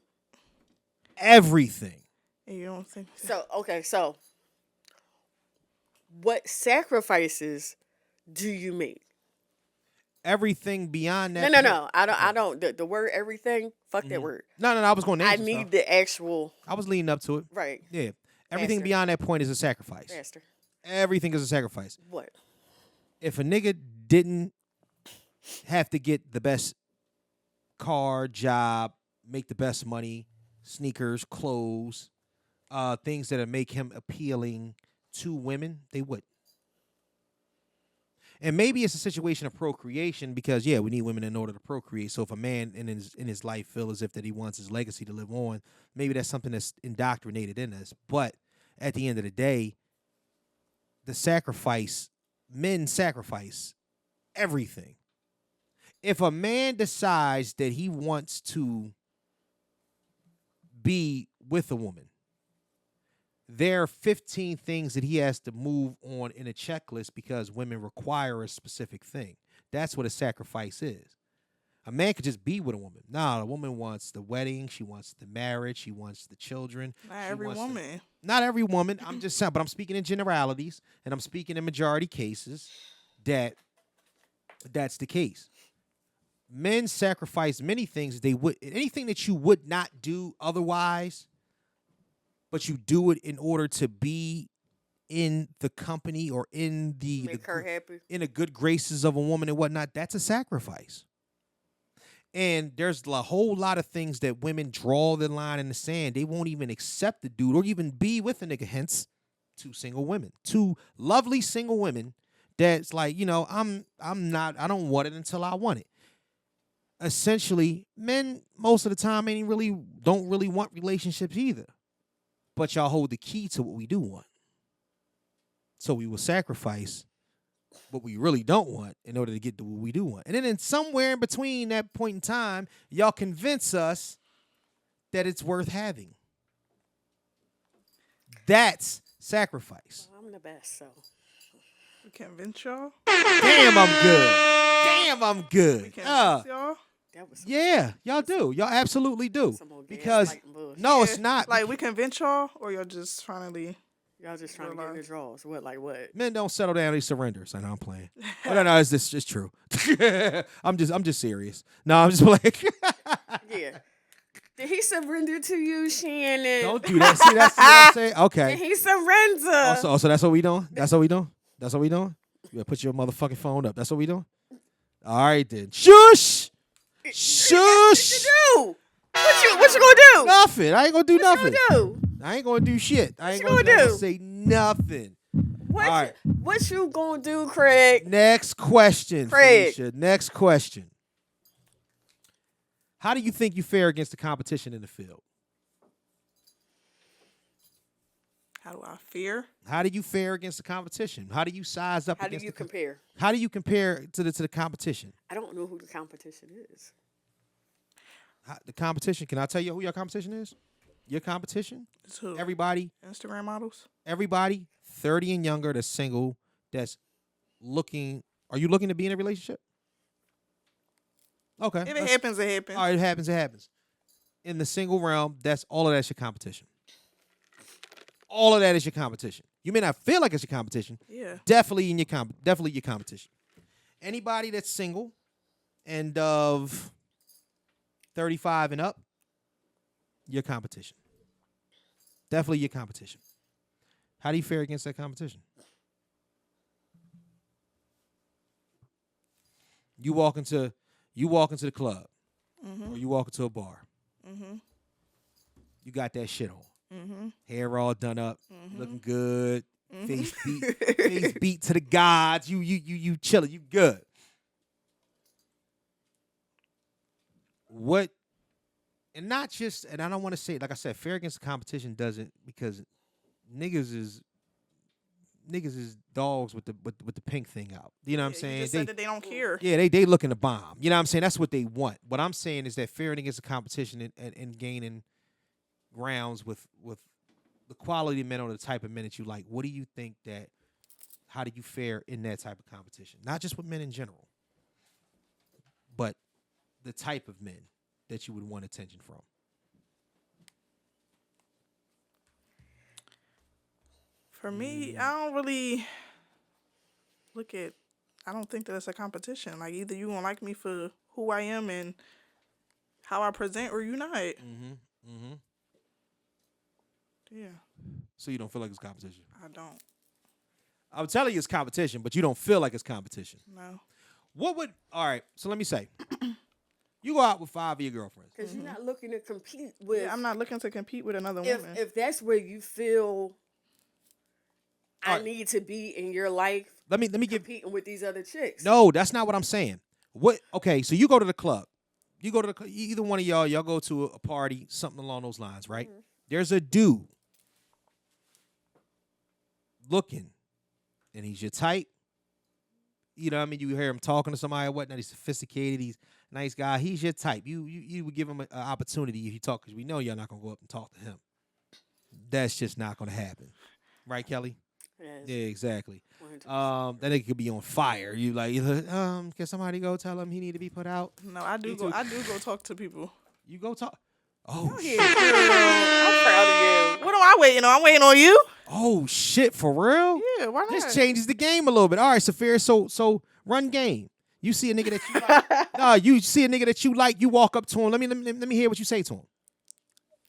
Everything. And you don't think So what sacrifices do you make? Everything beyond that. No. I don't. The word everything. Fuck that word. No. I was going to name I some need stuff. the actual. I was leading up to it. Right. Yeah. Everything Faster. beyond that point is a sacrifice. Faster. Everything is a sacrifice. What? If a nigga didn't have to get the best car, job, make the best money, sneakers, clothes, things that make him appealing to women, they would. And maybe it's a situation of procreation because, we need women in order to procreate. So if a man in his life feels as if that he wants his legacy to live on, maybe that's something that's indoctrinated in us. But at the end of the day, men sacrifice everything. If a man decides that he wants to be with a woman, there are 15 things that he has to move on in a checklist because women require a specific thing. That's what a sacrifice is. A man could just be with a woman. Nah, a woman wants the wedding. She wants the marriage. She wants the children. not every woman. Not every woman. I'm just saying, but I'm speaking in generalities, and I'm speaking in majority cases that's the case. Men sacrifice many things anything that you would not do otherwise, but you do it in order to be in the company or in Make her happy. in the good graces of a woman and whatnot. That's a sacrifice. And there's a whole lot of things that women draw the line in the sand. They won't even accept the dude or even be with a nigga. Hence, two lovely single women. That's like, I don't want it until I want it. Essentially, men most of the time don't really want relationships either. But y'all hold the key to what we do want. So we will sacrifice what we really don't want in order to get to what we do want. And then somewhere in between that point in time, y'all convince us that it's worth having. That's sacrifice. I'm the best, so. Convince y'all? Damn, I'm good. Convince y'all? That was Yeah, y'all do. Y'all absolutely do. some old Because gaslighting bullshit. no, it's not. Like, we convince y'all, or y'all just finally. Y'all just trying to get in the draws. What, like what? Men don't settle down; they surrender. So no, I'm playing. But no, it's just true. I'm just serious. No, I'm just playing. Yeah. Did he surrender to you, Shannon? Don't do that. See, that's what I'm saying. Did Okay. he surrender? So that's what we doing. That's what we doing. That's what we doing. You better put your motherfucking phone up. That's what we doing. All right then. Shush. Shush. What you do? What you gonna do? Nothing. I ain't gonna do nothing. What you gonna do? I ain't gonna do shit. I ain't you gonna gonna do? say nothing. What, All right. what you gonna do, Craig? Next question, Craig. Felicia. Next question. How do you think you fare against the competition in the field? How do I fear? How do you fare against the competition? How do you size up How do against you compare? How do you compare to the competition? I don't know who the competition is. The competition, can I tell you who your competition is? Your competition? It's who? Everybody, Instagram models? everybody 30 and younger that's single, that's looking. Are you looking to be in a relationship? Okay. If it happens, it happens. All right, it happens, it happens. In the single realm, that's your competition. All of that is your competition. You may not feel like it's your competition. Yeah. Definitely in your definitely your competition. Anybody that's single and of 35 and up, your competition. Definitely your competition. How do you fare against that competition? You walk into the club, or you walk into a bar. You got that shit on. Hair all done up, looking good. Face beat to the gods. You chilling. You good. What? And not just. And I don't want to say, like I said, fair against the competition doesn't, because niggas is dogs with the pink thing out. You know what I'm saying? You just said that they don't care. Yeah, they looking to bomb. You know what I'm saying? That's what they want. What I'm saying is that faring against the competition and gaining grounds with the quality of men or the type of men that you like. What do you think that? How do you fare in that type of competition? Not just with men in general, but the type of men that you would want attention from. For me, I don't really look at. I don't think that it's a competition. Like, either you gonna like me for who I am and how I present, or you not. Yeah. So you don't feel like it's competition? I don't. I'm telling you it's competition, but you don't feel like it's competition. No. All right, so let me say. You go out with 5 of your girlfriends. Because you're not looking to compete with. Yeah, I'm not looking to compete with another woman. If that's where you feel I Alright. need to be in your life, Let me give. competing with these other chicks. No, that's not what I'm saying. Okay, so you go to the club. You go to either one of y'all go to a party, something along those lines, right? There's a dude looking, and he's your type. You know what I mean? You hear him talking to somebody or whatnot. He's sophisticated. He's a nice guy. He's your type. You would give him an opportunity if you talk, because we know y'all not going to go up and talk to him. That's just not going to happen. Right, Kelly? Yes. Yeah, exactly. 100%. That nigga could be on fire. You like, can somebody go tell him he need to be put out? No, I do go talk to people. You go talk. Oh, Yeah, girl, I'm proud of you. What am I waiting on? I'm waiting on you. Oh shit, for real? Yeah, why not? This changes the game a little bit. All right, Safira, so run game. You see a nigga that you like. No, you see a nigga that you like, you walk up to him. Let me hear what you say to him.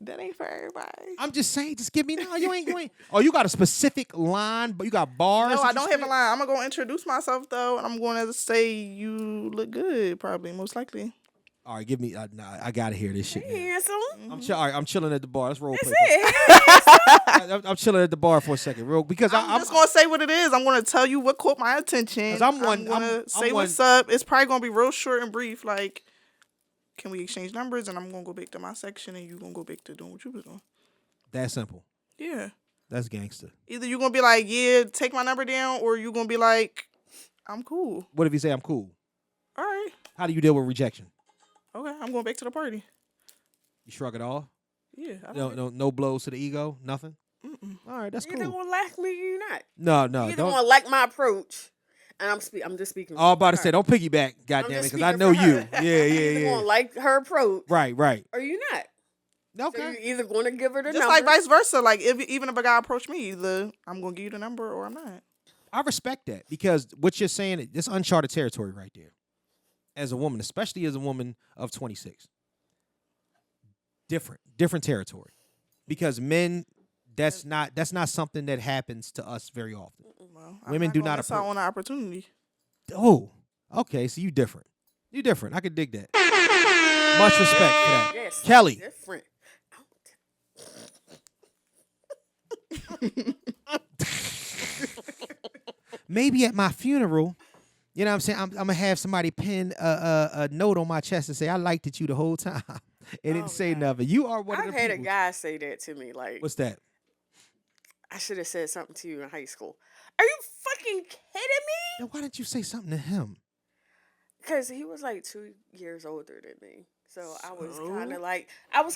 That ain't for everybody. I'm just saying, just give me no, you ain't. Oh, you got a specific line, but you got bars. No, that I you don't have a spit? line. I'm gonna go introduce myself though, and I'm going to say you look good, probably, most likely. All right, give me. Nah, I gotta hear this shit. Hey, Now. handsome. All right, I'm chilling at the bar. Let's role That's play. it. I'm chilling at the bar for a second, real, because I'm just gonna say what it is. I'm gonna tell you what caught my attention. 'Cause I'm gonna say what's up. It's probably gonna be real short and brief. Like, can we exchange numbers? And I'm gonna go back to my section, and you gonna go back to doing what you was doing. That simple. Yeah. That's gangster. Either you gonna be like, yeah, take my number down, or you gonna be like, I'm cool. What if you say I'm cool? All right. How do you deal with rejection? Okay, I'm going back to the party. You shrug it off? Yeah. I don't No blows to the ego? Nothing? All right, that's You either cool. gonna like me or you not. No, You either don't. gonna like my approach, And I'm just speaking. Oh, I'm about to for say, her. don't piggyback, I'm goddamn it, just because I speaking know for you. her. Yeah, You're yeah, either yeah. gonna like her approach, Right. or you not. So Okay. you're either going to give her the Just number. like vice versa. Like even if a guy approached me, either I'm gonna give you the number or I'm not. I respect that because what you're saying, it's uncharted territory right there. As a woman, especially as a woman of 26. Different territory. Because men, that's not something that happens to us very often. Well, Women do not miss out on the opportunity. Oh, okay, so you different. You different. I could dig that. Much respect for that. Yes, Kelly. different. Maybe at my funeral, you know what I'm saying? I'm gonna have somebody pin a note on my chest and say, I liked it you the whole time. It didn't say nothing. You are one of I've the had people. a guy say that to me. Like, What's that? I should have said something to you in high school. Are you fucking kidding me? Then why didn't you say something to him? Because he was like 2 years older than me. So I was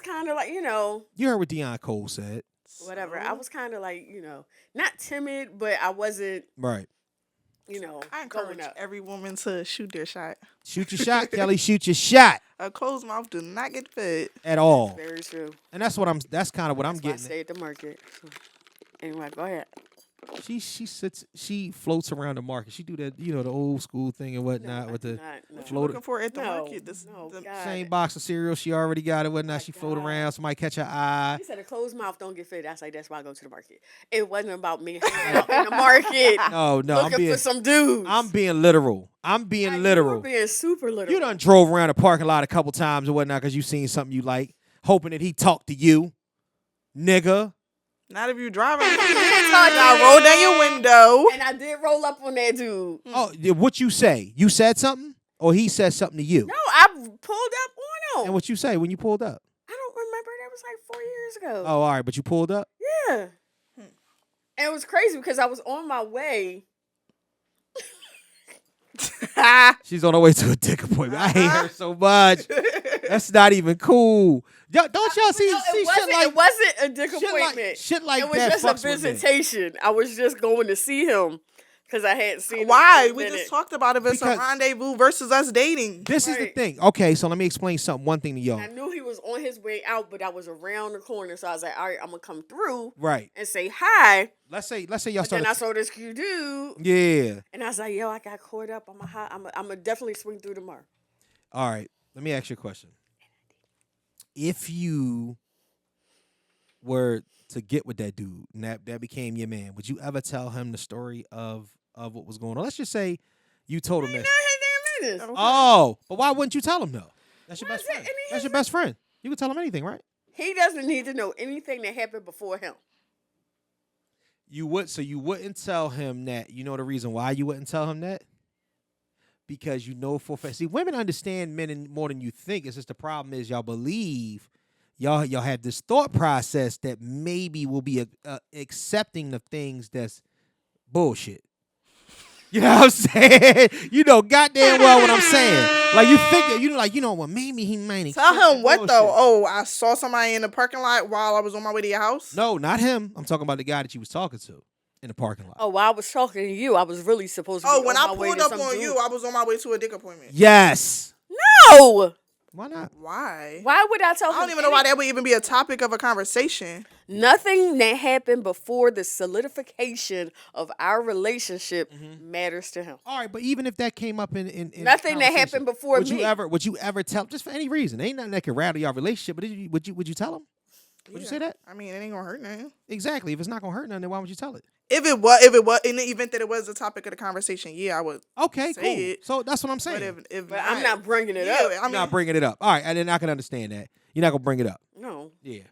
kind of like, you know. You heard what Deion Cole said. Whatever. I was kind of like, you know, not timid, but I wasn't, Right. you know, I encourage going up. every woman to shoot their shot. Shoot your shot, Kelly. Shoot your shot. A closed mouth do not get fed. At all. Very true. And that's kind of what I'm That's why I getting. stay at the market. So, anyway, go ahead. She floats around the market. She do that, you know, the old school thing and whatnot with the What you float. looking for at the No, market? This no, the God. Same box of cereal she already got and whatnot. She float around. Somebody catch her eye. He said a closed mouth don't get fed. I was like, that's why I go to the market. It wasn't about me hanging out in the market. No, looking for some dudes. I'm being literal. I'm being You literal. were being super literal. You done drove around the parking lot a couple times or whatnot because you seen something you like, hoping that he talked to you, nigga. Not if you driving. I I roll down your window. And I did roll up on that dude. Oh, what you say? You said something, or he said something to you? No, I pulled up on him. And what you say when you pulled up? I don't remember. That was like 4 years ago. Oh, all right, but you pulled up. Yeah. And it was crazy because I was on my way. She's on her way to a dick appointment. I hate her so much. That's not even cool. Don't y'all see shit like it wasn't a dick shit appointment. shit like it was that just a fucks with me. visitation. I was just going to see him because I hadn't seen Why? him. We in a just minute. talked about it. It's a Because- rendezvous versus us dating. This is the Right. thing. Okay, so let me explain something. One thing to y'all. I knew he was on his way out, but I was around the corner, so I was like, "All right, I'm gonna come through Right. and say hi." Let's say y'all But then started. I saw this cute dude, Yeah. and I was like, "Yo, I got caught up. I'm gonna definitely swing through tomorrow." All right. Let me ask you a question. If you were to get with that dude and that became your man, would you ever tell him the story of what was going on? Let's just say you told him that. None of his damn business. Oh, but why wouldn't you tell him though? That's your Why best is that friend. any of That's his your best friend. You can tell him anything, right? He doesn't need to know anything that happened before him. You wouldn't tell him that. You know the reason why you wouldn't tell him that? Because you know for a fact. See, women understand men more than you think. It's just the problem is y'all believe y'all have this thought process that maybe will be accepting the things that's bullshit. You know what I'm saying? You know goddamn well what I'm saying. Like you think that well maybe he might accept Tell him the what bullshit. though? Oh, I saw somebody in the parking lot while I was on my way to your house. No, not him. I'm talking about the guy that you was talking to in the parking lot. Oh, while I was talking to you, I was really supposed to. Oh, be when on I my way pulled to up some on dude. you, I was on my way to a dick appointment. Yes. No. Why not? Why? Why would I tell him? I don't even know why that would even be a topic of a conversation. Nothing that happened before the solidification of our relationship matters to him. All right, but even if that came up in Nothing that conversation, happened before would me. you ever tell just for any reason? Ain't nothing that can rattle your relationship. But would you tell him? Would you say that? I mean, it ain't gonna hurt nothing. Exactly. If it's not gonna hurt nothing, then why would you tell it? If it was in the event that it was the topic of the conversation, yeah, I would. Okay, Say cool. it. So that's what I'm But saying. if I'm not bringing it yeah, up. I I'm mean, not bringing it up. All right, and then I can understand that. You're not gonna bring it up. No, Yeah.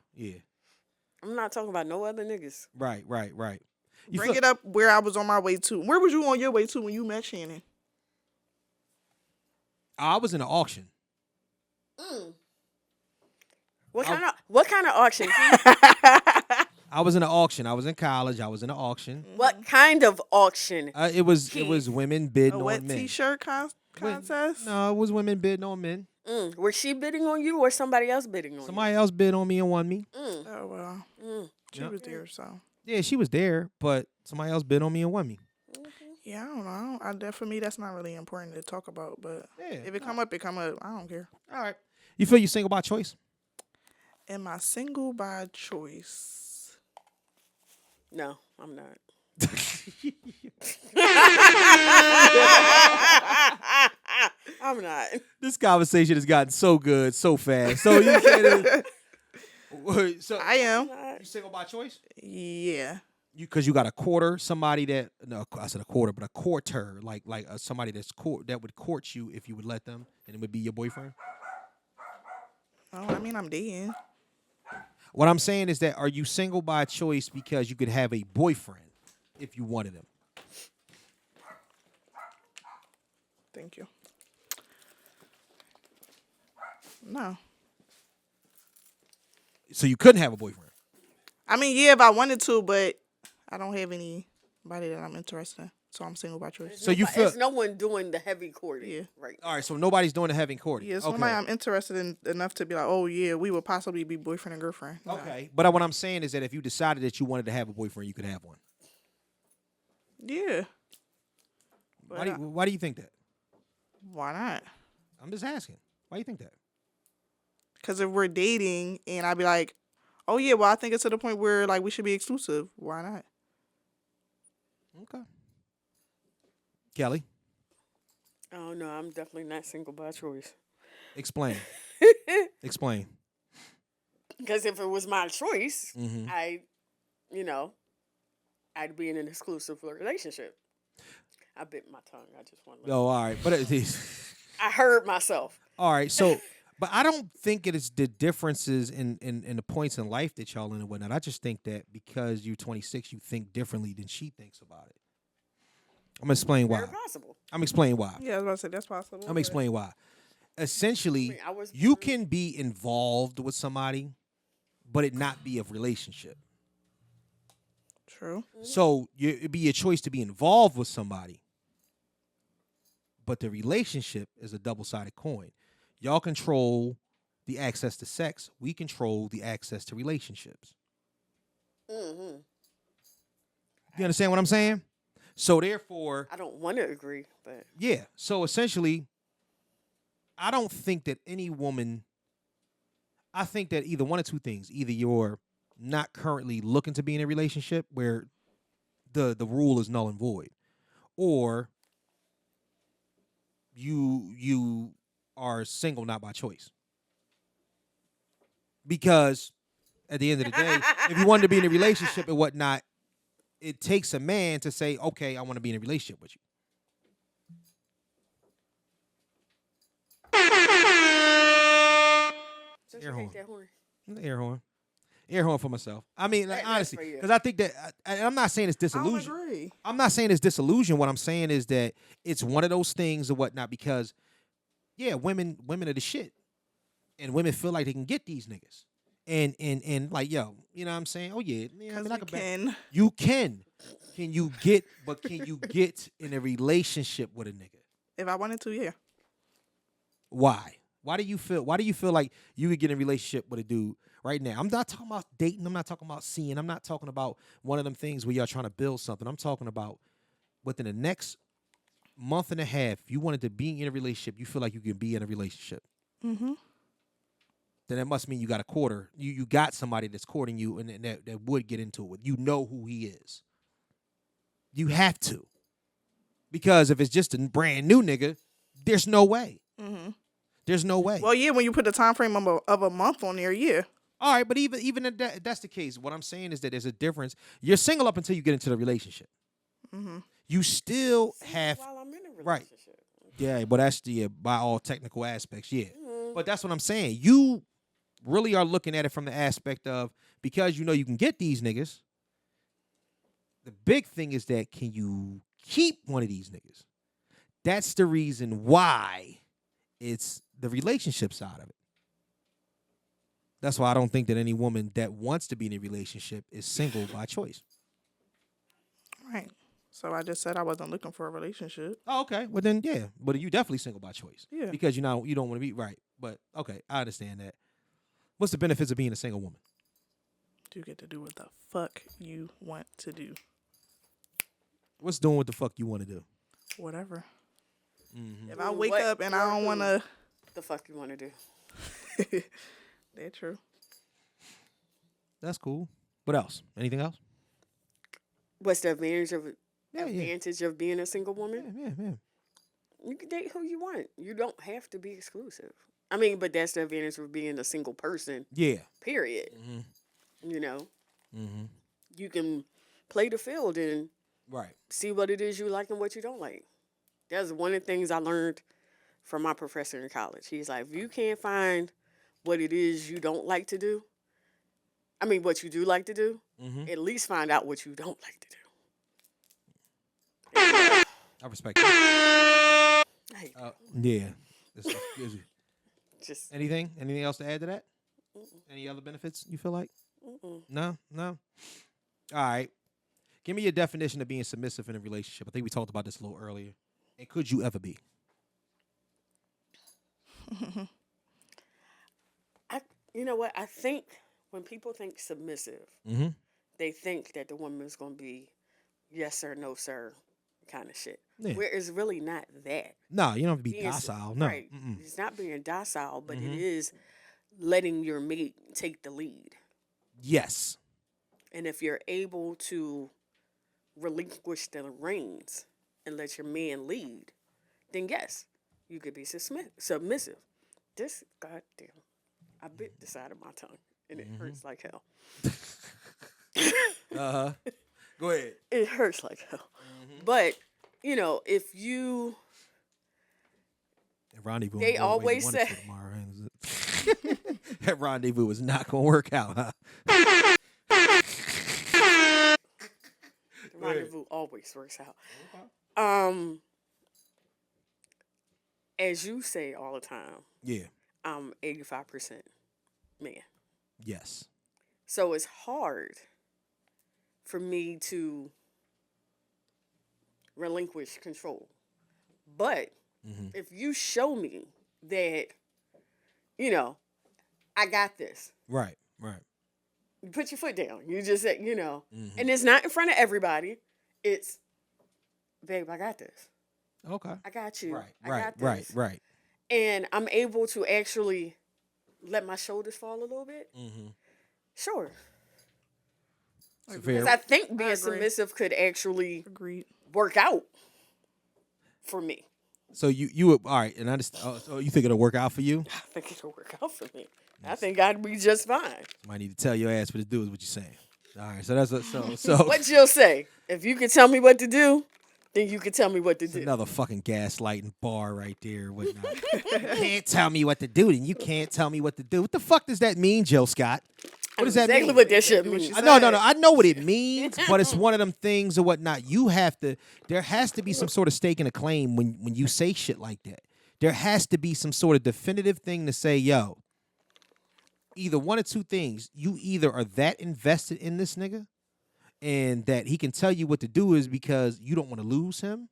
I'm not talking about no other niggas. Right. You bring feel- it up where I was on my way to. Where was you on your way to when you met Shannon? I was in an auction. What kind of auction? I was in an auction. I was in college. I was in an auction. What kind of auction? It was women bidding A on wet men. T-shirt contest? No, it was women bidding on men. Was she bidding on you or somebody else bidding on Somebody else bid on me and won me. Oh well, she Yep. was there, so Yeah, she was there, but somebody else bid on me and won me. yeah. Yeah, I don't know. For me, that's not really important to talk about. But if it come up, it come up. I don't care. All right. You feel you single by choice? Am I single by choice? No, I'm not. I'm not. This conversation has gotten so good so fast. So you said so I am. you single by choice? Yeah. Because you got a quarter, somebody that I said a quarter, but a courter, like somebody that would court you if you would let them, and it would be your boyfriend. Oh, I mean, I'm dating. What I'm saying is that are you single by choice because you could have a boyfriend if you wanted him? Thank you. No. So you couldn't have a boyfriend. I mean, yeah, if I wanted to, but I don't have anybody that I'm interested in, so I'm single by choice. So you feel there's no one doing the heavy courting. Yeah. Right. all right. So nobody's doing the heavy courting. Yeah, somebody I'm interested in enough to be like, oh yeah, we would possibly be boyfriend and girlfriend. Nah. Okay, but what I'm saying is that if you decided that you wanted to have a boyfriend, you could have one. Yeah. Why do you think that? Why not? I'm just asking. Why do you think that? Because if we're dating and I'd be like, oh yeah, well I think it's to the point where like we should be exclusive. Why not? Okay. Kelly, Oh no, I'm definitely not single by choice. explain. Explain. Because if it was my choice, Mm-hmm. I'd be in an exclusive relationship. I bit my tongue. I just want to. Oh, all right. But I heard myself. all right. So, but I don't think it is the differences in the points in life that y'all in and whatnot. I just think that because you're 26, you think differently than she thinks about it. I'm gonna explain why. Very possible. I'm explaining why. Yeah, I was about to say that's possible. I'm gonna explain why. Essentially, I was you born- can be involved with somebody, but it not be a relationship. True. So it'd be a choice to be involved with somebody, but the relationship is a double-sided coin. Y'all control the access to sex. We control the access to relationships. Mhm. You understand what I'm saying? So therefore, I don't want to agree, but yeah. So essentially, I don't think that any woman. I think that either one of two things: either you're not currently looking to be in a relationship where the rule is null and void, or you are single not by choice. Because at the end of the day, if you wanted to be in a relationship and whatnot, it takes a man to say, okay, I want to be in a relationship with you. don't Air you horn. hate that horn? Air horn. Air horn for myself. I mean, like, That's honestly, for you. because I think that, and I'm not saying it's I don't disillusion. agree. I'm not saying it's disillusion. What I'm saying is that it's one of those things or whatnot because, yeah, women are the shit. And women feel like they can get these niggas. And like, yo, you know what I'm saying? Oh, yeah. I mean, I can. You can. Can you get in a relationship with a nigga? If I wanted to, yeah. Why? Why do you feel like you could get in a relationship with a dude right now? I'm not talking about dating. I'm not talking about seeing. I'm not talking about one of them things where y'all trying to build something. I'm talking about within the next month and a half, if you wanted to be in a relationship, you feel like you can be in a relationship. Mm-hmm. Then that must mean you got a quarter. You got somebody that's courting you and that would get into it with. You know who he is. You have to. Because if it's just a brand new nigga, there's no way. Mm-hmm. There's no way. Well, yeah, when you put the time frame of a month on there, yeah. All right, but even if that's the case, what I'm saying is that there's a difference. You're single up until you get into the relationship. Mm-hmm. You still have While I'm in a right. relationship. Yeah, but that's by all technical aspects, yeah. But that's what I'm saying. You really are looking at it from the aspect of because you know you can get these niggas. The big thing is that can you keep one of these niggas? That's the reason why it's the relationship side of it. That's why I don't think that any woman that wants to be in a relationship is single by choice. Right. So I just said I wasn't looking for a relationship. Oh, okay. Well then, yeah. But you definitely single by choice. Yeah. Because you don't want to be right. But okay, I understand that. What's the benefits of being a single woman? You get to do what the fuck you want to do. What's doing what the fuck you want to do? Whatever. Mm-hmm. If I wake up and I don't want to... The fuck you want to do? That's true. That's cool. What else? Anything else? What's the advantage of being a single woman? Yeah. You can date who you want. You don't have to be exclusive. I mean, but that's the advantage of being a single person. Yeah. Period. Mm-hmm. You know? Mm-hmm. You can play the field and Right. see what it is you like and what you don't like. That's one of the things I learned from my professor in college. He's like, if you can't find what it is you don't like to do, I mean, what you do like to do, at least find out what you don't like to do. I respect that. Yeah. Just Anything else to add to that? Any other benefits you feel like? No. All right. Give me your definition of being submissive in a relationship. I think we talked about this a little earlier. And could you ever be? You know what? I think when people think submissive, they think that the woman is going to be yes sir, no sir kind of shit. Yeah. Where it's really not that. No, you don't have to be docile. No. Right. It's not being docile, but it is letting your mate take the lead. Yes. And if you're able to relinquish the reins and let your man lead, then yes, you could be submissive. This goddamn, I bit the side of my tongue and it hurts like hell. Go ahead. It hurts like hell. But, you know, if you... Rendezvous. They always say... Tomorrow, that rendezvous is not going to work out, huh? The rendezvous always works out. As you say all the time, Yeah. I'm 85% man. Yes. So it's hard for me to relinquish control. But if you show me that, you know, I got this. Right. You put your foot down. You just say, you know, and it's not in front of everybody. It's, babe, I got this. Okay. I got you. Right. I got this. Right. And I'm able to actually let my shoulders fall a little bit. Sure. Because I think being submissive could actually work out for me. So you would, all right, and I just, so you think it'll work out for you? I think it'll work out for me. I think I'd be just fine. Might need to tell your ass what to do is what you're saying. All right, so that's so. What you'll say. If you can tell me what to do, then you can tell me what to do. Another fucking gaslighting bar right there. Whatnot. You can't tell me what to do, then you can't tell me what to do. What the fuck does that mean, Jill Scott? What does that mean? Exactly what that shit means. No. I know what it means, but it's one of them things or whatnot. There has to be some sort of stake in a claim when you say shit like that. There has to be some sort of definitive thing to say, yo, either one or two things. You either are that invested in this nigga and that he can tell you what to do is because you don't want to lose him.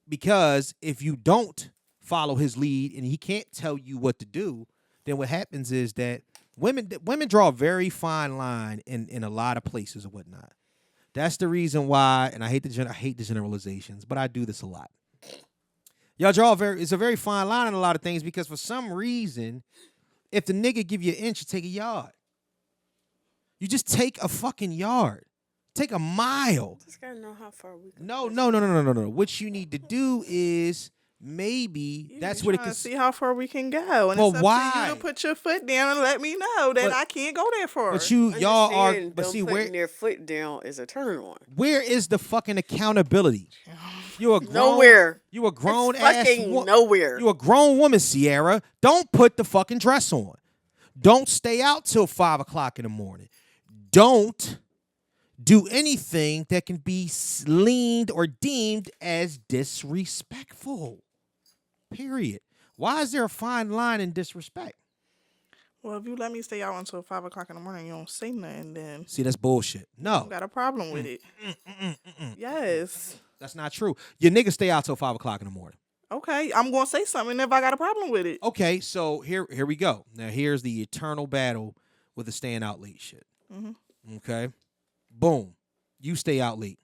Because if you don't follow his lead and he can't tell you what to do, then what happens is that women draw a very fine line in a lot of places or whatnot. That's the reason why, and I hate the generalizations, but I do this a lot. Y'all draw it's a very fine line in a lot of things because for some reason, if the nigga give you an inch, you take a yard. You just take a fucking yard. Take a mile. Just gotta know how far we go. No. What you need to do is maybe that's what it can see how far we can go. And well, it's up why? to you to put your foot down and let me know that I can't go that far. But y'all are. But see putting their foot down is a turn on. Where is the fucking accountability? You a grown, nowhere. You a grown it's ass fucking nowhere. You a grown woman, Sierra. Don't put the fucking dress on. Don't stay out till 5 o'clock in the morning. Don't do anything that can be leaned or deemed as disrespectful. Period. Why is there a fine line in disrespect? Well, if you let me stay out until 5 o'clock in the morning, you don't say nothing, then see, that's bullshit. No, you got a problem with it. Yes, that's not true. Your nigga stay out till 5 o'clock in the morning. Okay, I'm gonna say something if I got a problem with it. Okay, so here we go. Now here's the eternal battle with the staying out late shit. Okay, boom, you stay out late.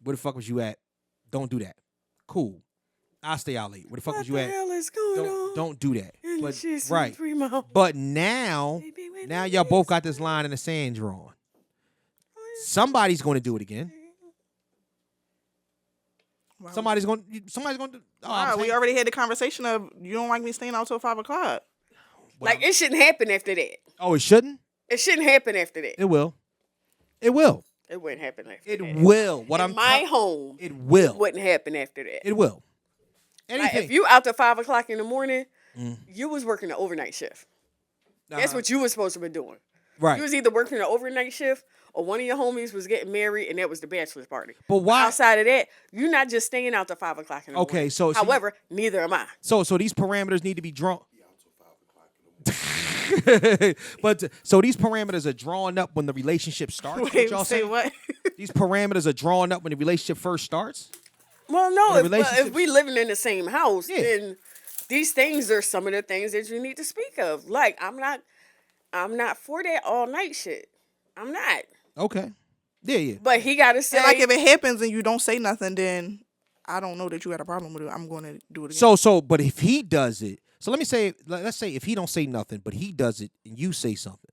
Where the fuck was you at? Don't do that. Cool. I'll stay out late. Where the fuck was you at? What the hell is going on? Don't do that. And But she's right. Primo. But now y'all both got this line in the sand drawn. Somebody's going to do it again. Wow. Somebody's going to do. Wow, we already had the conversation of you don't like me staying out till 5 o'clock. Like, it shouldn't happen after that. Oh, it shouldn't? It shouldn't happen after that. It will. It will. It wouldn't happen after It that. will. What In I'm my home, it will. wouldn't happen after that. It will. Like, Anything. if you out to 5 o'clock in the morning, you was working the overnight shift. That's what you was supposed to be doing. Right. You was either working the overnight shift or one of your homies was getting married and that was the bachelor's party. But why? Outside of that, you're not just staying out to 5 o'clock in the morning. Okay, so however, neither am I. So these parameters need to be drawn. But so these parameters are drawn up when the relationship starts. Wait, y'all say saying? what? These parameters are drawn up when the relationship first starts. Well, no, When if, the relationships- if we living in the same house, Yeah. then these things are some of the things that you need to speak of. Like, I'm not for that all night shit. I'm not. Okay. Yeah. But he got to say, And like if it happens and you don't say nothing, then I don't know that you had a problem with it. I'm going to do it again. But if he does it, so let's say if he don't say nothing, but he does it and you say something,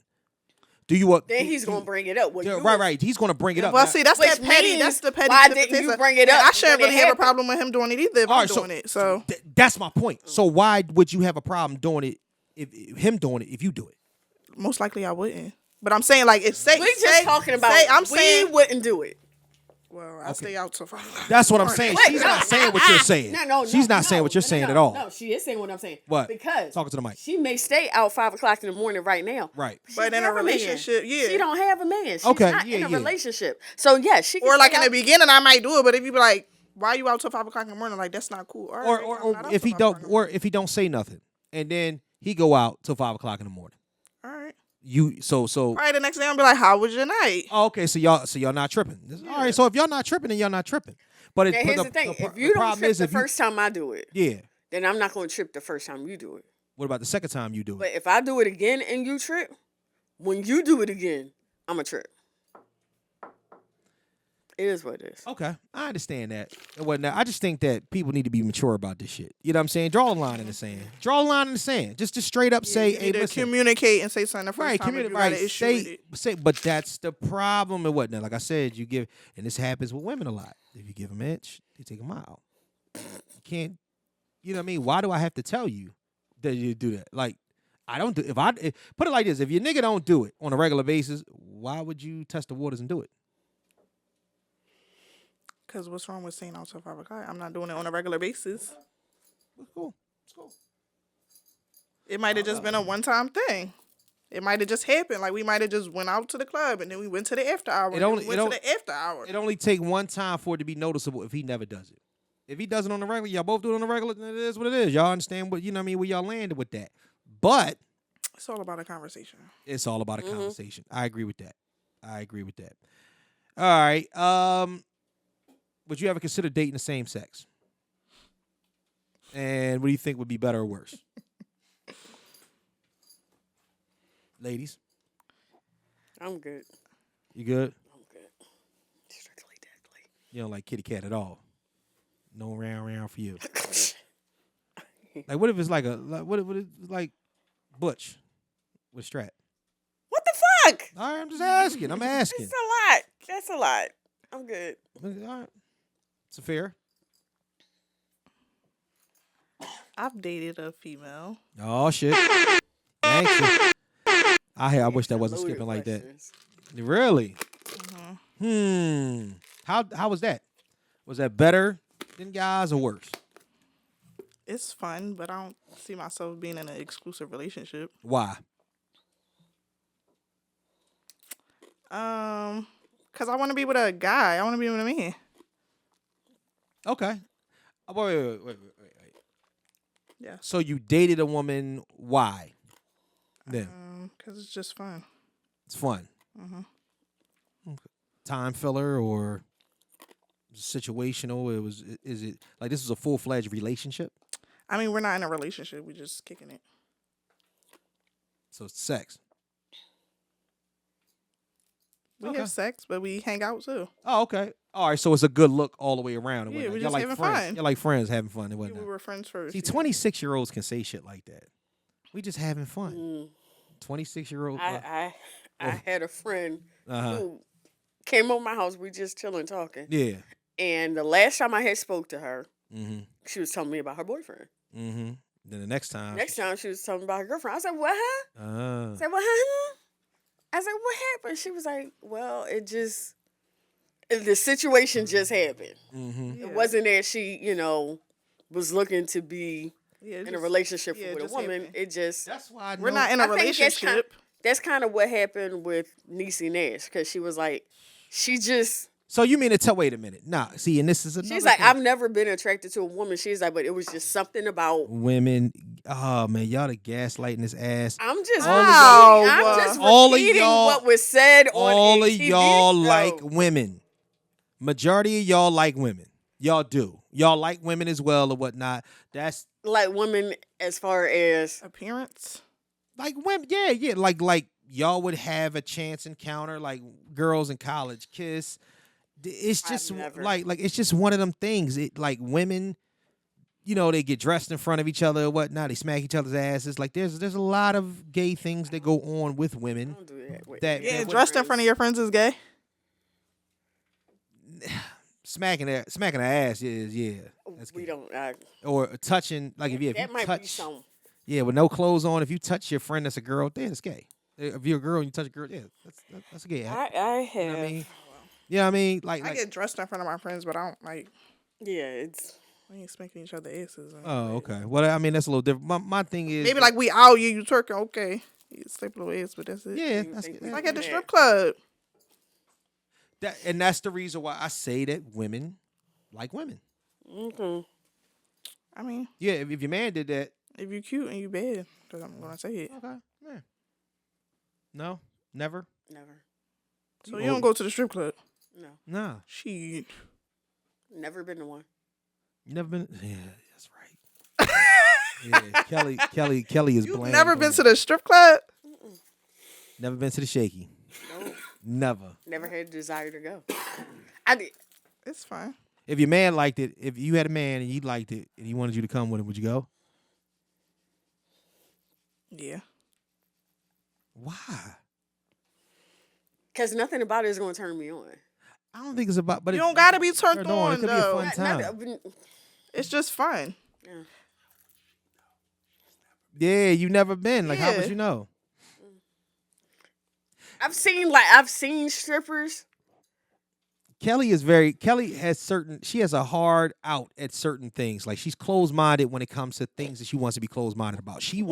do you what? then he's gonna bring it up. Well, Yeah, you right. He's gonna bring it up. Well, Now- see, that's Which that petty. means, That's the petty. why tip didn't to you piss. bring it And up I shouldn't when it really have a happened? problem with him doing it either if All I'm right, so- doing it. So that's my point. So why would you have a problem doing it if him doing it if you do it? most likely I wouldn't. But I'm saying like if say We just talking about. I'm we saying wouldn't do it. well I stay out till 5 o'clock. That's what I'm saying. Wait, She's no, not saying what you're saying. No, She's not no, saying what you're no, saying no, at all. No, she is saying what I'm saying. What? Because Talking to the mic. She may stay out 5 o'clock in the morning right now. Right. She But in a have man. relationship, yeah. She don't have a man. She's Okay, not in yeah, a yeah. relationship. So yeah, she can Or like stay in the out- beginning I might do it, but if you be like, why you out till 5 o'clock in the morning? Like that's not cool. All right, I'm Or not out if till he 5 don't o'clock in the morning. if he don't say nothing and then he go out till 5 o'clock in the morning. All right. So Right, the next day I'm be like, how was your night? oh, okay, so y'all not tripping. All right, so if y'all not tripping, then y'all not tripping. But Now, here's the thing: if you don't problem trip is the if you- first time I do it, yeah. then I'm not going to trip the first time you do it. What about the second time you do it? But if I do it again and you trip, when you do it again, I'm a trip. It is what it is. Okay, I understand that and whatnot. I just think that people need to be mature about this shit. You know what I'm saying? Draw a line in the sand. Draw a line in the sand. Just straight up say, You hey, need to listen. communicate and say something the first Right, time if communicate. you got Right, an issue with it. say. But that's the problem and whatnot. Like I said, you give, and this happens with women a lot. If you give them an inch, they take a mile. You can't. You know what I mean? Why do I have to tell you that you do that? Like, I don't do. Put it like this: if your nigga don't do it on a regular basis, why would you test the waters and do it? Because what's wrong with staying out till 5 o'clock? I'm not doing it on a regular basis. It's cool. It's cool. It might have just been a one-time thing. It might have just happened. Like we might have just went out to the club and then we went to the after hour. It only- went it to only- the after hour. It only take one time for it to be noticeable if he never does it. If he does it on the regular, y'all both do it on the regular, then it is what it is. Y'all understand what, you know what I mean, where y'all landed with that. But It's all about a conversation. it's all about a conversation. I agree with that. All right. Would you ever consider dating the same sex? And what do you think would be better or worse? Ladies, I'm good. you good? I'm good. Strictly deadly. You don't like kitty cat at all. No round for you. Like, what if it's like what if it's like Butch with strap? What the fuck? All right, I'm just asking. I'm asking. It's a lot. That's a lot. I'm good. All right. Safira? I've dated a female. Oh shit. Thanks. I wish that wasn't Loaded skipping like that. questions. Really? How was that? Was that better than guys or worse? It's fun, but I don't see myself being in an exclusive relationship. Why? Because I want to be with a guy. I want to be with a man. Okay. Wait. Yeah. So you dated a woman. Why? Then Because it's just fun. it's fun. Okay. Time filler or situational? Is it like this is a full-fledged relationship? I mean, we're not in a relationship. We're just kicking it. So it's sex. We have sex, but we hang out too. Oh, okay. All right, so it's a good look all the way around. And Yeah, whatnot. we're Y'all just like having friends. fun. You're like friends having fun and We whatnot. were friends first. See, 26-year-olds can say shit like that. We just having fun. 26-year-old. I had a friend who came over my house. We just chilling talking. Yeah. And the last time I had spoke to her, Mm-hmm. she was telling me about her boyfriend. Mm-hmm. Then the next time. Next time she was telling me about her girlfriend. I said, "What? Huh?" Uh, I said, "What happened?" I said, "What happened?" She was like, "Well, the situation just happened. mm-hmm. It wasn't that she, was looking to be in a relationship with a woman. happened. It just That's why We're not in a I think relationship. that's kind of what happened with Niecy Nash because she was like, she just." So you mean to tell? Wait a minute. Nah. See, and this is another. She's like, thing. I've never been attracted to a woman. She's like, but it was just something about. Women. Oh man, y'all the gaslighting this ass. I'm just Wow. repeating, I'm just All of repeating y'all- what was said on All a of TV y'all show. like women. Majority of y'all like women. Y'all do. Y'all like women as well or whatnot. That's like women as far as Appearance. like women. Yeah. Like y'all would have a chance encounter like girls in college kiss. It's just never. like it's just one of them things. It like women, they get dressed in front of each other or whatnot. They smack each other's asses. Like there's a lot of gay things that go on with women. don't do that. Wait, That- Yeah, that dressed in front of your friends is gay. Smacking her ass is that's we gay. don't. Or touching like if you that might touch be some. yeah with no clothes on. If you touch your friend that's a girl, then it's gay. If you're a girl and you touch a girl, yeah, that's a gay act. I You have. know what I mean? Yeah, I mean like I get dressed in front of my friends, but I don't like. Yeah, it's. We ain't smacking each other asses. oh okay. Well, I mean that's a little different. My thing is Maybe like we out you twerking, okay. You slap a little ass, but that's it. yeah, You that's, think that- Like at the strip club. and that's the reason why I say that women like women. Okay. I mean, Yeah, if your man did that, if you cute and you bad, then I'm gonna say it. okay, yeah. No, never, Never. So you don't go to the strip club. No. nah. Shit. Never been to one. You never been? Yeah, that's right. yeah, Kelly is You've bland. never been bland. to the strip club? Never been to the shaky. No. Never. Never had a desire to go. I did. It's fine. If your man liked it, if you had a man and he liked it and he wanted you to come with him, would you go? Yeah. Why? Because nothing about it is going to turn me on. I don't think it's about. But You don't gotta be turned It on could be a though. fun time. It's just fun. Yeah, you never been. Like, how would Yeah. you know? I've seen strippers. Kelly she has a hard out at certain things. Like she's closed-minded when it comes to things that she wants to be closed-minded about. She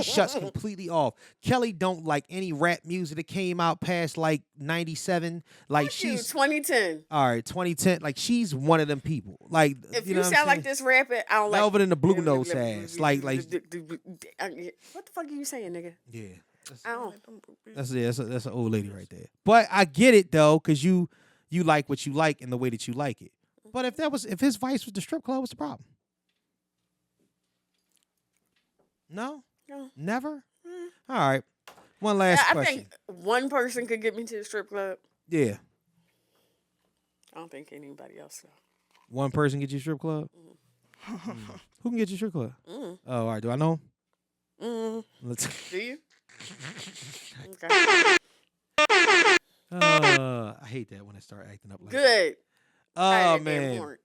shuts completely off. Kelly don't like any rap music that came out past like 97. Like she's 2010. all right, 2010. Like she's one of them people. Like If you you know sound like this. this rapping, I don't like. Velvet and the Blue Notes ass. Like what the fuck are you saying, nigga? yeah. I don't. That's an old lady right there. But I get it though, because you like what you like in the way that you like it. But if his vice was the strip club, what's the problem? No? No. Never? All right. One last I question. think one person could get me to the strip club. Yeah. I don't think anybody else though. One person get you a strip club? Who can get you a strip club? Oh, all right. Do I know him? Let's Do you? Okay. I hate that when I start acting up like that. Good. Oh Tired of that man. warrant.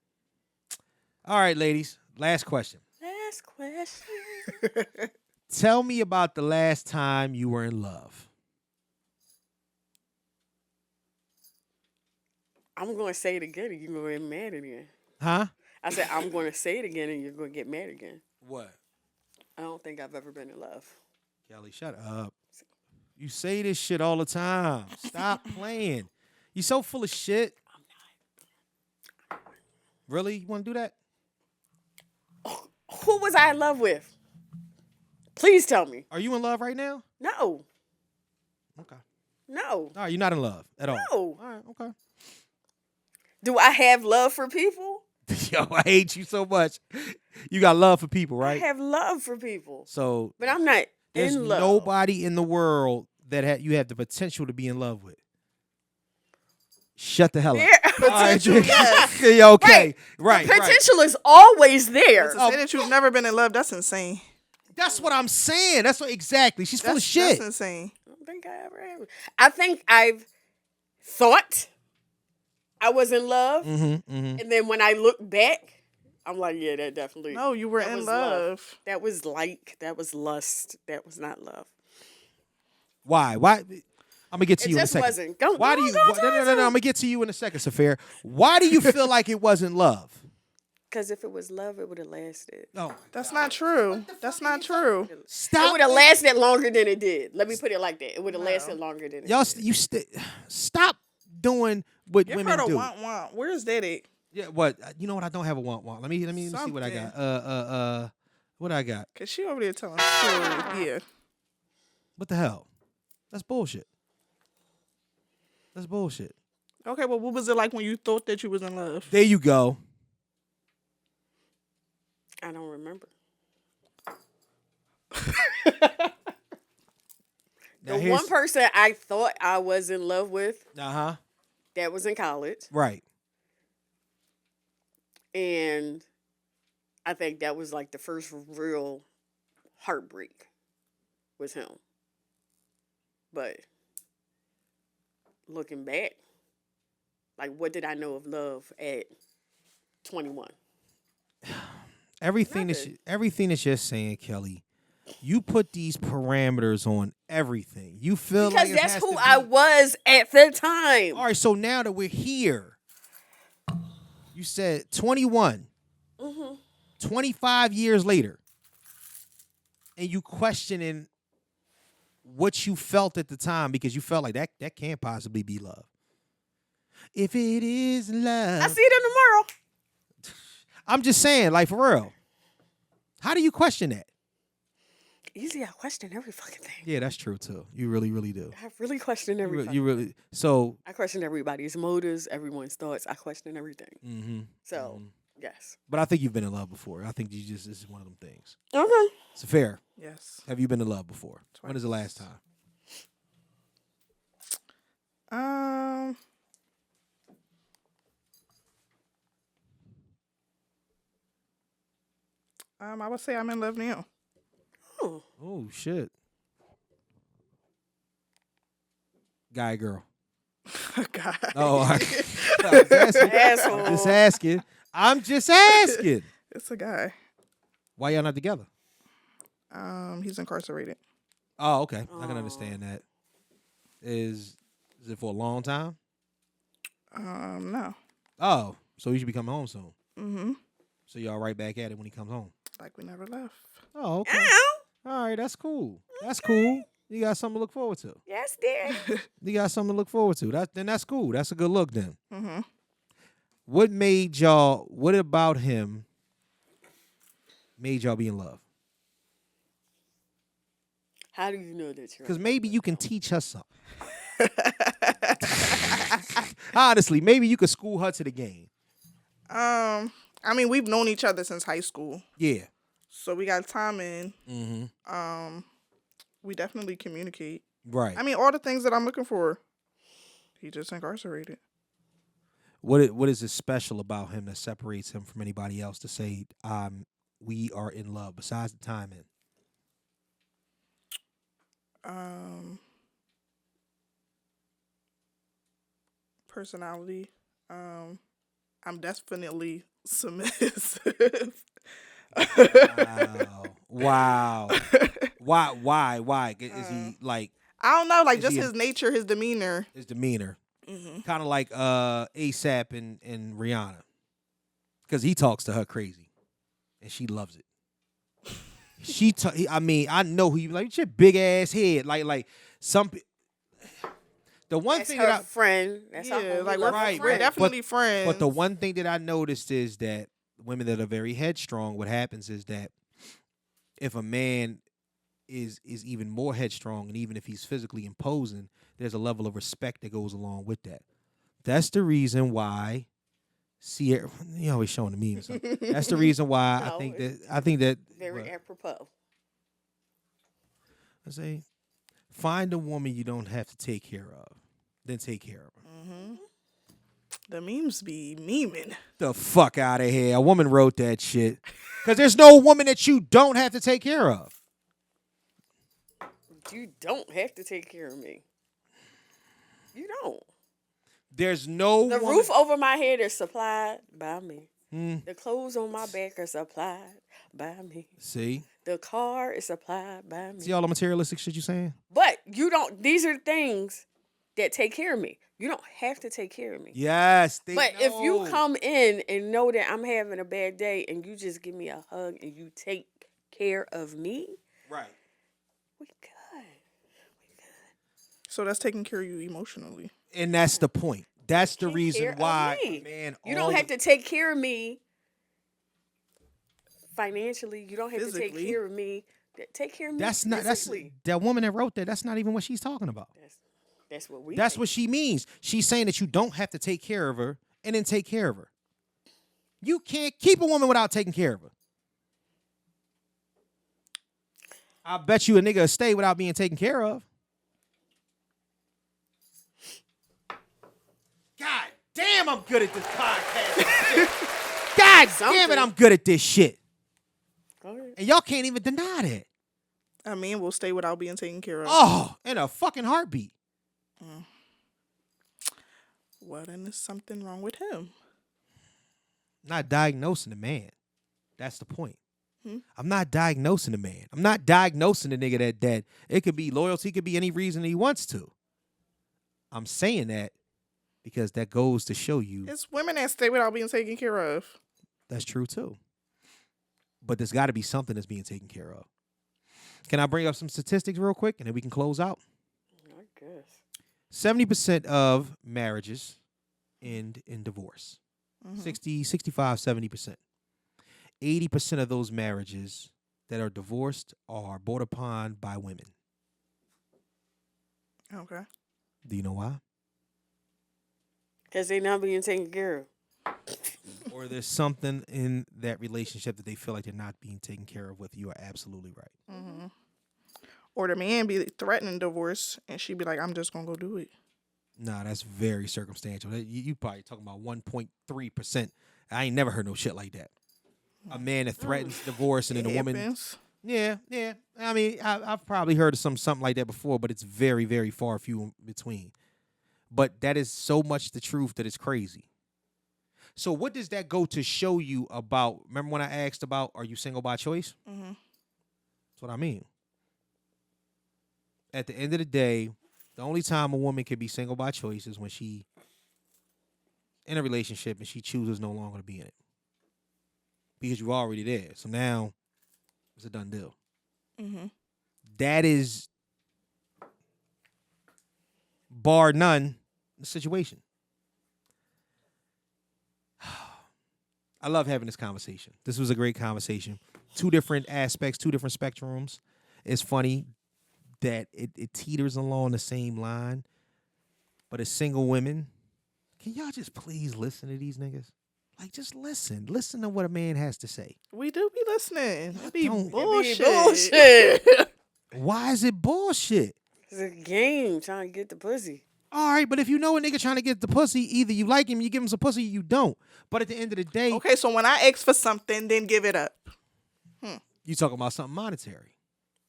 All right, ladies. Last question. Last question. Tell me about the last time you were in love. I'm going to say it again and you're going to get mad again. Huh? I said, I'm going to say it again and you're going to get mad again. What? I don't think I've ever been in love. Kelly, shut up. You say this shit all the time. Stop playing. You so full of shit. I'm not. Really? You want to do that? Who was I in love with? Please tell me. Are you in love right now? No. Okay. No. All right, you're not in love at all. No. All right, okay. Do I have love for people? Yo, I hate you so much. You got love for people, right? I have love for people. So But I'm not there's in love. nobody in the world that you have the potential to be in love with. Shut the hell up. There- All right, yes. yeah, okay. Right. Potential is always there. To say that you've never been in love, that's insane. That's what I'm saying. That's what exactly. She's full of shit. That's insane. I don't think I ever have. I think I've thought I was in love, and then when I look back, I'm like, yeah, that definitely. No, you were that in was love. That was that was lust. That was not love. Why? I'm gonna get to It you in a just second. wasn't. Go- Why go do on, you? go on, No, go on. I'm gonna get to you in a second, Safira. Why do you feel like it wasn't love? Because if it was love, it would have lasted. No, That's not true. That's not true. It stop. would have lasted longer than it did. Let me put it like that. It would have lasted longer than it Y'all, did. stop doing what You've women heard of do. want. Where's that at? Yeah, what? You know what? I don't have a want. Let me see what I got. What I got? Cause she over there telling stories. Yeah. What the hell? That's bullshit. That's bullshit. Okay, well, what was it like when you thought that you was in love? There you go. I don't remember. The one person I thought I was in love with, that was in college. Right. And I think that was like the first real heartbreak was him. But looking back, like what did I know of love at 21? Everything that you're saying, Kelly, you put these parameters on everything. You feel Because like it that's has who to be- I was at the time. All right, so now that we're here, you said 21, 25 years later, and you questioning what you felt at the time because you felt like that can't possibly be love. If it is love, I see them tomorrow. I'm just saying, like for real. How do you question that? Easy, I question every fucking thing. Yeah, that's true too. You really, really do. I really question everything. You really so. I question everybody's motives, everyone's thoughts. I question everything. So, yes. But I think you've been in love before. I think this is one of them things. Okay. It's fair. Yes. Have you been in love before? When is the last time? I would say I'm in love now. Oh shit. Guy, girl. God. Oh, I'm Asshole. I'm just asking. It's a guy. Why y'all not together? He's incarcerated. Oh, okay. I can understand that. Is it for a long time? No. Oh, so he should be coming home soon. Mm-hmm. So y'all right back at it when he comes home. Like we never left. Oh, okay. Ow. All right, that's cool. That's cool. You got something to look forward to. Yes, dear. You got something to look forward to. That's cool. That's a good look then. Mm-hmm. What about him made y'all be in love? How do you know that you're Because maybe you can teach her something. Honestly, maybe you could school her to the game. I mean, we've known each other since high school. Yeah. So we got time in. Mm-hmm. We definitely communicate. Right. I mean, all the things that I'm looking for. He just incarcerated. What is it special about him that separates him from anybody else to say we are in love besides the timing? Personality. I'm definitely submissive. Wow. Why? Is he like I don't know, like Is just he his nature, his demeanor. his demeanor? Kind of like ASAP and Rihanna. Because he talks to her crazy. And she loves it. I know who you like, your big ass head. Like some the one That's thing her that friend. That's our Yeah, homie. like Love we're, her Right, we're friend. definitely friends. But the one thing that I noticed is that women that are very headstrong, what happens is that if a man is even more headstrong, and even if he's physically imposing, there's a level of respect that goes along with that. That's the reason why Sierra, you always showing the memes. That's the reason why No, I think that Very what? apropos. I say, find a woman you don't have to take care of, then take care of her. The memes be memeing. The fuck out of here. A woman wrote that shit. Because there's no woman that you don't have to take care of. You don't have to take care of me. You don't. There's no The woman. roof over my head is supplied by me. The clothes on my back are supplied by me. See? The car is supplied by me. See all the materialistic shit you saying? But you don't. These are things that take care of me. You don't have to take care of me. Yes. But if you come in and know that I'm having a bad day and you just give me a hug and you take care of me, right, we good. So that's taking care of you emotionally. And that's the point. That's the Take reason care of why, me. man. You don't have to take care of me financially. You don't have to take Physically. care of me. Take care of me That's not. That's physically. that woman that wrote that. That's not even what she's talking about. That's what we. That's think. what she means. She's saying that you don't have to take care of her and then take care of her. You can't keep a woman without taking care of her. I bet you a nigga will stay without being taken care of. God damn, I'm good at this podcast. God damn it, I'm good at this shit. Go ahead. And y'all can't even deny that. A man will stay without being taken care of. Oh, in a fucking heartbeat. Well, then there's something wrong with him. Not diagnosing the man. That's the point. I'm not diagnosing the man. I'm not diagnosing the nigga that it could be loyalty, could be any reason he wants to. I'm saying that because that goes to show you It's women that stay without being taken care of. that's true too. But there's got to be something that's being taken care of. Can I bring up some statistics real quick and then we can close out? I guess. 70% of marriages end in divorce. 60, 65, 70%. 80% of those marriages that are divorced are brought upon by women. Okay. Do you know why? Because they not being taken care of. Or there's something in that relationship that they feel like they're not being taken care of with. You are absolutely right. Or the man be threatening divorce and she be like, I'm just going to go do it. Nah, that's very circumstantial. You probably talking about 1.3%. I ain't never heard no shit like that. A man that threatens divorce and then a woman. Happens. Yeah. I mean, I've probably heard of something like that before, but it's very, very far few in between. But that is so much the truth that it's crazy. So what does that go to show you about? Remember when I asked about, are you single by choice? That's what I mean. At the end of the day, the only time a woman can be single by choice is when she in a relationship and she chooses no longer to be in it. Because you're already there. So now it's a done deal. That is, bar none, the situation. I love having this conversation. This was a great conversation. Two different aspects, two different spectrums. It's funny that it teeters along the same line. But as single women, can y'all just please listen to these niggas? Like, just listen. Listen to what a man has to say. We do be listening. It be Don't- bullshit. Bullshit. Why is it bullshit? It's a game trying to get the pussy. All right, but if you know a nigga trying to get the pussy, either you like him, you give him some pussy, you don't. But at the end of the day, Okay, so when I ask for something, then give it up. you talking about something monetary.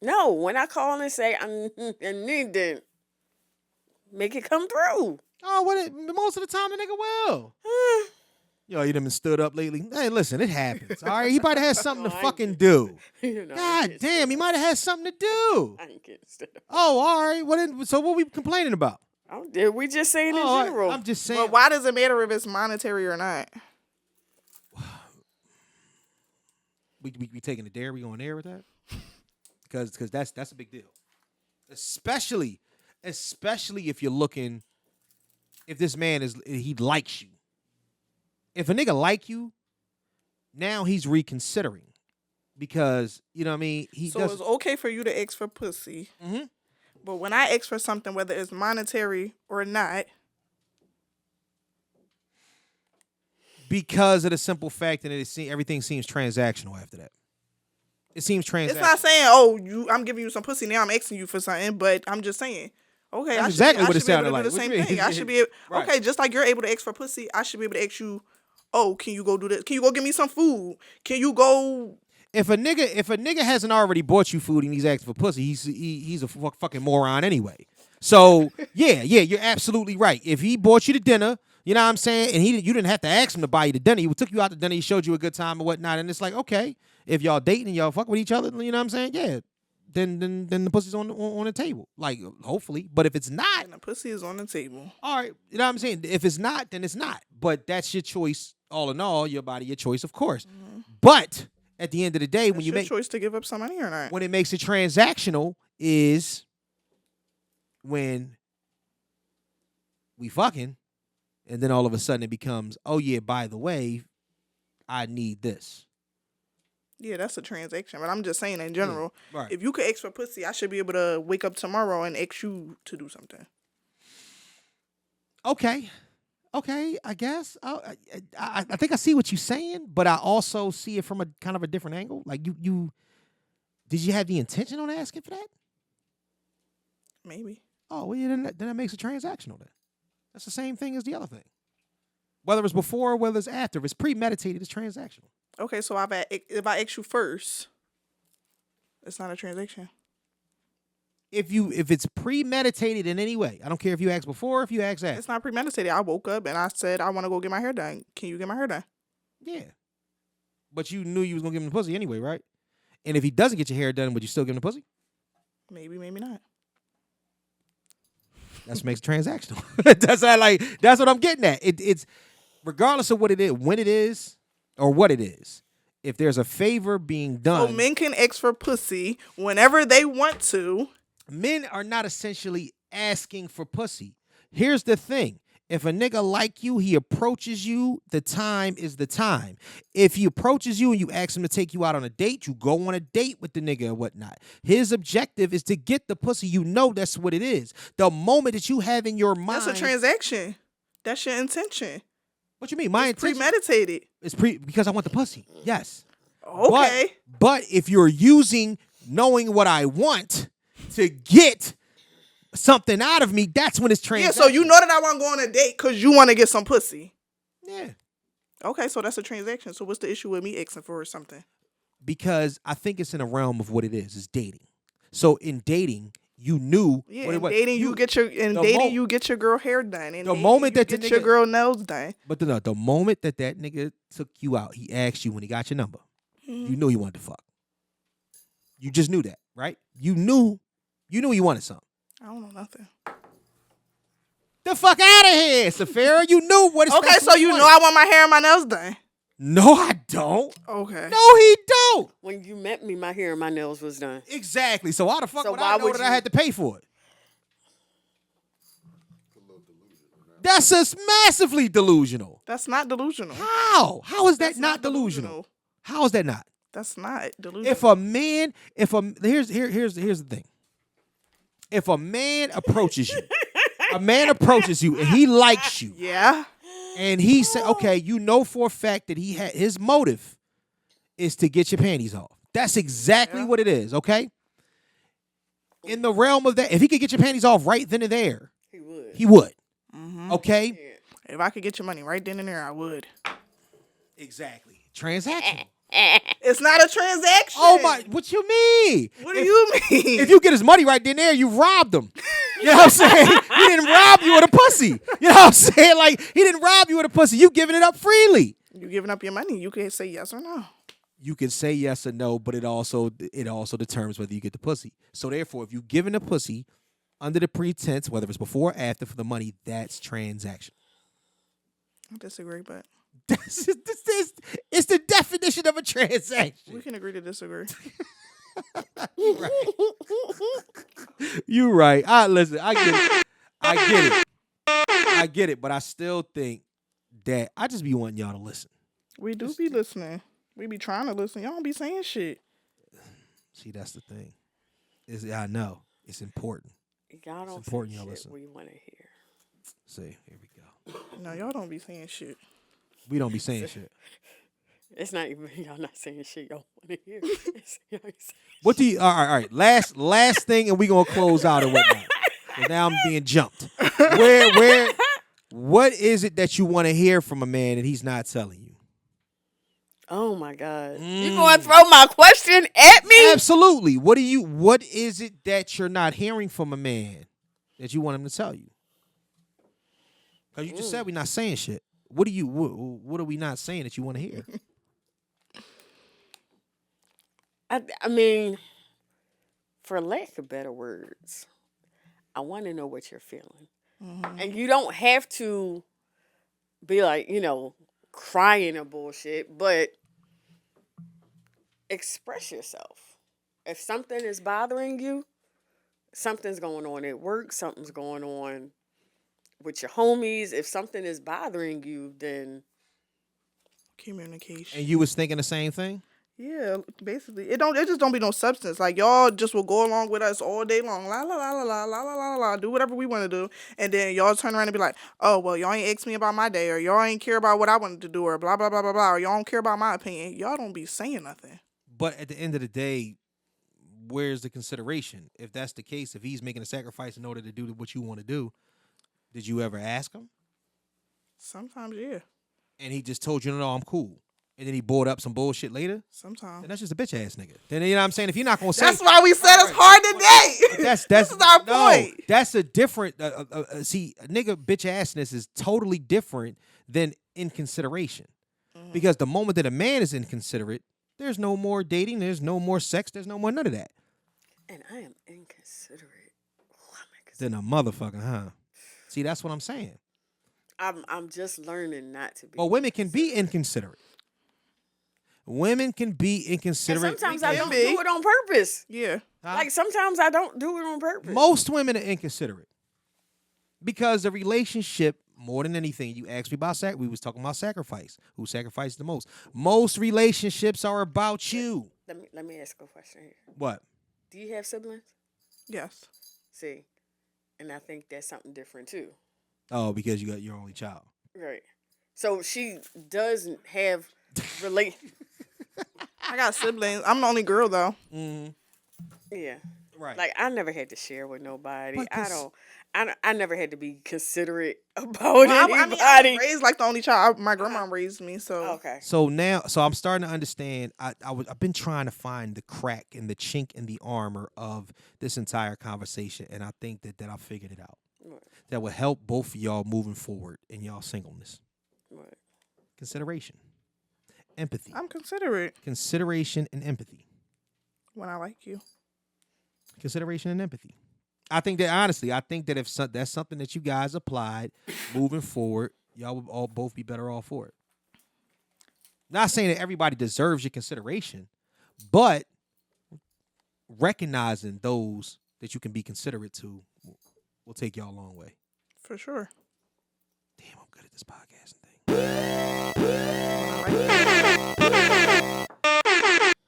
No, when I call and say I need it, make it come through. Oh, most of the time the nigga will. Yo, you done been stood up lately? Hey, listen, it happens. All right, he might have had something to fucking do. You know, God damn, he might have had something to do. I ain't getting stood up. Oh, all right. So what we complaining about? Did we just saying in Oh, general? I'm just saying. But why does it matter if it's monetary or not? We taking it there? We going there with that? Because that's a big deal. Especially if you're looking, if this man he likes you. If a nigga like you, now he's reconsidering. Because, you know what I mean? So it's okay for you to ask for pussy. But when I ask for something, whether it's monetary or not, because of the simple fact that everything seems transactional after that. It seems transactional. it's not saying, oh, I'm giving you some pussy, now I'm asking you for something. But I'm just saying, Okay, That's exactly what it sounded I should be able to do the like. same thing. I should be Right. okay. Just like you're able to ask for pussy, I should be able to ask you. Oh, can you go do this? Can you go get me some food? Can you go? If a nigga hasn't already bought you food and he's asking for pussy, he's a fucking moron anyway. So yeah, you're absolutely right. If he bought you to dinner, you know what I'm saying, and you didn't have to ask him to buy you the dinner. He took you out to dinner. He showed you a good time and whatnot. And it's like, okay, if y'all dating and y'all fuck with each other, you know what I'm saying? Yeah, then the pussy's on the table. Like hopefully, but if it's not, And the pussy is on the table. all right, you know what I'm saying? If it's not, then it's not. But that's your choice. All in all, your body, your choice, of course. Mm-hmm. But at the end of the day, when you make choice to give up some money or not, when it makes it transactional is when we fucking, and then all of a sudden it becomes, oh yeah, by the way, I need this. Yeah, that's a transaction. But I'm just saying in general, Yeah, right. If you could ask for pussy, I should be able to wake up tomorrow and ask you to do something. Okay, I guess. I think I see what you're saying, but I also see it from a kind of a different angle. Like you did you have the intention on asking for that? Maybe. Oh, well, yeah, then that makes it transactional then. That's the same thing as the other thing. Whether it's before or whether it's after, if it's premeditated, it's transactional. Okay, so if I ask you first, it's not a transaction. If it's premeditated in any way, I don't care if you ask before or if you ask after. It's not premeditated. I woke up and I said I want to go get my hair done. Can you get my hair done? Yeah. But you knew you was going to give him the pussy anyway, right? And if he doesn't get your hair done, would you still give him the pussy? Maybe not. That makes it transactional. That's what I'm getting at. It's regardless of what it is, when it is, or what it is. If there's a favor being done, So men can ask for pussy whenever they want to. Men are not essentially asking for pussy. Here's the thing. If a nigga like you, he approaches you, the time is the time. If he approaches you and you ask him to take you out on a date, you go on a date with the nigga and whatnot. His objective is to get the pussy. You know that's what it is. The moment that you have in your mind. That's a transaction. That's your intention. What you mean? My intention? Premeditated. It's because I want the pussy. Yes. Okay. But if you're using knowing what I want to get something out of me, that's when it's transactional. Yeah, so you know that I want to go on a date because you want to get some pussy. Yeah. Okay, so that's a transaction. So what's the issue with me asking for something? Because I think it's in a realm of what it is dating. So in dating, you knew what it was. Dating, you get your girl hair done. And the moment that you get your girl nails done. But the moment that nigga took you out, he asked you when he got your number. You knew he wanted to fuck. You just knew that, right? You knew you wanted something. I don't know nothing. The fuck out of here, Safira. You knew what it's Okay, so you know I want my hair and my nails done. No, I don't. Okay. No, he don't. When you met me, my hair and my nails was done. Exactly. So why the fuck So would why I know would that you- I had to pay for it? That's just massively delusional. That's not delusional. How? How is that That's not delusional? How is that not? That's not delusional. Here's the thing. If a man approaches you, and he likes you, yeah, and he said, okay, you know for a fact that his motive is to get your panties off. That's exactly what it is, okay? In the realm of that, if he could get your panties off right then and there, he would. Mm-hmm. Okay? Yeah. If I could get your money right then and there, I would. Exactly. Transaction. It's not a transaction. Oh my, what you mean? What do you mean? If you get his money right then and there, you robbed him. You know what I'm saying? He didn't rob you with a pussy. You know what I'm saying? Like, he didn't rob you with a pussy. You giving it up freely. You giving up your money. You can say yes or no. You can say yes or no, but it also determines whether you get the pussy. So therefore, if you giving a pussy under the pretense, whether it's before or after for the money, that's transaction. I disagree, but it's the definition of a transaction. we can agree to disagree. You're right. Listen, I get it, but I still think that I just be wanting y'all to listen. We do be listening. We be trying to listen. Y'all don't be saying shit. See, that's the thing. I know. It's important. Y'all don't important say y'all shit listen. we want to hear. See, here we go. No, y'all don't be saying shit. We don't be saying shit. It's not even y'all not saying shit y'all want to hear. It's y'all saying What do you? All right. Last thing, and we gonna close out and whatnot. 'Cause now I'm being jumped. What is it that you want to hear from a man that he's not telling you? Oh my God. You gonna throw my question at me? Absolutely. What is it that you're not hearing from a man that you want him to tell you? Because you just said we're not saying shit. What are we not saying that you want to hear? I mean, for lack of better words, I want to know what you're feeling. And you don't have to be like, crying or bullshit, but express yourself. If something is bothering you, something's going on at work, something's going on with your homies. If something is bothering you, then Communication. And you was thinking the same thing? Yeah, basically, it just don't be no substance. Like y'all just will go along with us all day long, la la la la la la la la la, do whatever we want to do, and then y'all turn around and be like, oh well, y'all ain't asked me about my day, or y'all ain't care about what I wanted to do, or blah blah blah blah blah, or y'all don't care about my opinion. Y'all don't be saying nothing. But at the end of the day, where's the consideration? If that's the case, if he's making a sacrifice in order to do what you want to do, did you ever ask him? Sometimes, yeah. And he just told you, no, I'm cool. And then he brought up some bullshit later? Sometimes. Then that's just a bitch ass nigga. Then you know what I'm saying? If you're not gonna say that's why we said it's hard today. That's this is our point. That's a different see, nigga bitch assness is totally different than inconsideration. Because the moment that a man is inconsiderate, there's no more dating, there's no more sex, there's no more none of that. And I am inconsiderate. Then a motherfucker, huh? See, that's what I'm saying. I'm just learning not to be. Well, women can be inconsiderate. Women can be inconsiderate. And sometimes I don't do it on purpose. Yeah. Huh? Like sometimes I don't do it on purpose. Most women are inconsiderate. Because the relationship, more than anything, you asked me about we was talking about sacrifice. Who sacrificed the most? Most relationships are about you. Let me ask a question here. What? Do you have siblings? Yes. See, and I think that's something different too. Oh, because you got your only child. Right. So she doesn't have I got siblings. I'm the only girl though. Mm-hmm. Yeah. Right. Like I never had to share with nobody. But I never had to be considerate about anybody. I mean, I was raised like the only child. My grandma raised me, so okay. So I'm starting to understand. I've been trying to find the crack and the chink in the armor of this entire conversation, and I think that I figured it out. What? That will help both of y'all moving forward in y'all singleness. What? Consideration, empathy. I'm considerate Consideration and empathy. when I like you. Consideration and empathy. I think that honestly, if that's something that you guys applied moving forward, y'all would all both be better off for it. Not saying that everybody deserves your consideration, but recognizing those that you can be considerate to will take y'all a long way. For sure. Damn, I'm good at this podcasting thing.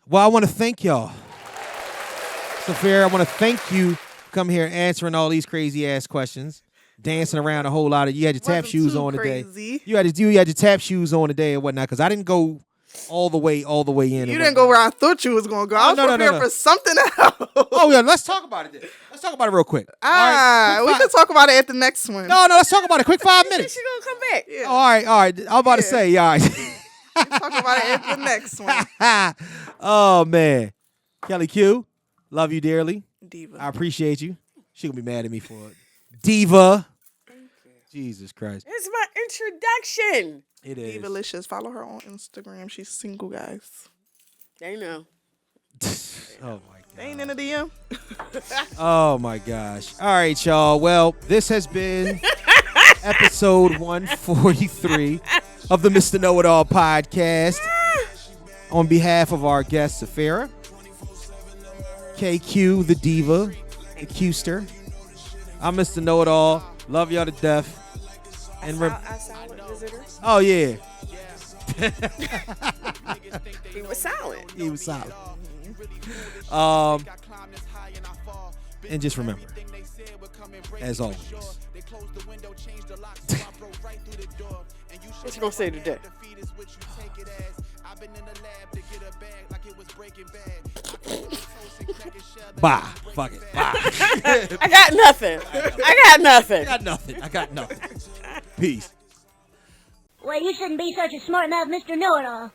Well, I want to thank y'all. Safira, I want to thank you for coming here and answering all these crazy ass questions. Dancing around a whole lot of you had your tap shoes on today. You had your tap shoes on today and whatnot, because I didn't go all the way in. You didn't go where I thought you was gonna go. I was prepared for something else. Oh yeah, let's talk about it then. Let's talk about it real quick. We can talk about it at the next one. No, let's talk about it. Quick 5 minutes. She gonna come back. Yeah. Oh, all right. I'm about to say, all right. Talk about it at the next one. Oh man, Kellie Q, love you dearly. Diva. I appreciate you. She gonna be mad at me for it. Diva. Jesus Christ. It's my introduction. It is. Divalicious. Follow her on Instagram. She's single, guys. They know. Oh my God. They ain't in the DM. Oh my gosh. All right, y'all. Well, this has been episode 143 of the Mr. Know-It-All podcast. On behalf of our guest, Safira, KQ, the diva, the Qster. I'm Mr. Know-It-All. Love y'all to death. And I silent visitors. oh yeah. He was silent. He was solid. And just remember, as always, What you gonna say today? Bye. Fuck it. Bye. I got nothing. I got nothing. Peace. Well, you shouldn't be such a smart mouth, Mr. Know-It-All.